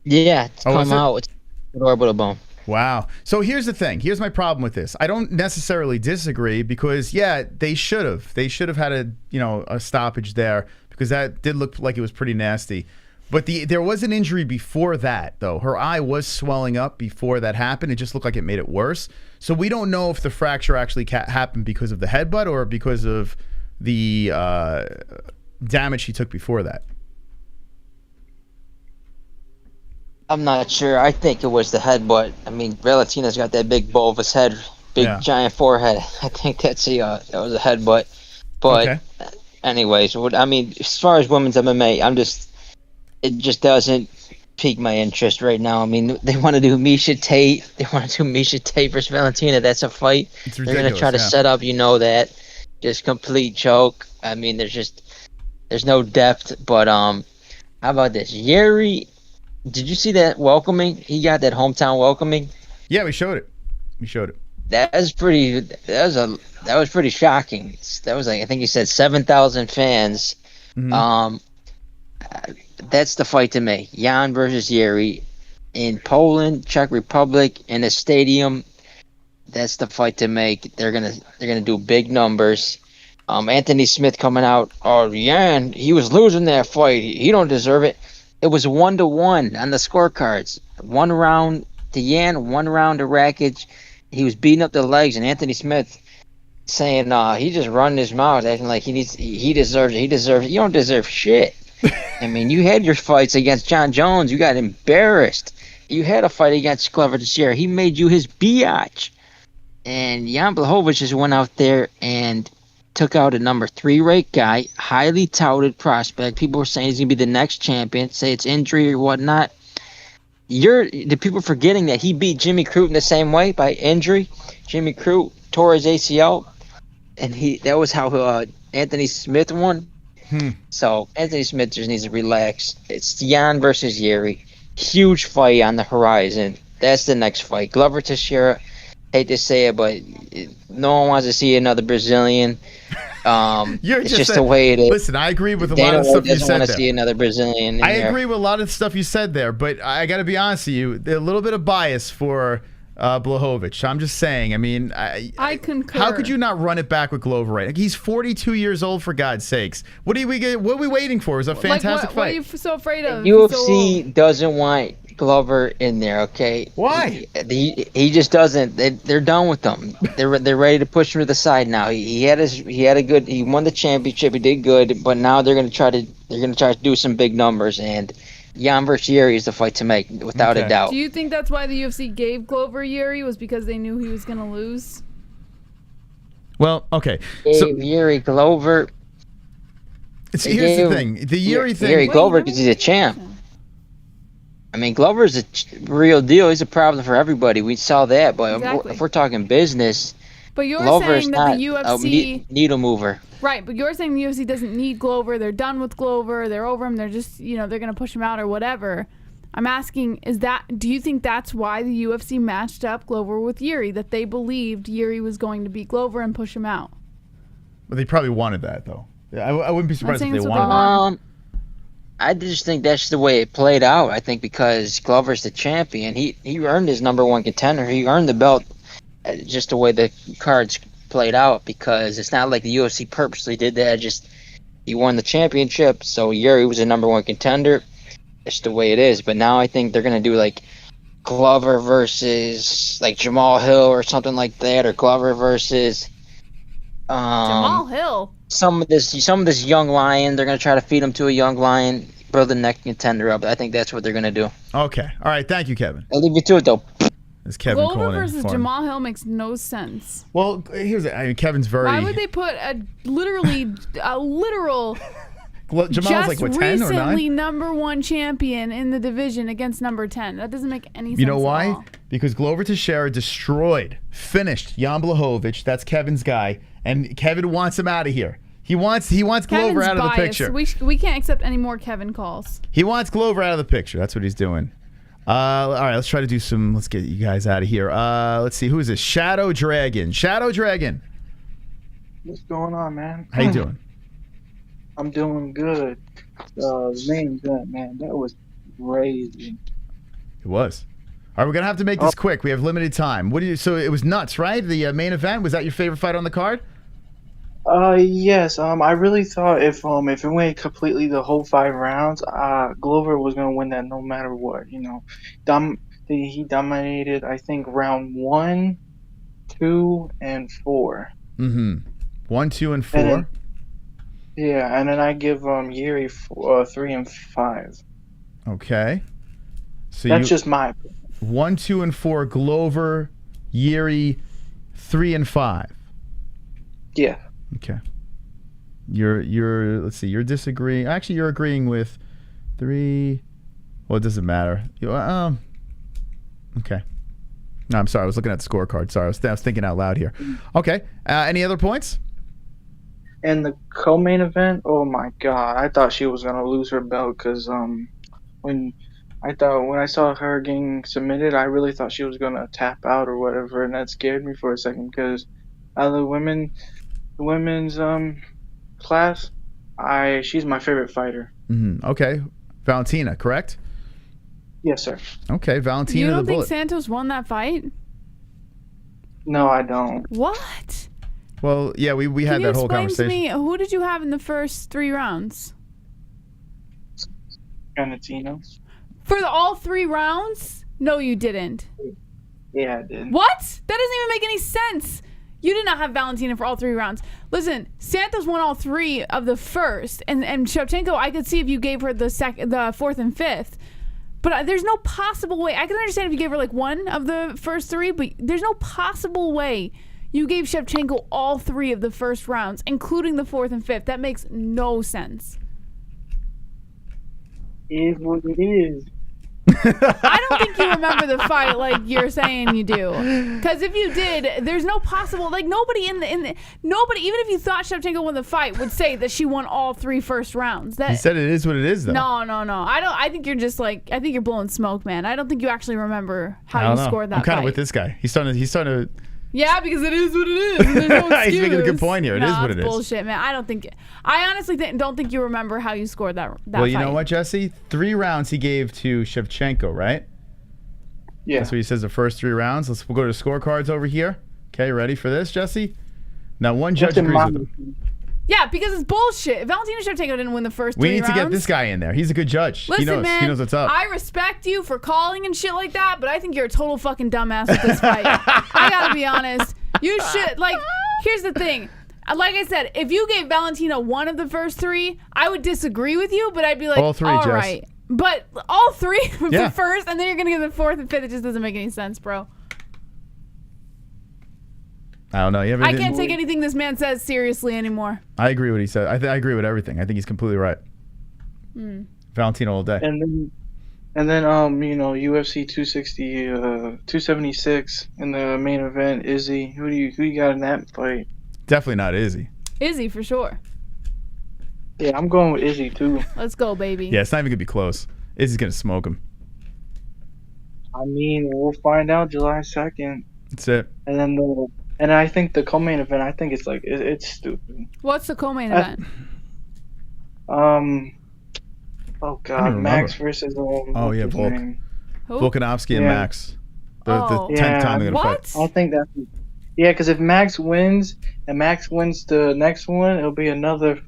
Yeah, it's Oh, come is it? out. It's an orbital bone. Wow. So here's the thing. Here's my problem with this. I don't necessarily disagree because, yeah, they should have. They should have had a stoppage there because that did look like it was pretty nasty. But there was an injury before that, though. Her eye was swelling up before that happened. It just looked like it made it worse. So we don't know if the fracture actually happened because of the headbutt or because of the damage she took before that. I'm not sure. I think it was the headbutt. I mean, Valentina's got that big bulbous head, giant forehead. I think that was a headbutt. But anyways, I mean, as far as women's MMA, it just doesn't pique my interest right now. I mean, they want to do Misha Tate. They want to do Misha Tate versus Valentina. That's a fight. It's They're going to try to yeah. set up, that. Just complete joke. I mean, there's no depth. But how about this? Jiri, did you see that welcoming? He got that hometown welcoming. Yeah, we showed it. That was pretty shocking. That was like, I think he said 7,000 fans. Mm-hmm. That's the fight to me. Jan versus Jiri in Poland, Czech Republic, in a stadium. That's the fight to make. They're gonna do big numbers. Anthony Smith coming out. Oh, Jan, he was losing that fight. He don't deserve it. It was 1-1 on the scorecards. 1 round to Jan, 1 round to Rakic. He was beating up the legs, and Anthony Smith saying, he just running his mouth, acting like he deserves it. He deserves it. You don't deserve shit. I mean, you had your fights against John Jones. You got embarrassed. You had a fight against Glover Teixeira. He made you his biatch. And Jan Blachowicz just went out there and took out a number 3 ranked guy, highly touted prospect. People were saying he's going to be the next champion, say it's injury or whatnot. The people forgetting that he beat Jimmy Crute in the same way by injury. Jimmy Crute tore his ACL, and that was how Anthony Smith won. So Anthony Smith just needs to relax. It's Jan versus Jiri. Huge fight on the horizon. That's the next fight. Glover Teixeira. Hate to say it, but no one wants to see another Brazilian. It's just the way it is. Listen, I agree with a lot of stuff you said there. Want to see another Brazilian. I agree with a lot of stuff you said there, but I got to be honest with you, a little bit of bias for Blachowicz. I'm just saying. I mean, I concur. How could you not run it back with Glover? Right? Like, he's 42 years old, for God's sakes. What are we waiting for? It was a fantastic fight. What are you so afraid of? UFC doesn't want Glover in there, okay? Why? He just doesn't. They're done with him. They're ready to push him to the side now. He won the championship. He did good, but now they're gonna try to do some big numbers, and Jan versus Jiri is the fight to make, without a doubt. Do you think that's why the UFC gave Glover Jiri, was because they knew he was gonna lose? Well, okay. Jiri Glover. Here's the thing. The Jiri thing. Jiri Glover because he's a champ. I mean, Glover's a real deal. He's a problem for everybody. We saw that, but if we're talking business, but you're Glover's saying that not the UFC a needle mover. Right, but you're saying the UFC doesn't need Glover. They're done with Glover. They're over him. They're just, they're going to push him out or whatever. I'm asking, do you think that's why the UFC matched up Glover with Jiri, that they believed Jiri was going to beat Glover and push him out? Well, they probably wanted that, though. I wouldn't be surprised if they wanted that. I just think that's the way it played out. I think because Glover's the champion, he earned his #1 contender. He earned the belt, just the way the cards played out, because it's not like the UFC purposely did that. He won the championship, so Jiri was a #1 contender. It's the way it is. But now I think they're gonna do like Glover versus like Jamal Hill or something like that, or Glover versus Jamal Hill. Some of this young lion. They're gonna try to feed him to a young lion, build the next contender up. I think that's what they're gonna do. Okay. All right. Thank you, Kevin. I'll leave you to it though. It's Kevin Glover versus Jamal Hill makes no sense. Well, Kevin's very. Why would they put a literal Jamal's like what, 10 or 9? Recently #1 champion in the division against number 10? That doesn't make any sense. You know why? At all. Because Glover Teixeira finished Jan Blachowicz. That's Kevin's guy, and Kevin wants him out of here. He wants Glover out of the picture. We can't accept any more Kevin calls. He wants Glover out of the picture. That's what he's doing. All right, let's try to do some. Let's get you guys out of here. Let's see, who is this? Shadow Dragon. Shadow Dragon. What's going on, man? How you doing? I'm doing good. The main event, man, that was crazy. It was. All right, we're gonna have to make this quick. We have limited time. So it was nuts, right? The main event, was that your favorite fight on the card? Yes. I really thought if it went completely the whole 5 rounds, Glover was gonna win that no matter what. He dominated. I think round 1, 2, and 4. 1, 2, and 4. And then I give Jiri 3 and 5. Okay. So that's just my opinion. 1, 2, and 4. Glover, Jiri, 3 and 5. Yeah. Okay. You're let's see, you're disagreeing. Actually, you're agreeing with 3. Well, it doesn't matter. Okay. No, I'm sorry. I was looking at the scorecard. Sorry, I was thinking out loud here. Okay. Any other points? And the co-main event, oh my god, I thought she was gonna lose her belt because when I saw her getting submitted, I really thought she was gonna tap out or whatever, and that scared me for a second because out of the women's class, she's my favorite fighter. Okay, Valentina, correct? Yes, sir. Okay, Valentina. You don't think Santos won that fight? No, I don't. What? Well, yeah, we had that whole conversation. Can you explain to me, who did you have in the first 3 rounds? Valentina. For all 3 rounds? No, you didn't. Yeah, I did. What? That doesn't even make any sense. You did not have Valentina for all 3 rounds. Listen, Santos won all 3 of the first, and Schevchenko, I could see if you gave her the 4th and 5th. But there's no possible way. I can understand if you gave her like 1 of the first 3, but there's no possible way you gave Shevchenko all 3 of the first rounds, including the 4th and 5th. That makes no sense. It is what it is. I don't think you remember the fight like you're saying you do. Because if you did, there's no possible, like nobody nobody, even if you thought Shevchenko won the fight, would say that she won all 3 first rounds. He said it is what it is, though. No. I think you're just like, I think you're blowing smoke, man. I don't think you actually remember how you scored that I'm kind fight. of with this guy. He's starting to. Yeah, because it is what it is. And there's no excuse. He's making a good point here. It is what it is. Bullshit, man. I honestly don't think you remember how you scored that Well, you fight. know what, Jesse? 3 rounds he gave to Shevchenko, right? Yeah. That's what he says, the first 3 rounds. We'll go to scorecards over here. Okay, ready for this, Jesse? Now, one judge agrees with him. Yeah, because it's bullshit. Valentina Shevchenko didn't win the first 3 rounds. We need to get this guy in there. He's a good judge. Listen, he knows. man, He knows what's up. I respect you for calling and shit like that, but I think you're a total fucking dumbass with this fight. I gotta be honest. You should, here's the thing. Like I said, if you gave Valentina 1 of the first 3, I would disagree with you, but I'd be like, all 3, all Jess. right. But all 3 of Yeah. the first, and then you're gonna get the 4th and 5th. It just doesn't make any sense, bro. I don't know. You have I anything? can't take anything this man says seriously anymore. I agree with what he said. I agree with everything. I think he's completely right. Valentina all day. And then UFC 260, 276 in the main event. Izzy, who you got in that fight? Definitely not Izzy. Izzy for sure. Yeah, I'm going with Izzy too. Let's go, baby. Yeah, it's not even gonna be close. Izzy's gonna smoke him. I mean, we'll find out July 2nd. That's it. And then and I think the co-main event, I think it's it's stupid. What's the co-main event? Oh God, Max versus Oh yeah, Volkanovski and Max. The 10th time they're gonna fight. I think that's because if Max wins and Max wins the next one, it'll be another.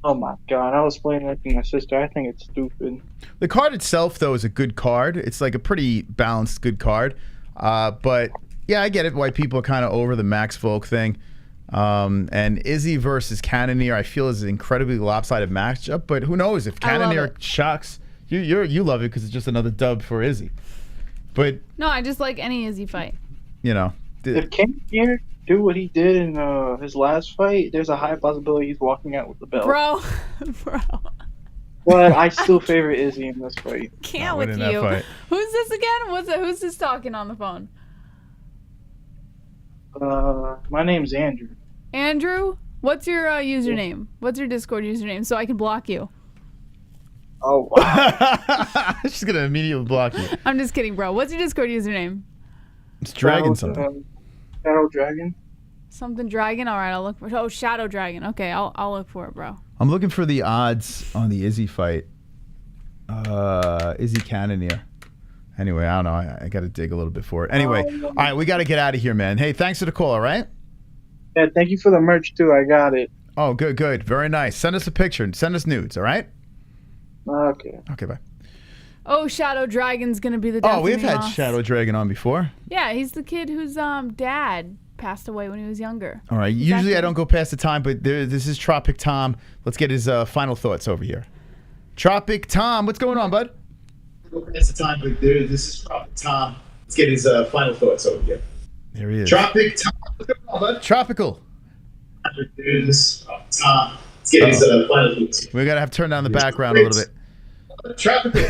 Oh my God, I was playing that to my sister. I think it's stupid. The card itself, though, is a good card. It's like a pretty balanced, good card. But yeah, I get it. Why people are kind of over the Max Volk thing. And Izzy versus Cannonier, I feel is an incredibly lopsided matchup. But who knows if Cannonier shocks you love it because it's just another dub for Izzy. But No, I just like any Izzy fight. you know, If Cannonier do what he did in his last fight, there's a high possibility he's walking out with the belt. Bro. But I still favor Izzy in this fight. Can't with you. Who's this again? Who's this talking on the phone? My name's Andrew. Andrew? What's your username? What's your Discord username so I can block you? Oh, wow. She's going to immediately block you. I'm just kidding, bro. What's your Discord username? It's Dragon something. Shadow Dragon. Something Dragon? All right, I'll look for it. Oh, Shadow Dragon. Okay, I'll look for it, bro. I'm looking for the odds on the Izzy fight. Izzy Cannonier. Anyway, I don't know. I got to dig a little bit for it. Anyway, all right, we got to get out of here, man. Hey, thanks for the call, all right? Yeah, thank you for the merch, too. I got it. Oh, good. Very nice. Send us a picture and send us nudes, all right? Okay. Okay, bye. Oh, Shadow Dragon's going to be the death Oh, we've of me, had Moss. Shadow Dragon on before. Yeah, he's the kid whose dad passed away when he was younger. All right. Usually I don't go past the time, but this is Tropic Tom. Let's get his final thoughts over here. Tropic Tom, what's going on, bud? It's the time, but this is Tropic Tom. Let's get his final thoughts over here. There he is. Tropic Tom. What's going on, bud? Tropical. This is Tropic Tom. Let's get his final thoughts. We got to have to turn down the background a little bit. Tropical.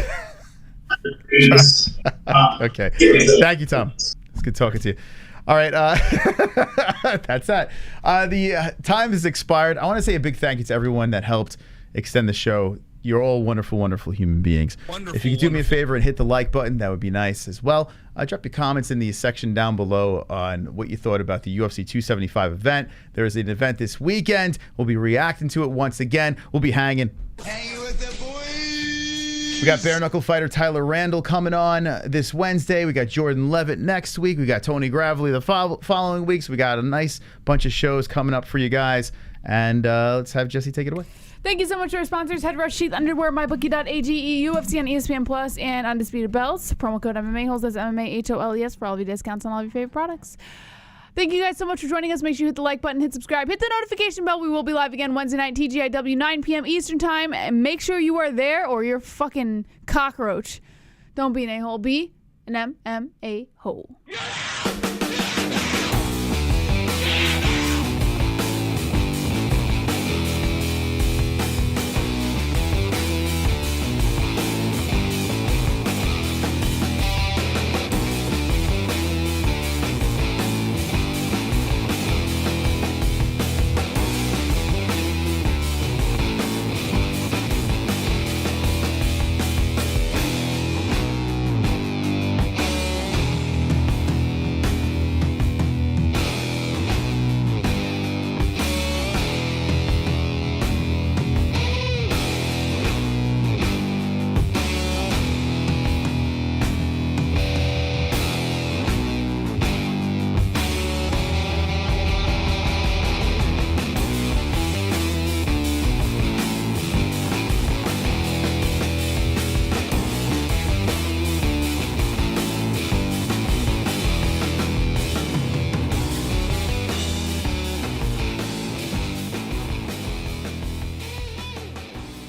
Okay. Thank you, Tom. It's good talking to you. All right. That's that. The time has expired. I want to say a big thank you to everyone that helped extend the show. You're all wonderful, wonderful human beings. If you could do me a favor and hit the like button, that would be nice as well. Drop your comments in the section down below on what you thought about the UFC 275 event. There is an event this weekend. We'll be reacting to it once again. We'll be hanging. We got bare knuckle fighter Tyler Randall coming on this Wednesday. We got Jordan Levitt next week. We got Tony Gravely the following weeks. We got a nice bunch of shows coming up for you guys. And let's have Jesse take it away. Thank you so much to our sponsors, Head Rush, Sheath Underwear, MyBookie.age, UFC on ESPN Plus, and Undisputed Belts. Promo code MMA-Holes, that's MMA-HOLES for all of your discounts on all of your favorite products. Thank you guys so much for joining us. Make sure you hit the like button, hit subscribe, hit the notification bell. We will be live again Wednesday night, TGIW, 9 p.m. Eastern Time. And make sure you are there or you're fucking cockroach. Don't be an a-hole. Be an MMA-hole.